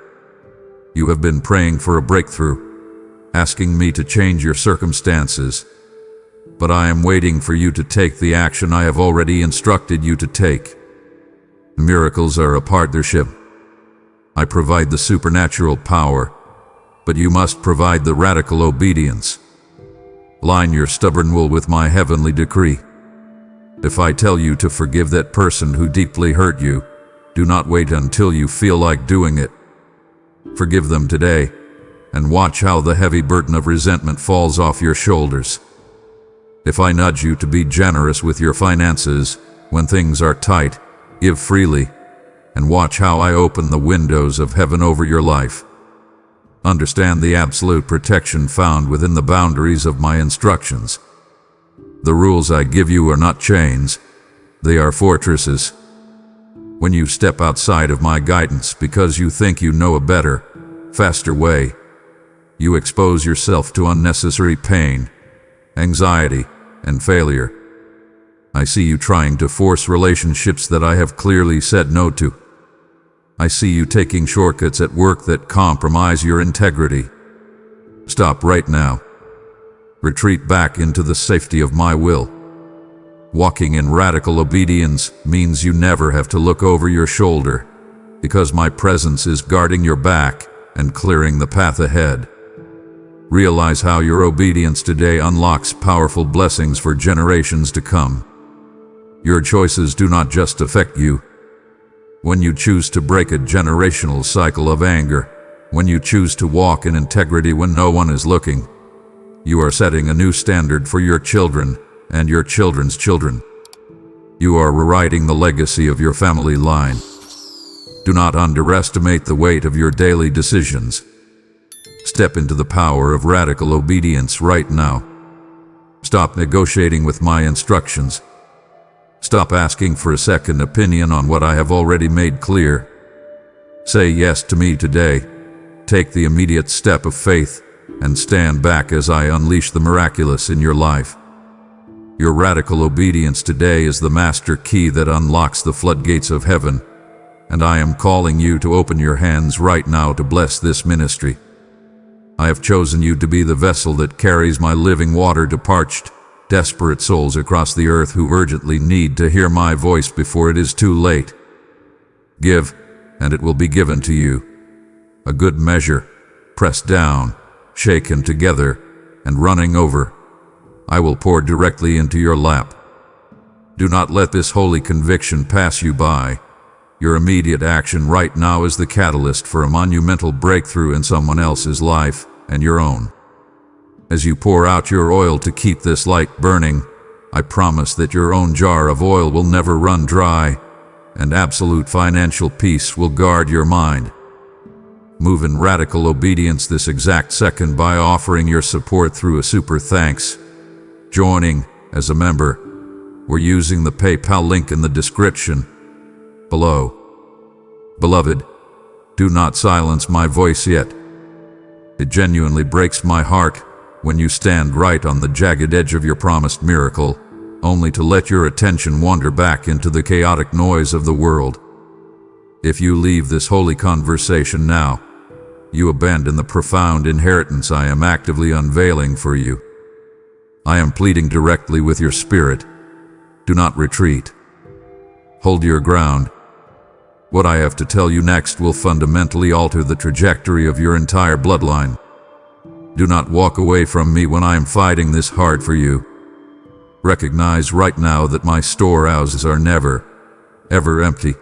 You have been praying for a breakthrough, asking me to change your circumstances, but I am waiting for you to take the action I have already instructed you to take. Miracles are a partnership. I provide the supernatural power, but you must provide the radical obedience. Line your stubborn will with my heavenly decree. If I tell you to forgive that person who deeply hurt you, do not wait until you feel like doing it. Forgive them today, and watch how the heavy burden of resentment falls off your shoulders. If I nudge you to be generous with your finances when things are tight, give freely, and watch how I open the windows of heaven over your life. Understand the absolute protection found within the boundaries of my instructions. The rules I give you are not chains, they are fortresses. When you step outside of my guidance because you think you know a better, faster way, you expose yourself to unnecessary pain, anxiety, and failure. I see you trying to force relationships that I have clearly said no to. I see you taking shortcuts at work that compromise your integrity. Stop right now. Retreat back into the safety of my will. Walking in radical obedience means you never have to look over your shoulder, because my presence is guarding your back and clearing the path ahead. Realize how your obedience today unlocks powerful blessings for generations to come. Your choices do not just affect you. When you choose to break a generational cycle of anger, when you choose to walk in integrity when no one is looking, you are setting a new standard for your children and your children's children. You are rewriting the legacy of your family line. Do not underestimate the weight of your daily decisions. Step into the power of radical obedience right now. Stop negotiating with my instructions. Stop asking for a second opinion on what I have already made clear. Say yes to me today. take the immediate step of faith and stand back as I unleash the miraculous in your life. Your radical obedience today is the master key that unlocks the floodgates of heaven, and I am calling you to open your hands right now to bless this ministry. I have chosen you to be the vessel that carries my living water to parched, desperate souls across the earth who urgently need to hear my voice before it is too late. Give, and it will be given to you. A good measure, pressed down, shaken together, and running over, I will pour directly into your lap. Do not let this holy conviction pass you by. Your immediate action right now is the catalyst for a monumental breakthrough in someone else's life and your own. As you pour out your oil to keep this light burning, I promise that your own jar of oil will never run dry, and absolute financial peace will guard your mind. Move in radical obedience this exact second by offering your support through a super thanks, joining as a member, or using the PayPal link in the description below. Beloved, do not silence my voice yet. It genuinely breaks my heart when you stand right on the jagged edge of your promised miracle, only to let your attention wander back into the chaotic noise of the world. If you leave this holy conversation now, you abandon the profound inheritance I am actively unveiling for you. I am pleading directly with your spirit. Do not retreat. Hold your ground. What I have to tell you next will fundamentally alter the trajectory of your entire bloodline. Do not walk away from me when I am fighting this hard for you. Recognize right now that my storehouses are never, ever empty.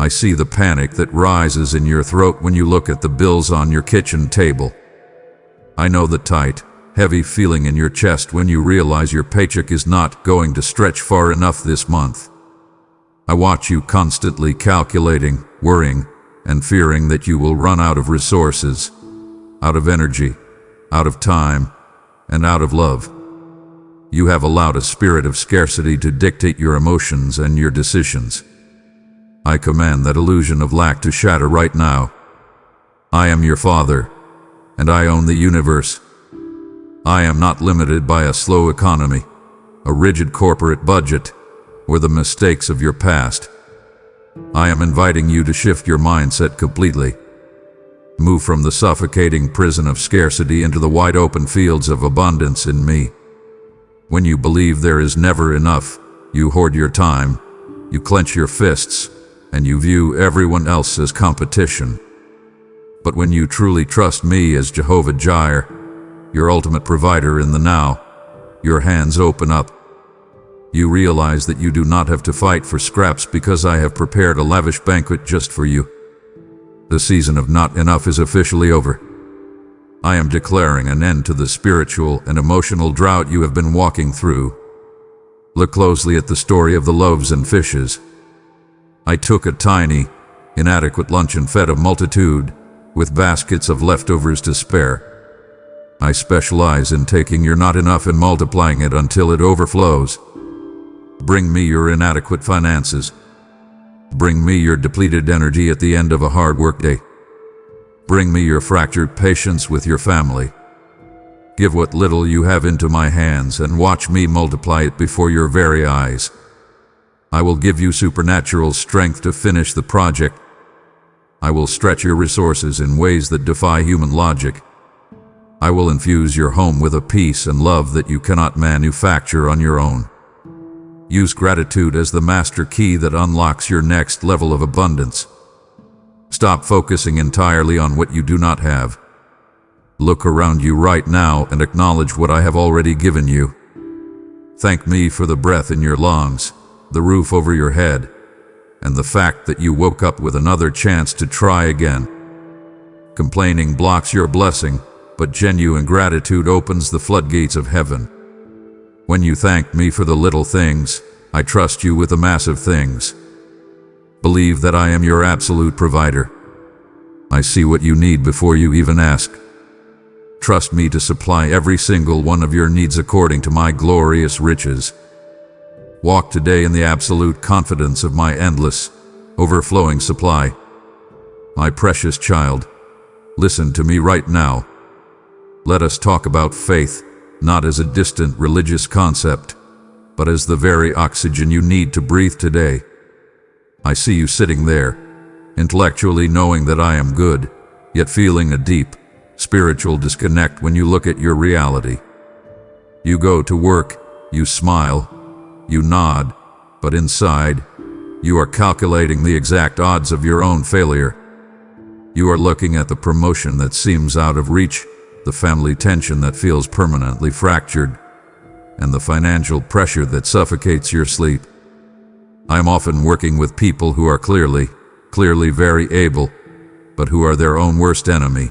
I see the panic that rises in your throat when you look at the bills on your kitchen table. I know the tight, heavy feeling in your chest when you realize your paycheck is not going to stretch far enough this month. I watch you constantly calculating, worrying, and fearing that you will run out of resources, out of energy, out of time, and out of love. You have allowed a spirit of scarcity to dictate your emotions and your decisions. I command that illusion of lack to shatter right now. I am your father, and I own the universe. I am not limited by a slow economy, a rigid corporate budget, or the mistakes of your past. I am inviting you to shift your mindset completely. Move from the suffocating prison of scarcity into the wide open fields of abundance in me. When you believe there is never enough, you hoard your time, you clench your fists, and you view everyone else as competition. But when you truly trust me as Jehovah Jireh, your ultimate provider in the now, your hands open up. You realize that you do not have to fight for scraps because I have prepared a lavish banquet just for you. The season of not enough is officially over. I am declaring an end to the spiritual and emotional drought you have been walking through. Look closely at the story of the loaves and fishes. I took a tiny, inadequate lunch and fed a multitude with baskets of leftovers to spare. I specialize in taking your not enough and multiplying it until it overflows. Bring me your inadequate finances. Bring me your depleted energy at the end of a hard workday. Bring me your fractured patience with your family. Give what little you have into my hands and watch me multiply it before your very eyes. I will give you supernatural strength to finish the project. I will stretch your resources in ways that defy human logic. I will infuse your home with a peace and love that you cannot manufacture on your own. Use gratitude as the master key that unlocks your next level of abundance. Stop focusing entirely on what you do not have. Look around you right now and acknowledge what I have already given you. Thank me for the breath in your lungs, the roof over your head, and the fact that you woke up with another chance to try again. Complaining blocks your blessing, but genuine gratitude opens the floodgates of heaven. When you thank me for the little things, I trust you with the massive things. Believe that I am your absolute provider. I see what you need before you even ask. Trust me to supply every single one of your needs according to my glorious riches. Walk today in the absolute confidence of my endless, overflowing supply. My precious child, Listen to me right now. Let us talk about faith, not as a distant religious concept, but as the very oxygen you need to breathe today. I see you sitting there, intellectually knowing that I am good, yet feeling a deep, spiritual disconnect when you look at your reality. You go to work, you smile, you nod, but inside, you are calculating the exact odds of your own failure. You are looking at the promotion that seems out of reach, the family tension that feels permanently fractured, and the financial pressure that suffocates your sleep. I am often working with people who are clearly very able, but who are their own worst enemy.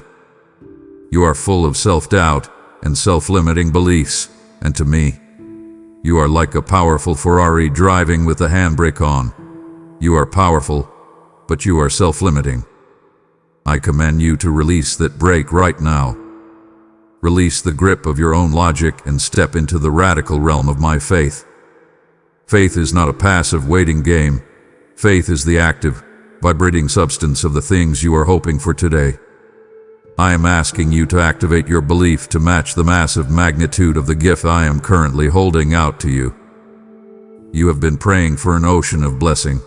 You are full of self-doubt and self-limiting beliefs, and to me, you are like a powerful Ferrari driving with the handbrake on. You are powerful, but you are self-limiting. I command you to release that brake right now. Release the grip of your own logic and step into the radical realm of my faith. Faith is not a passive waiting game. Faith is the active, vibrating substance of the things you are hoping for today. I am asking you to activate your belief to match the massive magnitude of the gift I am currently holding out to you. You have been praying for an ocean of blessing,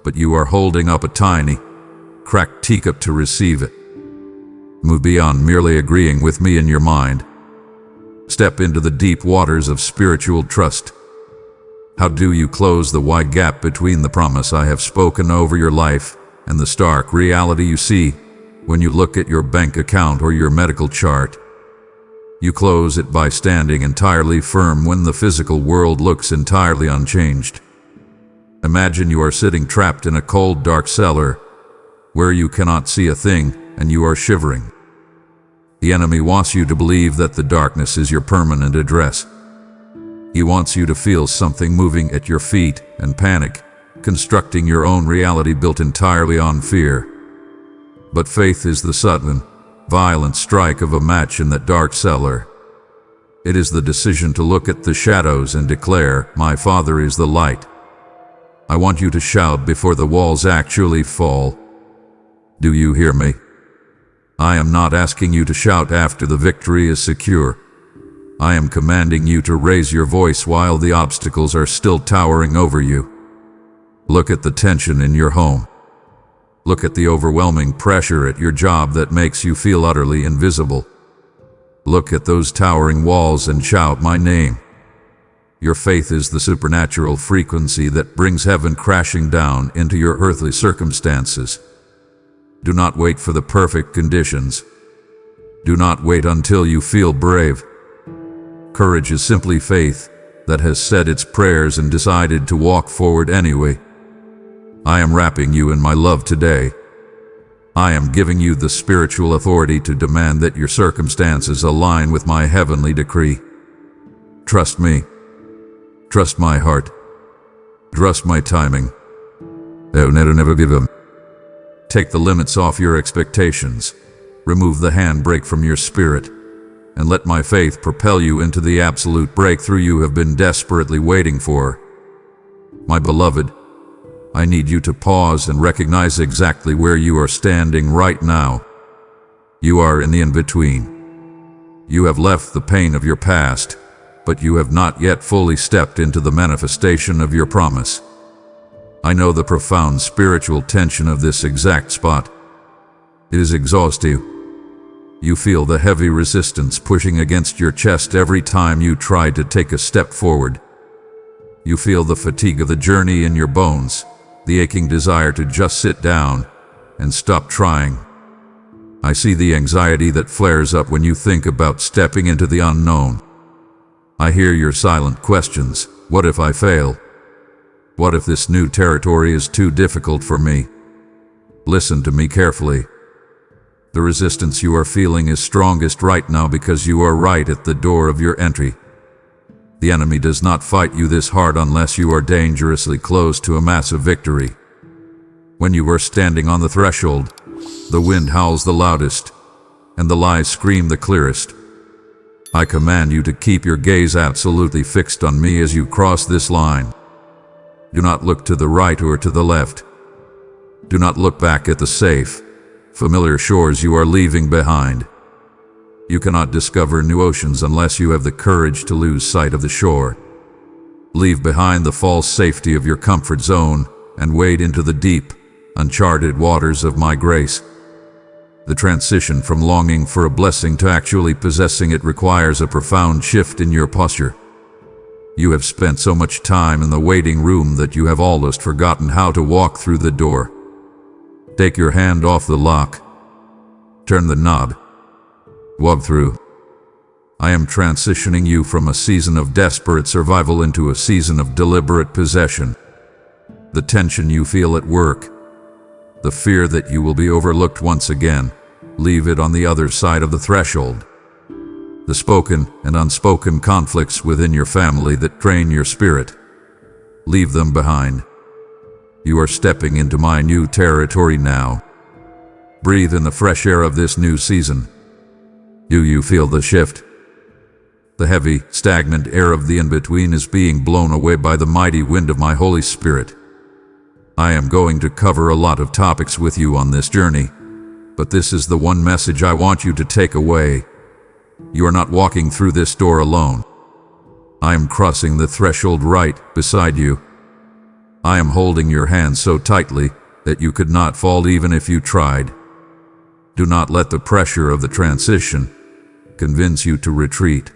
but you are holding up a tiny, cracked teacup to receive it. Move beyond merely agreeing with me in your mind. Step into the deep waters of spiritual trust. How do you close the wide gap between the promise I have spoken over your life and the stark reality you see when you look at your bank account or your medical chart? You close it by standing entirely firm when the physical world looks entirely unchanged. Imagine you are sitting trapped in a cold, dark cellar where you cannot see a thing and you are shivering. The enemy wants you to believe that the darkness is your permanent address. He wants you to feel something moving at your feet and panic, constructing your own reality built entirely on fear. But faith is the sudden, violent strike of a match in that dark cellar. It is the decision to look at the shadows and declare, "My Father is the light." I want you to shout before the walls actually fall. Do you hear me? I am not asking you to shout after the victory is secure. I am commanding you to raise your voice while the obstacles are still towering over you. Look at the tension in your home. Look at the overwhelming pressure at your job that makes you feel utterly invisible. Look at those towering walls and shout my name. Your faith is the supernatural frequency that brings heaven crashing down into your earthly circumstances. Do not wait for the perfect conditions. Do not wait until you feel brave. Courage is simply faith that has said its prayers and decided to walk forward anyway. I am wrapping you in my love today. I am giving you the spiritual authority to demand that your circumstances align with my heavenly decree. Trust me. Trust my heart. Trust my timing. Never give up. Take the limits off your expectations. Remove the handbrake from your spirit, and let my faith propel you into the absolute breakthrough you have been desperately waiting for. My beloved, I need you to pause and recognize exactly where you are standing right now. You are in the in-between. You have left the pain of your past, but you have not yet fully stepped into the manifestation of your promise. I know the profound spiritual tension of this exact spot. It is exhausting. You feel the heavy resistance pushing against your chest every time you try to take a step forward. You feel the fatigue of the journey in your bones, the aching desire to just sit down and stop trying. I see the anxiety that flares up when you think about stepping into the unknown. I hear your silent questions. What if I fail? What if this new territory is too difficult for me? Listen to me carefully. The resistance you are feeling is strongest right now because you are right at the door of your entry. The enemy does not fight you this hard unless you are dangerously close to a massive victory. When you are standing on the threshold, the wind howls the loudest, and the lies scream the clearest. I command you to keep your gaze absolutely fixed on me as you cross this line. Do not look to the right or to the left. Do not look back at the safe. familiar shores you are leaving behind. You cannot discover new oceans unless you have the courage to lose sight of the shore. Leave behind the false safety of your comfort zone and wade into the deep, uncharted waters of my grace. The transition from longing for a blessing to actually possessing it requires a profound shift in your posture. You have spent so much time in the waiting room that you have almost forgotten how to walk through the door. Take your hand off the lock. Turn the knob. Walk through. I am transitioning you from a season of desperate survival into a season of deliberate possession. The tension you feel at work, the fear that you will be overlooked once again, leave it on the other side of the threshold. The spoken and unspoken conflicts within your family that drain your spirit, leave them behind. You are stepping into my new territory now. Breathe in the fresh air of this new season. Do you feel the shift? The heavy, stagnant air of the in-between is being blown away by the mighty wind of my Holy Spirit. I am going to cover a lot of topics with you on this journey, but this is the one message I want you to take away. You are not walking through this door alone. I am crossing the threshold right beside you. I am holding your hand so tightly that you could not fall even if you tried. Do not let the pressure of the transition convince you to retreat.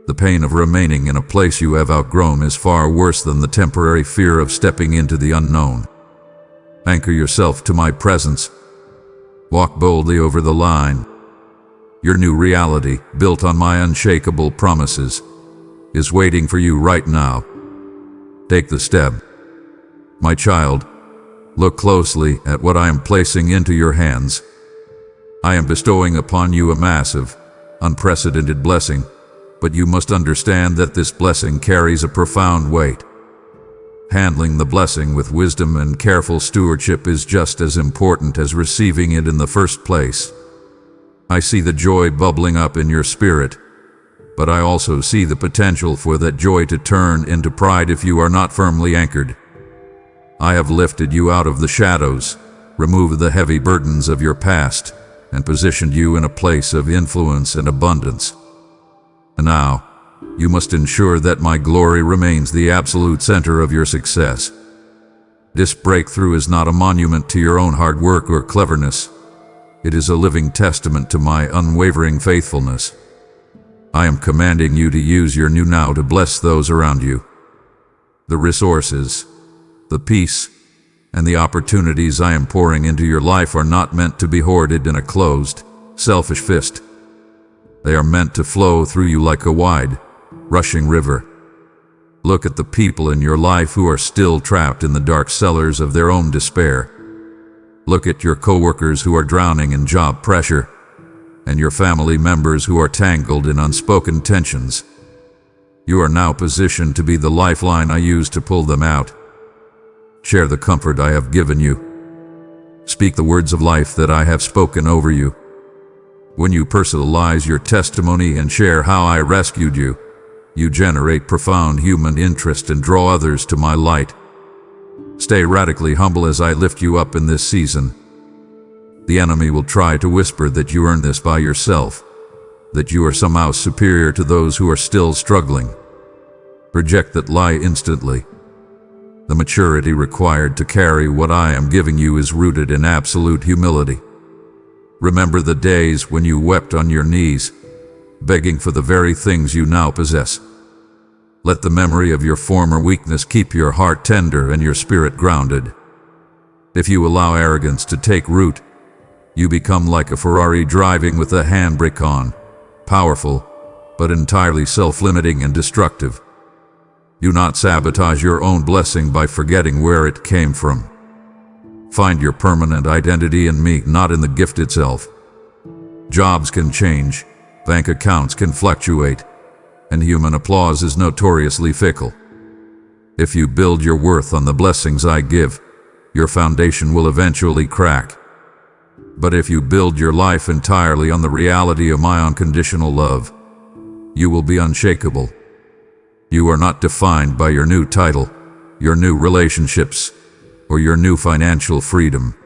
The pain of remaining in a place you have outgrown is far worse than the temporary fear of stepping into the unknown. Anchor yourself to my presence. Walk boldly over the line. Your new reality, built on my unshakable promises, is waiting for you right now. Take the step. My child, look closely at what I am placing into your hands. I am bestowing upon you a massive, unprecedented blessing, but you must understand that this blessing carries a profound weight. Handling the blessing with wisdom and careful stewardship is just as important as receiving it in the first place. I see the joy bubbling up in your spirit, but I also see the potential for that joy to turn into pride if you are not firmly anchored. I have lifted you out of the shadows, removed the heavy burdens of your past, and positioned you in a place of influence and abundance. And now, you must ensure that my glory remains the absolute center of your success. This breakthrough is not a monument to your own hard work or cleverness. It is a living testament to my unwavering faithfulness. I am commanding you to use your new now to bless those around you. The resources, the peace, and the opportunities I am pouring into your life are not meant to be hoarded in a closed, selfish fist. They are meant to flow through you like a wide, rushing river. Look at the people in your life who are still trapped in the dark cellars of their own despair. Look at your coworkers who are drowning in job pressure, and your family members who are tangled in unspoken tensions. You are now positioned to be the lifeline I use to pull them out. Share the comfort I have given you. Speak the words of life that I have spoken over you. When you personalize your testimony and share how I rescued you, you generate profound human interest and draw others to my light. Stay radically humble as I lift you up in this season. The enemy will try to whisper that you earned this by yourself, that you are somehow superior to those who are still struggling. Reject that lie instantly. The maturity required to carry what I am giving you is rooted in absolute humility. Remember the days when you wept on your knees, begging for the very things you now possess. Let the memory of your former weakness keep your heart tender and your spirit grounded. If you allow arrogance to take root, you become like a Ferrari driving with the handbrake on, powerful, but entirely self-limiting and destructive. Do not sabotage your own blessing by forgetting where it came from. Find your permanent identity in me, not in the gift itself. Jobs can change, bank accounts can fluctuate, and human applause is notoriously fickle. If you build your worth on the blessings I give, your foundation will eventually crack. But if you build your life entirely on the reality of my unconditional love, you will be unshakable. You are not defined by your new title, your new relationships, or your new financial freedom.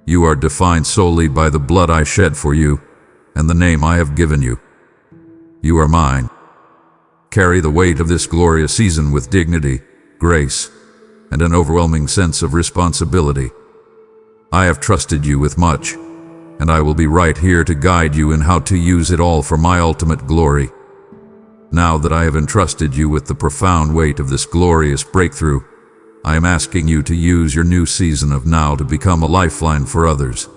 You are defined solely by the blood I shed for you and the name I have given you. You are mine. Carry the weight of this glorious season with dignity, grace, and an overwhelming sense of responsibility. I have trusted you with much, and I will be right here to guide you in how to use it all for my ultimate glory. Now that I have entrusted you with the profound weight of this glorious breakthrough, I am asking you to use your new season of now to become a lifeline for others.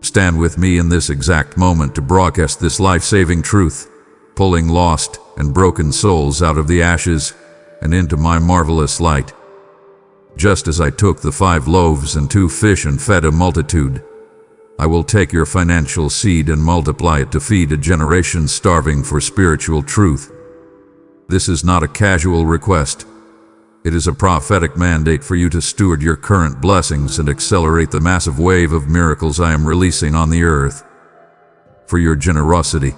Stand with me in this exact moment to broadcast this life-saving truth, pulling lost and broken souls out of the ashes and into my marvelous light. Just as I took the 5 loaves and 2 fish and fed a multitude, I will take your financial seed and multiply it to feed a generation starving for spiritual truth. This is not a casual request. It is a prophetic mandate for you to steward your current blessings and accelerate the massive wave of miracles I am releasing on the earth. For your generosity,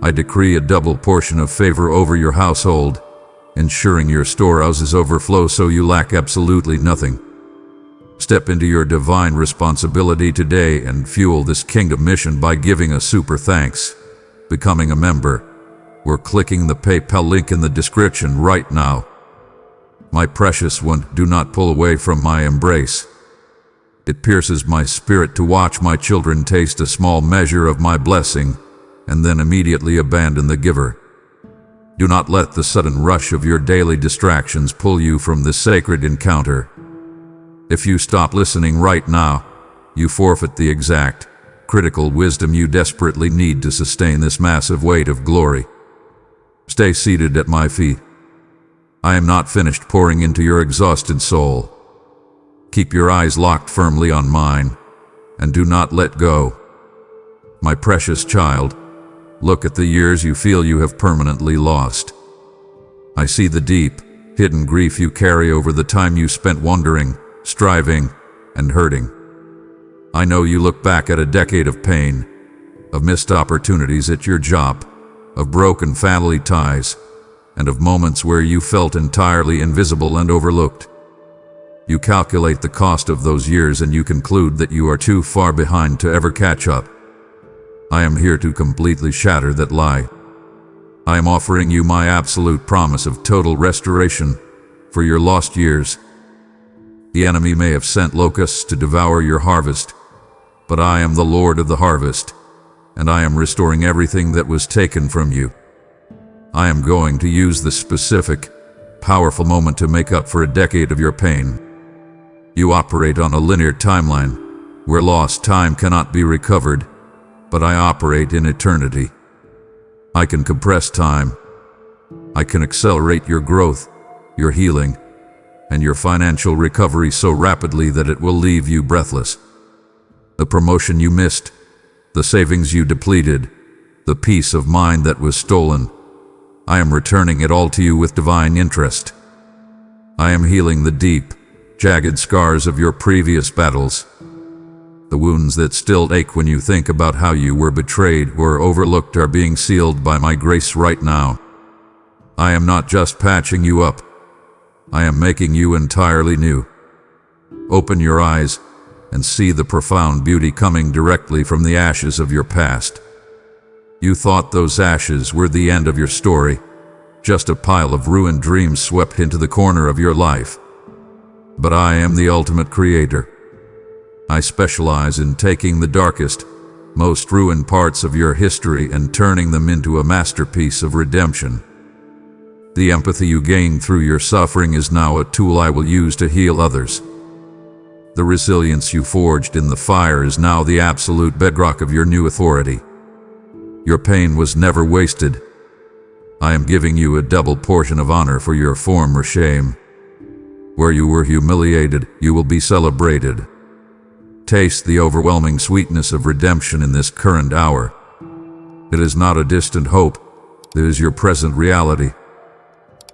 I decree a double portion of favor over your household, ensuring your storehouses overflow so you lack absolutely nothing. Step into your divine responsibility today and fuel this kingdom mission by giving a super thanks, becoming a member, or clicking the PayPal link in the description right now. My precious one, do not pull away from my embrace. It pierces my spirit to watch my children taste a small measure of my blessing and then immediately abandon the giver. Do not let the sudden rush of your daily distractions pull you from this sacred encounter. If you stop listening right now, you forfeit the exact, critical wisdom you desperately need to sustain this massive weight of glory. Stay seated at my feet. I am not finished pouring into your exhausted soul. Keep your eyes locked firmly on mine, and do not let go. My precious child, look at the years you feel you have permanently lost. I see the deep, hidden grief you carry over the time you spent wandering, striving, and hurting. I know you look back at a decade of pain, of missed opportunities at your job, of broken family ties, and of moments where you felt entirely invisible and overlooked. You calculate the cost of those years and you conclude that you are too far behind to ever catch up. I am here to completely shatter that lie. I am offering you my absolute promise of total restoration for your lost years. The enemy may have sent locusts to devour your harvest, but I am the Lord of the harvest, and I am restoring everything that was taken from you. I am going to use this specific, powerful moment to make up for a decade of your pain. You operate on a linear timeline, where lost time cannot be recovered, but I operate in eternity. I can compress time. I can accelerate your growth, your healing, and your financial recovery so rapidly that it will leave you breathless. The promotion you missed, the savings you depleted, the peace of mind that was stolen, I am returning it all to you with divine interest. I am healing the deep, jagged scars of your previous battles. The wounds that still ache when you think about how you were betrayed or overlooked are being sealed by my grace right now. I am not just patching you up. I am making you entirely new. Open your eyes and see the profound beauty coming directly from the ashes of your past. You thought those ashes were the end of your story, just a pile of ruined dreams swept into the corner of your life. But I am the ultimate creator. I specialize in taking the darkest, most ruined parts of your history and turning them into a masterpiece of redemption. The empathy you gained through your suffering is now a tool I will use to heal others. The resilience you forged in the fire is now the absolute bedrock of your new authority. Your pain was never wasted. I am giving you a double portion of honor for your former shame. Where you were humiliated, you will be celebrated. Taste the overwhelming sweetness of redemption in this current hour. It is not a distant hope, it is your present reality.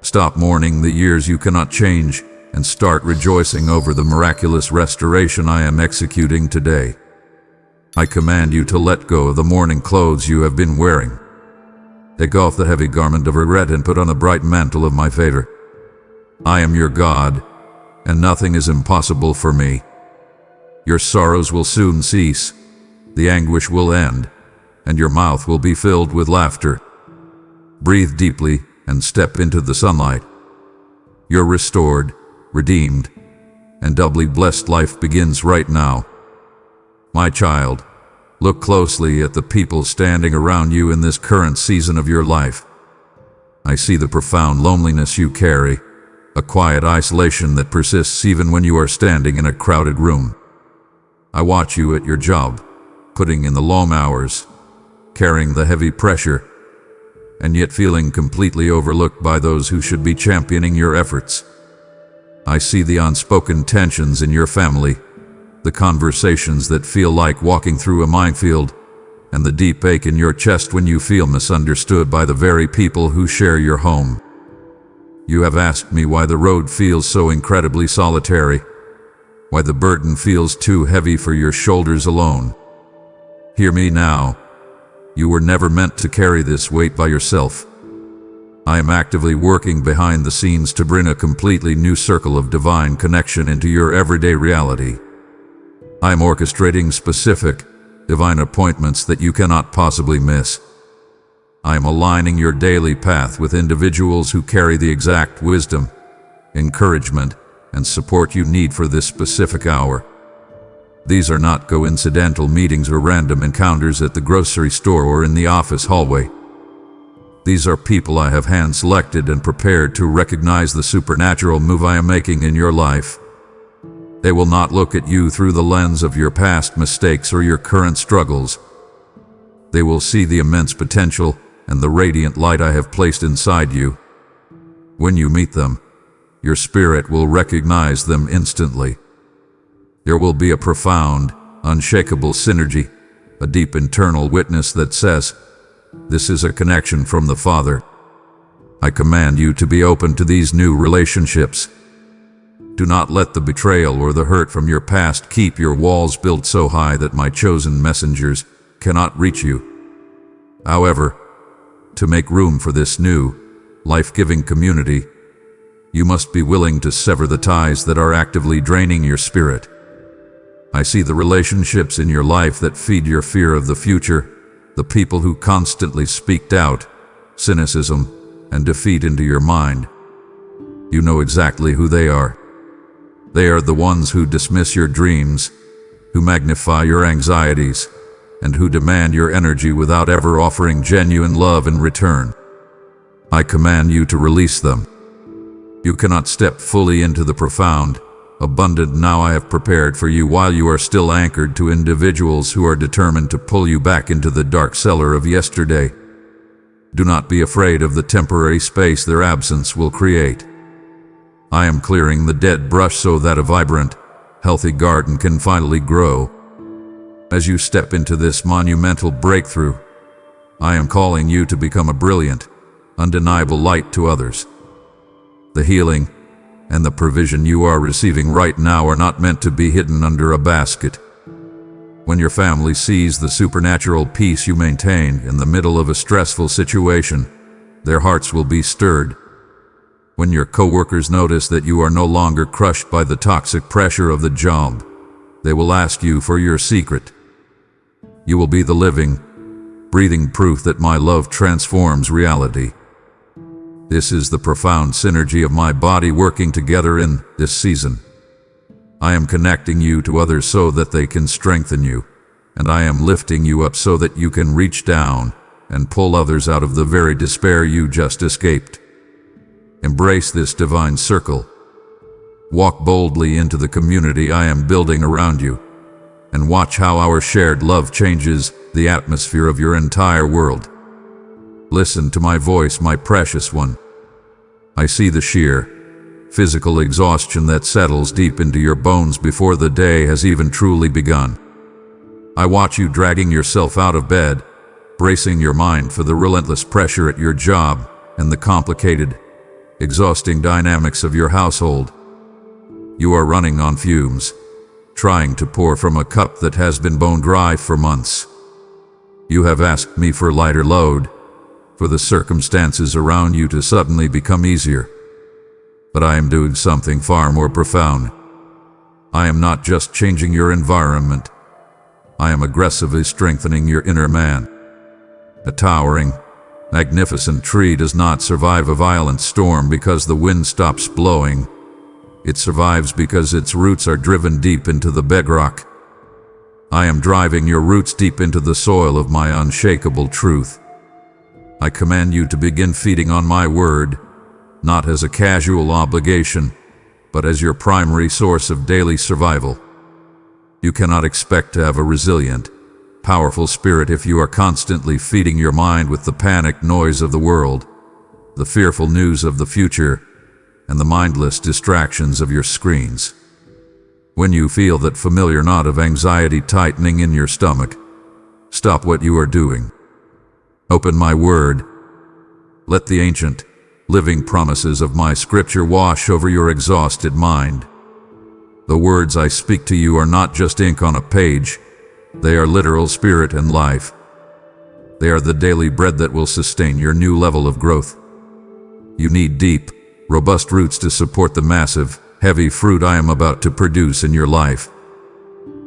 Stop mourning the years you cannot change and start rejoicing over the miraculous restoration I am executing today. I command you to let go of the mourning clothes you have been wearing. Take off the heavy garment of regret and put on the bright mantle of my favor. I am your God, and nothing is impossible for me. Your sorrows will soon cease, the anguish will end, and your mouth will be filled with laughter. Breathe deeply and step into the sunlight. Your restored, redeemed, and doubly blessed life begins right now. My child, look closely at the people standing around you in this current season of your life. I see the profound loneliness you carry, a quiet isolation that persists even when you are standing in a crowded room. I watch you at your job, putting in the long hours, carrying the heavy pressure, and yet feeling completely overlooked by those who should be championing your efforts. I see the unspoken tensions in your family, the conversations that feel like walking through a minefield, and the deep ache in your chest when you feel misunderstood by the very people who share your home. You have asked me why the road feels so incredibly solitary, why the burden feels too heavy for your shoulders alone. Hear me now. You were never meant to carry this weight by yourself. I am actively working behind the scenes to bring a completely new circle of divine connection into your everyday reality. I am orchestrating specific, divine appointments that you cannot possibly miss. I am aligning your daily path with individuals who carry the exact wisdom, encouragement, and support you need for this specific hour. These are not coincidental meetings or random encounters at the grocery store or in the office hallway. These are people I have hand-selected and prepared to recognize the supernatural move I am making in your life. They will not look at you through the lens of your past mistakes or your current struggles. They will see the immense potential and the radiant light I have placed inside you. When you meet them, your spirit will recognize them instantly. There will be a profound, unshakable synergy, a deep internal witness that says, "This is a connection from the Father." I command you to be open to these new relationships. Do not let the betrayal or the hurt from your past keep your walls built so high that my chosen messengers cannot reach you. However, to make room for this new, life-giving community, you must be willing to sever the ties that are actively draining your spirit. I see the relationships in your life that feed your fear of the future, the people who constantly speak doubt, cynicism, and defeat into your mind. You know exactly who they are. They are the ones who dismiss your dreams, who magnify your anxieties, and who demand your energy without ever offering genuine love in return. I command you to release them. You cannot step fully into the profound, abundant now I have prepared for you while you are still anchored to individuals who are determined to pull you back into the dark cellar of yesterday. Do not be afraid of the temporary space their absence will create. I am clearing the dead brush so that a vibrant, healthy garden can finally grow. As you step into this monumental breakthrough, I am calling you to become a brilliant, undeniable light to others. The healing and the provision you are receiving right now are not meant to be hidden under a basket. When your family sees the supernatural peace you maintain in the middle of a stressful situation, their hearts will be stirred. When your coworkers notice that you are no longer crushed by the toxic pressure of the job, they will ask you for your secret. You will be the living, breathing proof that my love transforms reality. This is the profound synergy of my body working together in this season. I am connecting you to others so that they can strengthen you, and I am lifting you up so that you can reach down and pull others out of the very despair you just escaped. Embrace this divine circle. Walk boldly into the community I am building around you, and watch how our shared love changes the atmosphere of your entire world. Listen to my voice, my precious one. I see the sheer, physical exhaustion that settles deep into your bones before the day has even truly begun. I watch you dragging yourself out of bed, bracing your mind for the relentless pressure at your job and the complicated, exhausting dynamics of your household. You are running on fumes, trying to pour from a cup that has been bone dry for months. You have asked me for lighter load, for the circumstances around you to suddenly become easier. But I am doing something far more profound. I am not just changing your environment. I am aggressively strengthening your inner man. A towering, magnificent tree does not survive a violent storm because the wind stops blowing. It survives because its roots are driven deep into the bedrock. I am driving your roots deep into the soil of my unshakable truth. I command you to begin feeding on my word, not as a casual obligation, but as your primary source of daily survival. You cannot expect to have a resilient, powerful spirit if you are constantly feeding your mind with the panic noise of the world, the fearful news of the future, and the mindless distractions of your screens. When you feel that familiar knot of anxiety tightening in your stomach, stop what you are doing. Open my word. Let the ancient, living promises of my scripture wash over your exhausted mind. The words I speak to you are not just ink on a page. They are literal spirit and life. They are the daily bread that will sustain your new level of growth. You need deep, robust roots to support the massive, heavy fruit I am about to produce in your life.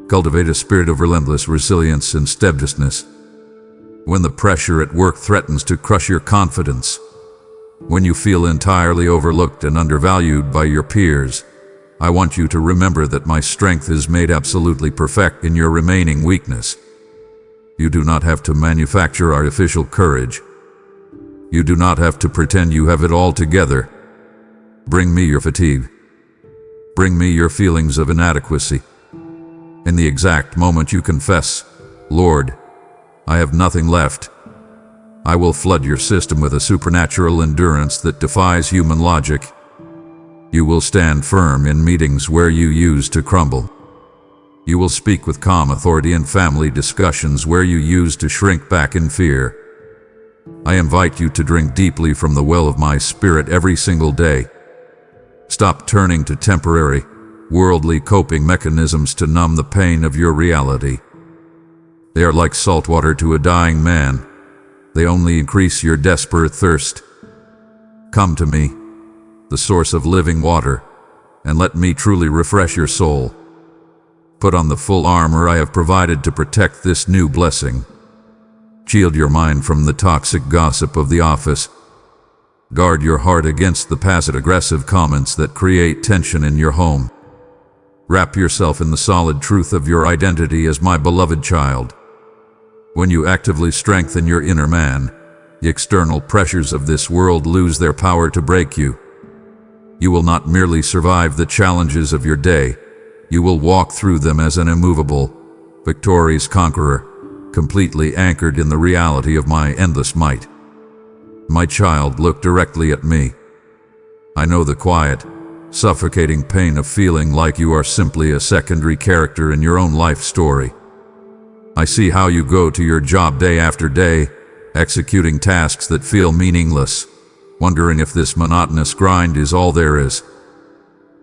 Cultivate a spirit of relentless resilience and steadfastness. When the pressure at work threatens to crush your confidence, when you feel entirely overlooked and undervalued by your peers, I want you to remember that my strength is made absolutely perfect in your remaining weakness. You do not have to manufacture artificial courage. You do not have to pretend you have it all together. Bring me your fatigue. Bring me your feelings of inadequacy. In the exact moment you confess, Lord, I have nothing left, I will flood your system with a supernatural endurance that defies human logic. You will stand firm in meetings where you used to crumble. You will speak with calm authority in family discussions where you used to shrink back in fear. I invite you to drink deeply from the well of my spirit every single day. Stop turning to temporary, worldly coping mechanisms to numb the pain of your reality. They are like salt water to a dying man. They only increase your desperate thirst. Come to me, the source of living water, and let me truly refresh your soul. Put on the full armor I have provided to protect this new blessing. Shield your mind from the toxic gossip of the office. Guard your heart against the passive-aggressive comments that create tension in your home. Wrap yourself in the solid truth of your identity as my beloved child. When you actively strengthen your inner man, the external pressures of this world lose their power to break you. You will not merely survive the challenges of your day, you will walk through them as an immovable, victorious conqueror, completely anchored in the reality of my endless might. My child, look directly at me. I know the quiet, suffocating pain of feeling like you are simply a secondary character in your own life story. I see how you go to your job day after day, executing tasks that feel meaningless, wondering if this monotonous grind is all there is.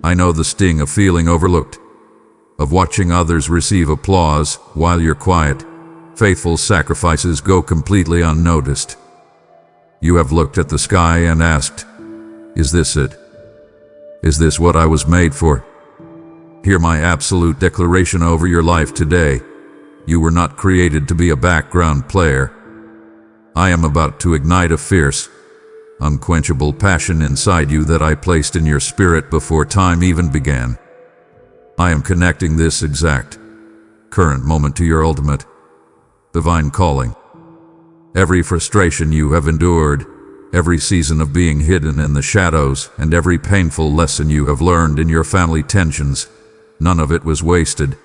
I know the sting of feeling overlooked, of watching others receive applause while your quiet, faithful sacrifices go completely unnoticed. You have looked at the sky and asked, "Is this it? Is this what I was made for?" Hear my absolute declaration over your life today. You were not created to be a background player. I am about to ignite a fierce, unquenchable passion inside you that I placed in your spirit before time even began. I am connecting this exact, current moment to your ultimate, divine calling. Every frustration you have endured, every season of being hidden in the shadows, and every painful lesson you have learned in your family tensions, none of it was wasted.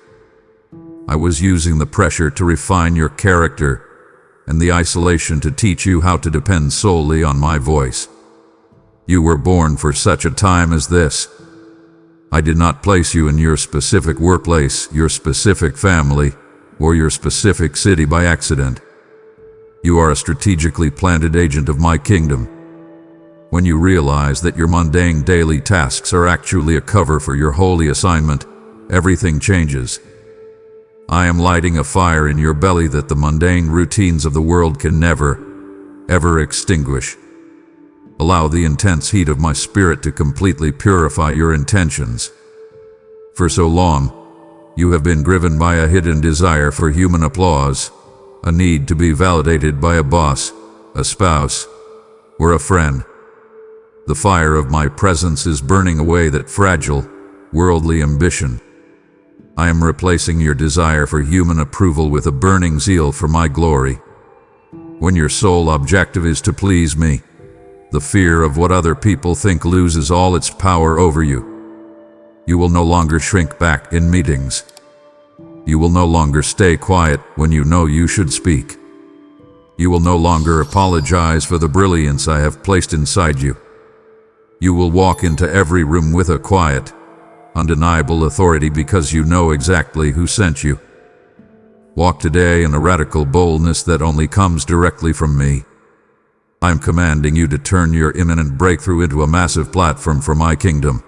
I was using the pressure to refine your character and the isolation to teach you how to depend solely on my voice. You were born for such a time as this. I did not place you in your specific workplace, your specific family, or your specific city by accident. You are a strategically planted agent of my kingdom. When you realize that your mundane daily tasks are actually a cover for your holy assignment, everything changes. I am lighting a fire in your belly that the mundane routines of the world can never, ever extinguish. Allow the intense heat of my spirit to completely purify your intentions. For so long, you have been driven by a hidden desire for human applause, a need to be validated by a boss, a spouse, or a friend. The fire of my presence is burning away that fragile, worldly ambition. I am replacing your desire for human approval with a burning zeal for my glory. When your sole objective is to please me, the fear of what other people think loses all its power over you. You will no longer shrink back in meetings. You will no longer stay quiet when you know you should speak. You will no longer apologize for the brilliance I have placed inside you. You will walk into every room with a quiet, undeniable authority because you know exactly who sent you. Walk today in a radical boldness that only comes directly from me. I am commanding you to turn your imminent breakthrough into a massive platform for my kingdom.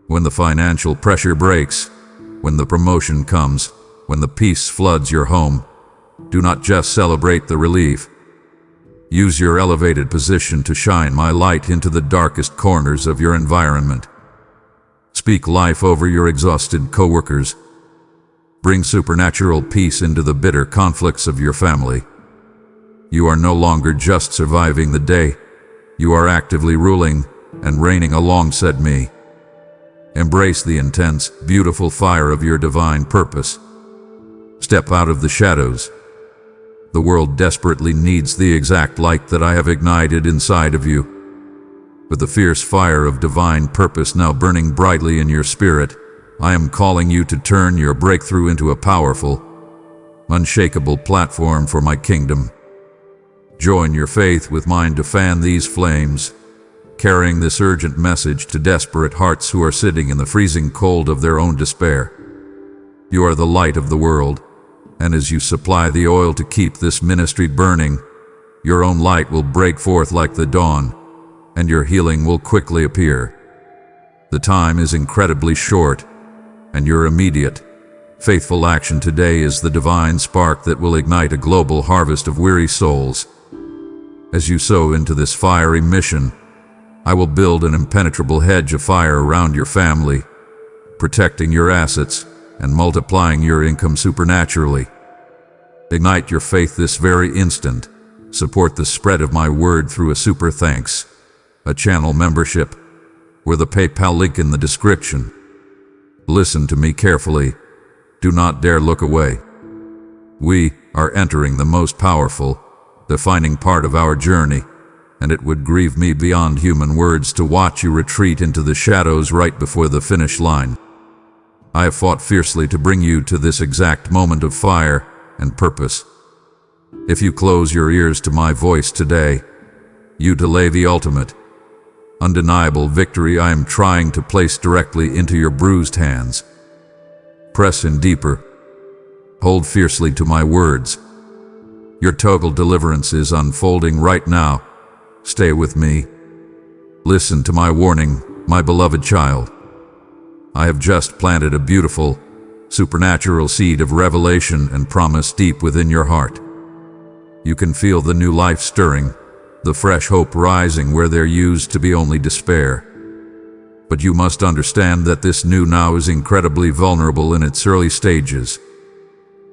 When the financial pressure breaks, when the promotion comes, when the peace floods your home, do not just celebrate the relief. Use your elevated position to shine my light into the darkest corners of your environment. Speak life over your exhausted coworkers. Bring supernatural peace into the bitter conflicts of your family. You are no longer just surviving the day. You are actively ruling and reigning alongside me. Embrace the intense, beautiful fire of your divine purpose. Step out of the shadows. The world desperately needs the exact light that I have ignited inside of you. With the fierce fire of divine purpose now burning brightly in your spirit, I am calling you to turn your breakthrough into a powerful, unshakable platform for my kingdom. Join your faith with mine to fan these flames, carrying this urgent message to desperate hearts who are sitting in the freezing cold of their own despair. You are the light of the world, and as you supply the oil to keep this ministry burning, your own light will break forth like the dawn, and your healing will quickly appear. The time is incredibly short, and your immediate, faithful action today is the divine spark that will ignite a global harvest of weary souls. As you sow into this fiery mission, I will build an impenetrable hedge of fire around your family, protecting your assets and multiplying your income supernaturally. Ignite your faith this very instant. Support the spread of my word through a super thanks, a channel membership, or the PayPal link in the description. Listen to me carefully. Do not dare look away. We are entering the most powerful, defining part of our journey, and it would grieve me beyond human words to watch you retreat into the shadows right before the finish line. I have fought fiercely to bring you to this exact moment of fire and purpose. If you close your ears to my voice today, you delay the ultimate, undeniable victory I am trying to place directly into your bruised hands. Press in deeper. Hold fiercely to my words. Your total deliverance is unfolding right now. Stay with me. Listen to my warning, my beloved child. I have just planted a beautiful, supernatural seed of revelation and promise deep within your heart. You can feel the new life stirring, the fresh hope rising where there used to be only despair. But you must understand that this new now is incredibly vulnerable in its early stages.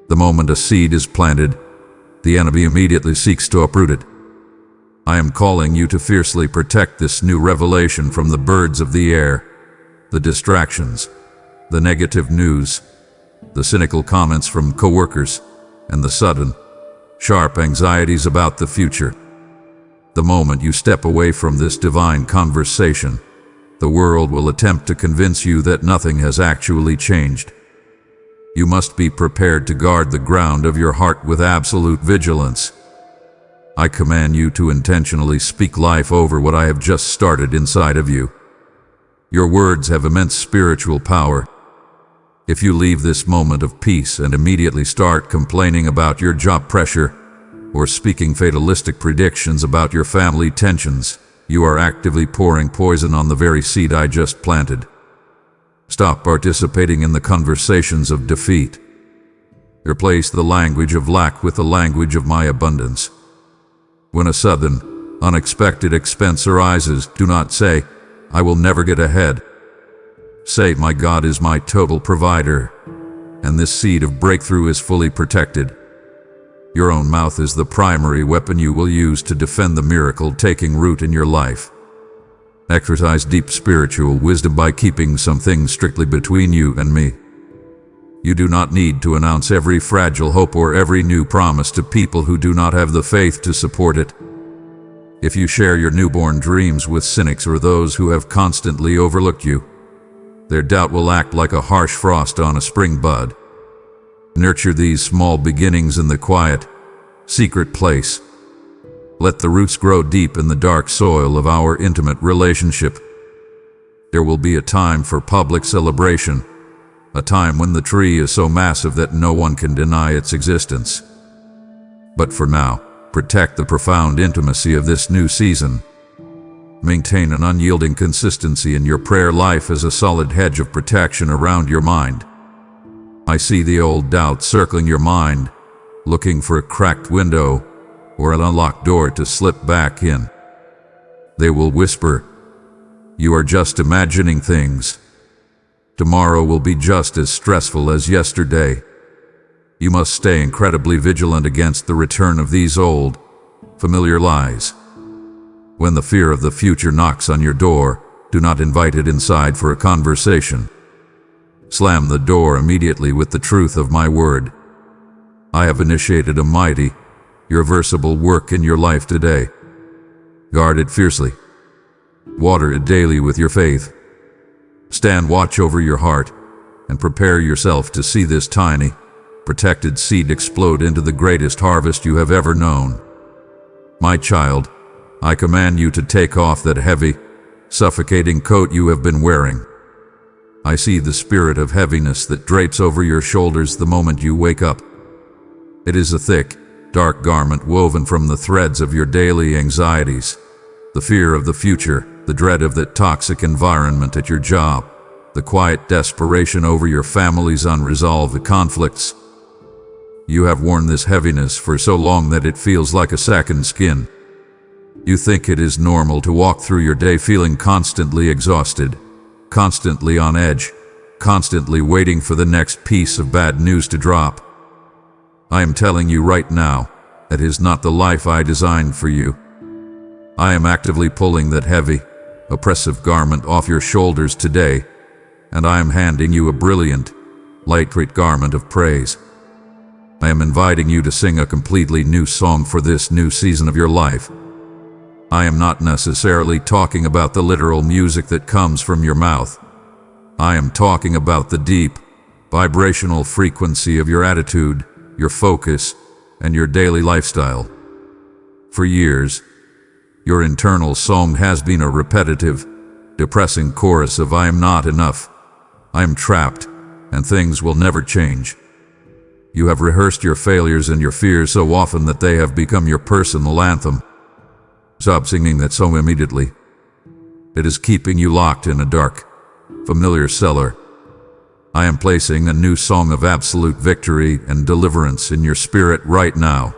The moment a seed is planted, the enemy immediately seeks to uproot it. I am calling you to fiercely protect this new revelation from the birds of the air, the distractions, the negative news, the cynical comments from coworkers, and the sudden, sharp anxieties about the future. The moment you step away from this divine conversation, the world will attempt to convince you that nothing has actually changed. You must be prepared to guard the ground of your heart with absolute vigilance. I command you to intentionally speak life over what I have just started inside of you. Your words have immense spiritual power. If you leave this moment of peace and immediately start complaining about your job pressure or speaking fatalistic predictions about your family tensions, you are actively pouring poison on the very seed I just planted. Stop participating in the conversations of defeat. Replace the language of lack with the language of my abundance. When a sudden, unexpected expense arises, do not say, "I will never get ahead." Say, my God is my total provider, and this seed of breakthrough is fully protected. Your own mouth is the primary weapon you will use to defend the miracle taking root in your life. Exercise deep spiritual wisdom by keeping some things strictly between you and me. You do not need to announce every fragile hope or every new promise to people who do not have the faith to support it. If you share your newborn dreams with cynics or those who have constantly overlooked you, their doubt will act like a harsh frost on a spring bud. Nurture these small beginnings in the quiet, secret place. Let the roots grow deep in the dark soil of our intimate relationship. There will be a time for public celebration, a time when the tree is so massive that no one can deny its existence. But for now, protect the profound intimacy of this new season. Maintain an unyielding consistency in your prayer life as a solid hedge of protection around your mind. I see the old doubts circling your mind, looking for a cracked window or an unlocked door to slip back in. They will whisper, "You are just imagining things. Tomorrow will be just as stressful as yesterday." You must stay incredibly vigilant against the return of these old, familiar lies. When the fear of the future knocks on your door, do not invite it inside for a conversation. Slam the door immediately with the truth of my word. I have initiated a mighty, irreversible work in your life today. Guard it fiercely. Water it daily with your faith. Stand watch over your heart and prepare yourself to see this tiny, protected seed explode into the greatest harvest you have ever known. My child, I command you to take off that heavy, suffocating coat you have been wearing. I see the spirit of heaviness that drapes over your shoulders the moment you wake up. It is a thick, dark garment woven from the threads of your daily anxieties, the fear of the future, the dread of that toxic environment at your job, the quiet desperation over your family's unresolved conflicts. You have worn this heaviness for so long that it feels like a second skin. You think it is normal to walk through your day feeling constantly exhausted, constantly on edge, constantly waiting for the next piece of bad news to drop. I am telling you right now, that is not the life I designed for you. I am actively pulling that heavy, oppressive garment off your shoulders today, and I am handing you a brilliant, lightweight garment of praise. I am inviting you to sing a completely new song for this new season of your life. I am not necessarily talking about the literal music that comes from your mouth. I am talking about the deep, vibrational frequency of your attitude, your focus, and your daily lifestyle. For years, your internal song has been a repetitive, depressing chorus of "I am not enough, I am trapped, and things will never change." You have rehearsed your failures and your fears so often that they have become your personal anthem. Stop singing that song immediately. It is keeping you locked in a dark, familiar cellar. I am placing a new song of absolute victory and deliverance in your spirit right now.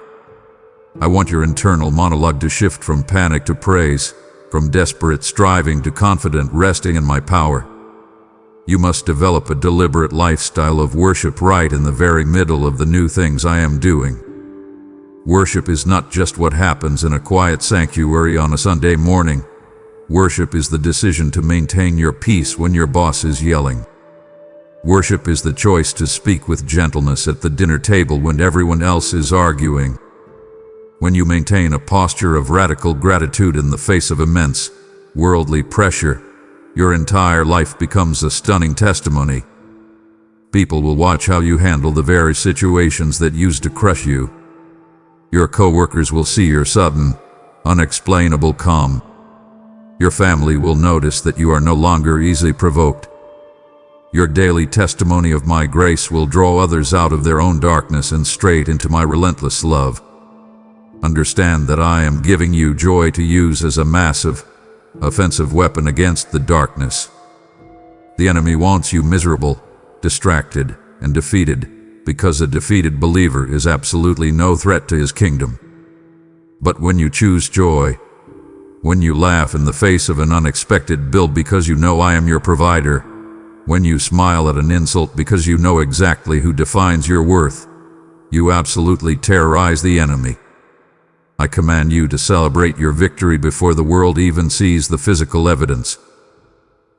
I want your internal monologue to shift from panic to praise, from desperate striving to confident resting in my power. You must develop a deliberate lifestyle of worship right in the very middle of the new things I am doing. Worship is not just what happens in a quiet sanctuary on a Sunday morning. Worship is the decision to maintain your peace when your boss is yelling. Worship is the choice to speak with gentleness at the dinner table when everyone else is arguing. When you maintain a posture of radical gratitude in the face of immense, worldly pressure, your entire life becomes a stunning testimony. People will watch how you handle the very situations that used to crush you. Your coworkers will see your sudden, unexplainable calm. Your family will notice that you are no longer easily provoked. Your daily testimony of my grace will draw others out of their own darkness and straight into my relentless love. Understand that I am giving you joy to use as a massive, offensive weapon against the darkness. The enemy wants you miserable, distracted, and defeated, because a defeated believer is absolutely no threat to his kingdom. But when you choose joy, when you laugh in the face of an unexpected bill because you know I am your provider, When you smile at an insult because you know exactly who defines your worth, you absolutely terrorize the enemy. I command you to celebrate your victory before the world even sees the physical evidence.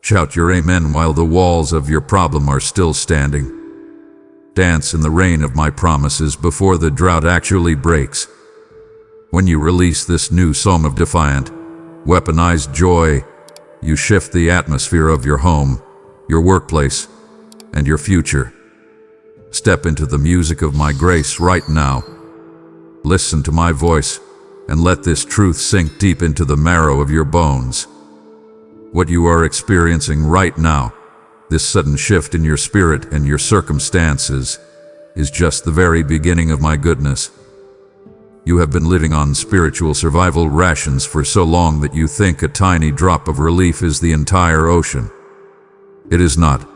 Shout your amen while the walls of your problem are still standing. Dance in the rain of my promises before the drought actually breaks. When you release this new psalm of defiant, weaponized joy, you shift the atmosphere of your home, your workplace, and your future. Step into the music of my grace right now. Listen to my voice, and let this truth sink deep into the marrow of your bones. What you are experiencing right now, this sudden shift in your spirit and your circumstances, is just the very beginning of my goodness. You have been living on spiritual survival rations for so long that you think a tiny drop of relief is the entire ocean. It is not.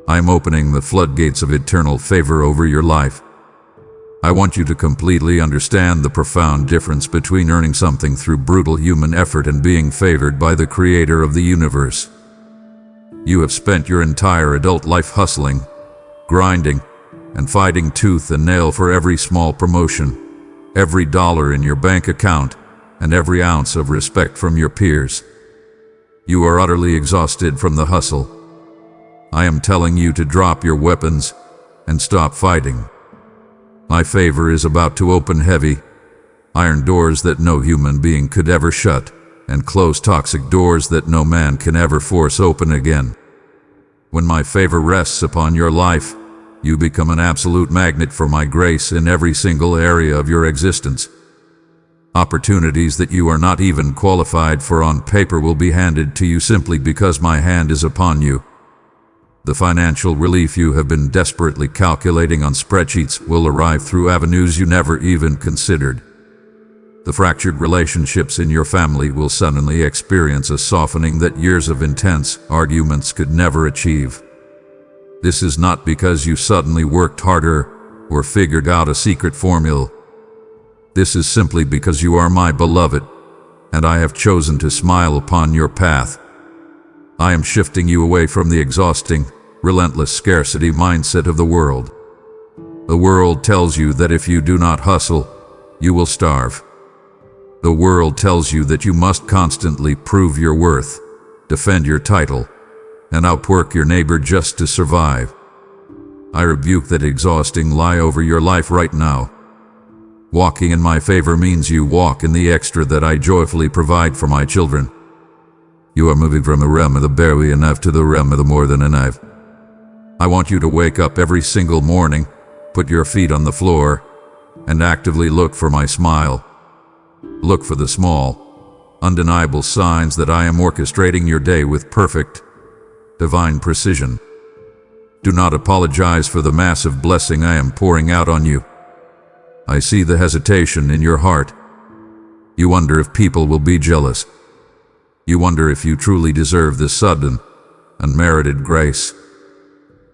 I am opening the floodgates of eternal favor over your life. I want you to completely understand the profound difference between earning something through brutal human effort and being favored by the Creator of the universe. You have spent your entire adult life hustling, grinding, and fighting tooth and nail for every small promotion, every dollar in your bank account, and every ounce of respect from your peers. You are utterly exhausted from the hustle. I am telling you to drop your weapons and stop fighting. My favor is about to open heavy, iron doors that no human being could ever shut, and close toxic doors that no man can ever force open again. When my favor rests upon your life, you become an absolute magnet for my grace in every single area of your existence. Opportunities that you are not even qualified for on paper will be handed to you simply because my hand is upon you. The financial relief you have been desperately calculating on spreadsheets will arrive through avenues you never even considered. The fractured relationships in your family will suddenly experience a softening that years of intense arguments could never achieve. This is not because you suddenly worked harder or figured out a secret formula. This is simply because you are my beloved, and I have chosen to smile upon your path. I am shifting you away from the exhausting, relentless scarcity mindset of the world. The world tells you that if you do not hustle, you will starve. The world tells you that you must constantly prove your worth, defend your title, and outwork your neighbor just to survive. I rebuke that exhausting lie over your life right now. Walking in my favor means you walk in the extra that I joyfully provide for my children. You are moving from the realm of the barely enough to the realm of the more than enough. I want you to wake up every single morning, put your feet on the floor, and actively look for my smile. Look for the small, undeniable signs that I am orchestrating your day with perfect, divine precision. Do not apologize for the massive blessing I am pouring out on you. I see the hesitation in your heart. You wonder if people will be jealous. You wonder if you truly deserve this sudden, unmerited grace.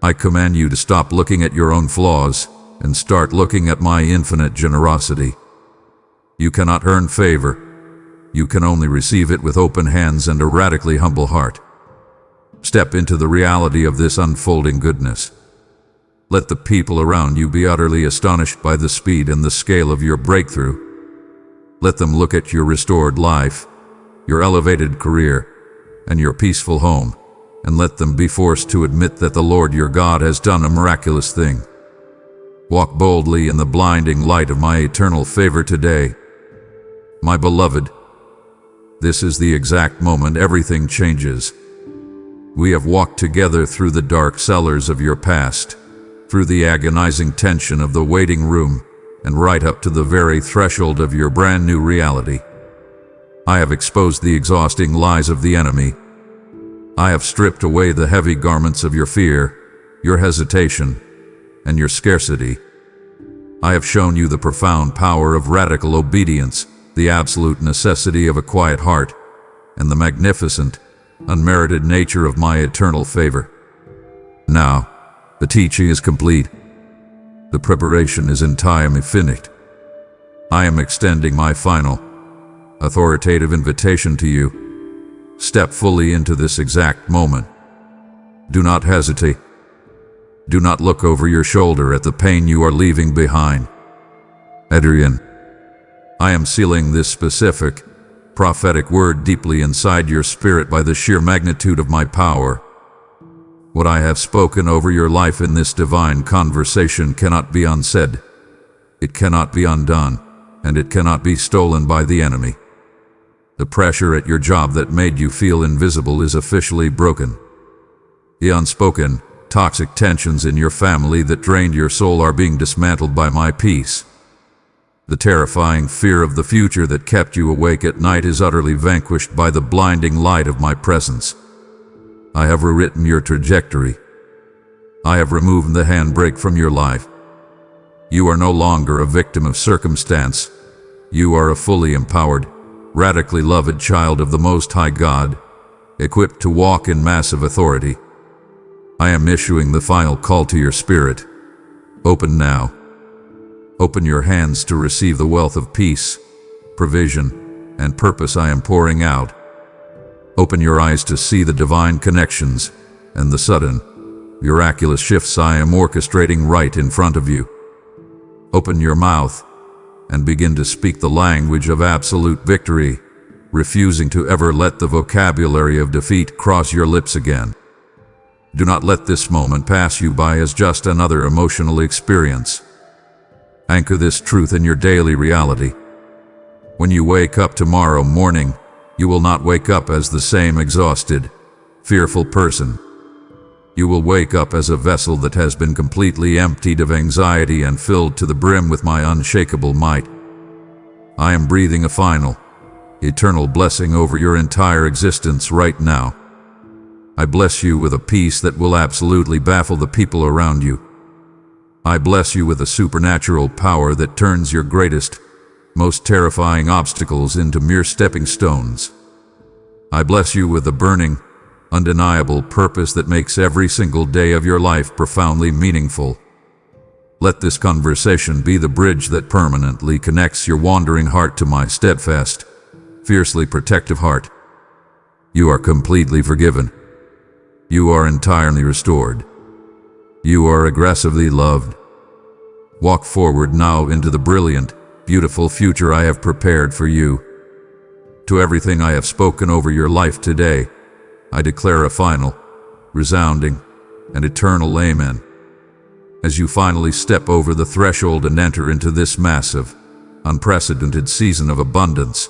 I command you to stop looking at your own flaws and start looking at my infinite generosity. You cannot earn favor. You can only receive it with open hands and a radically humble heart. Step into the reality of this unfolding goodness. Let the people around you be utterly astonished by the speed and the scale of your breakthrough. Let them look at your restored life, your elevated career, and your peaceful home, and let them be forced to admit that the Lord your God has done a miraculous thing. Walk boldly in the blinding light of my eternal favor today. My beloved, this is the exact moment everything changes. We have walked together through the dark cellars of your past, through the agonizing tension of the waiting room, and right up to the very threshold of your brand new reality. I have exposed the exhausting lies of the enemy. I have stripped away the heavy garments of your fear, your hesitation, and your scarcity. I have shown you the profound power of radical obedience, the absolute necessity of a quiet heart, and the magnificent, unmerited nature of my eternal favor. Now, the teaching is complete. The preparation is entirely finished. I am extending my final, authoritative invitation to you. Step fully into this exact moment. Do not hesitate. Do not look over your shoulder at the pain you are leaving behind. Adrian, I am sealing this specific, prophetic word deeply inside your spirit by the sheer magnitude of my power. What I have spoken over your life in this divine conversation cannot be unsaid. It cannot be undone, and it cannot be stolen by the enemy. The pressure at your job that made you feel invisible is officially broken. The unspoken, toxic tensions in your family that drained your soul are being dismantled by my peace. The terrifying fear of the future that kept you awake at night is utterly vanquished by the blinding light of my presence. I have rewritten your trajectory. I have removed the handbrake from your life. You are no longer a victim of circumstance. You are a fully empowered, radically loved child of the Most High God, equipped to walk in massive authority. I am issuing the final call to your spirit. Open now. Open your hands to receive the wealth of peace, provision, and purpose I am pouring out. Open your eyes to see the divine connections and the sudden, miraculous shifts I am orchestrating right in front of you. Open your mouth and begin to speak the language of absolute victory, refusing to ever let the vocabulary of defeat cross your lips again. Do not let this moment pass you by as just another emotional experience. Anchor this truth in your daily reality. When you wake up tomorrow morning, you will not wake up as the same exhausted, fearful person. You will wake up as a vessel that has been completely emptied of anxiety and filled to the brim with my unshakable might. I am breathing a final, eternal blessing over your entire existence right now. I bless you with a peace that will absolutely baffle the people around you. I bless you with a supernatural power that turns your greatest, most terrifying obstacles into mere stepping stones. I bless you with a burning, undeniable purpose that makes every single day of your life profoundly meaningful. Let this conversation be the bridge that permanently connects your wandering heart to my steadfast, fiercely protective heart. You are completely forgiven. You are entirely restored. You are aggressively loved. Walk forward now into the brilliant, beautiful future I have prepared for you. To everything I have spoken over your life today, I declare a final, resounding, and eternal amen. As you finally step over the threshold and enter into this massive, unprecedented season of abundance,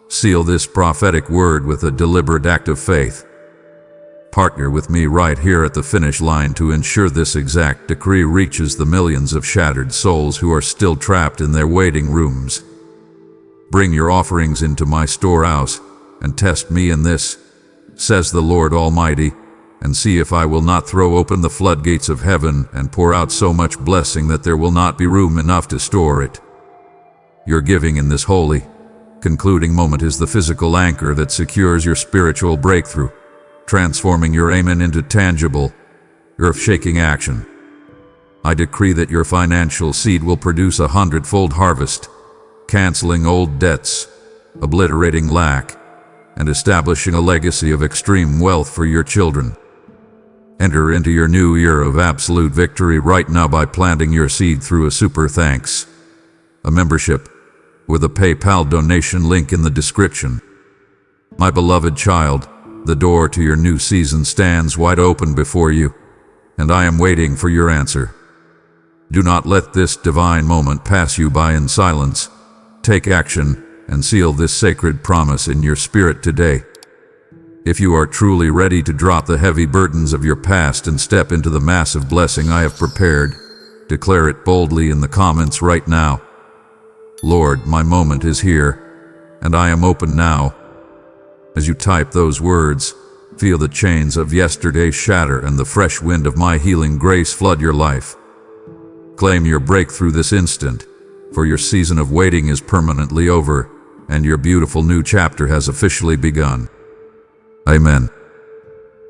seal this prophetic word with a deliberate act of faith. Partner with me right here at the finish line to ensure this exact decree reaches the millions of shattered souls who are still trapped in their waiting rooms. Bring your offerings into my storehouse and test me in this, says the Lord Almighty, and see if I will not throw open the floodgates of heaven and pour out so much blessing that there will not be room enough to store it. Your giving in this holy, concluding moment is the physical anchor that secures your spiritual breakthrough, transforming your amen into tangible, earth-shaking action. I decree that your financial seed will produce 100-fold harvest, canceling old debts, obliterating lack, and establishing a legacy of extreme wealth for your children. Enter into your new year of absolute victory right now by planting your seed through a super thanks, a membership, with a PayPal donation link in the description. My beloved child, the door to your new season stands wide open before you, and I am waiting for your answer. Do not let this divine moment pass you by in silence. Take action and seal this sacred promise in your spirit today. If you are truly ready to drop the heavy burdens of your past and step into the massive blessing I have prepared, declare it boldly in the comments right now. Lord, my moment is here, and I am open now. As you type those words, feel the chains of yesterday shatter and the fresh wind of my healing grace flood your life. Claim your breakthrough this instant, for your season of waiting is permanently over, and your beautiful new chapter has officially begun. Amen.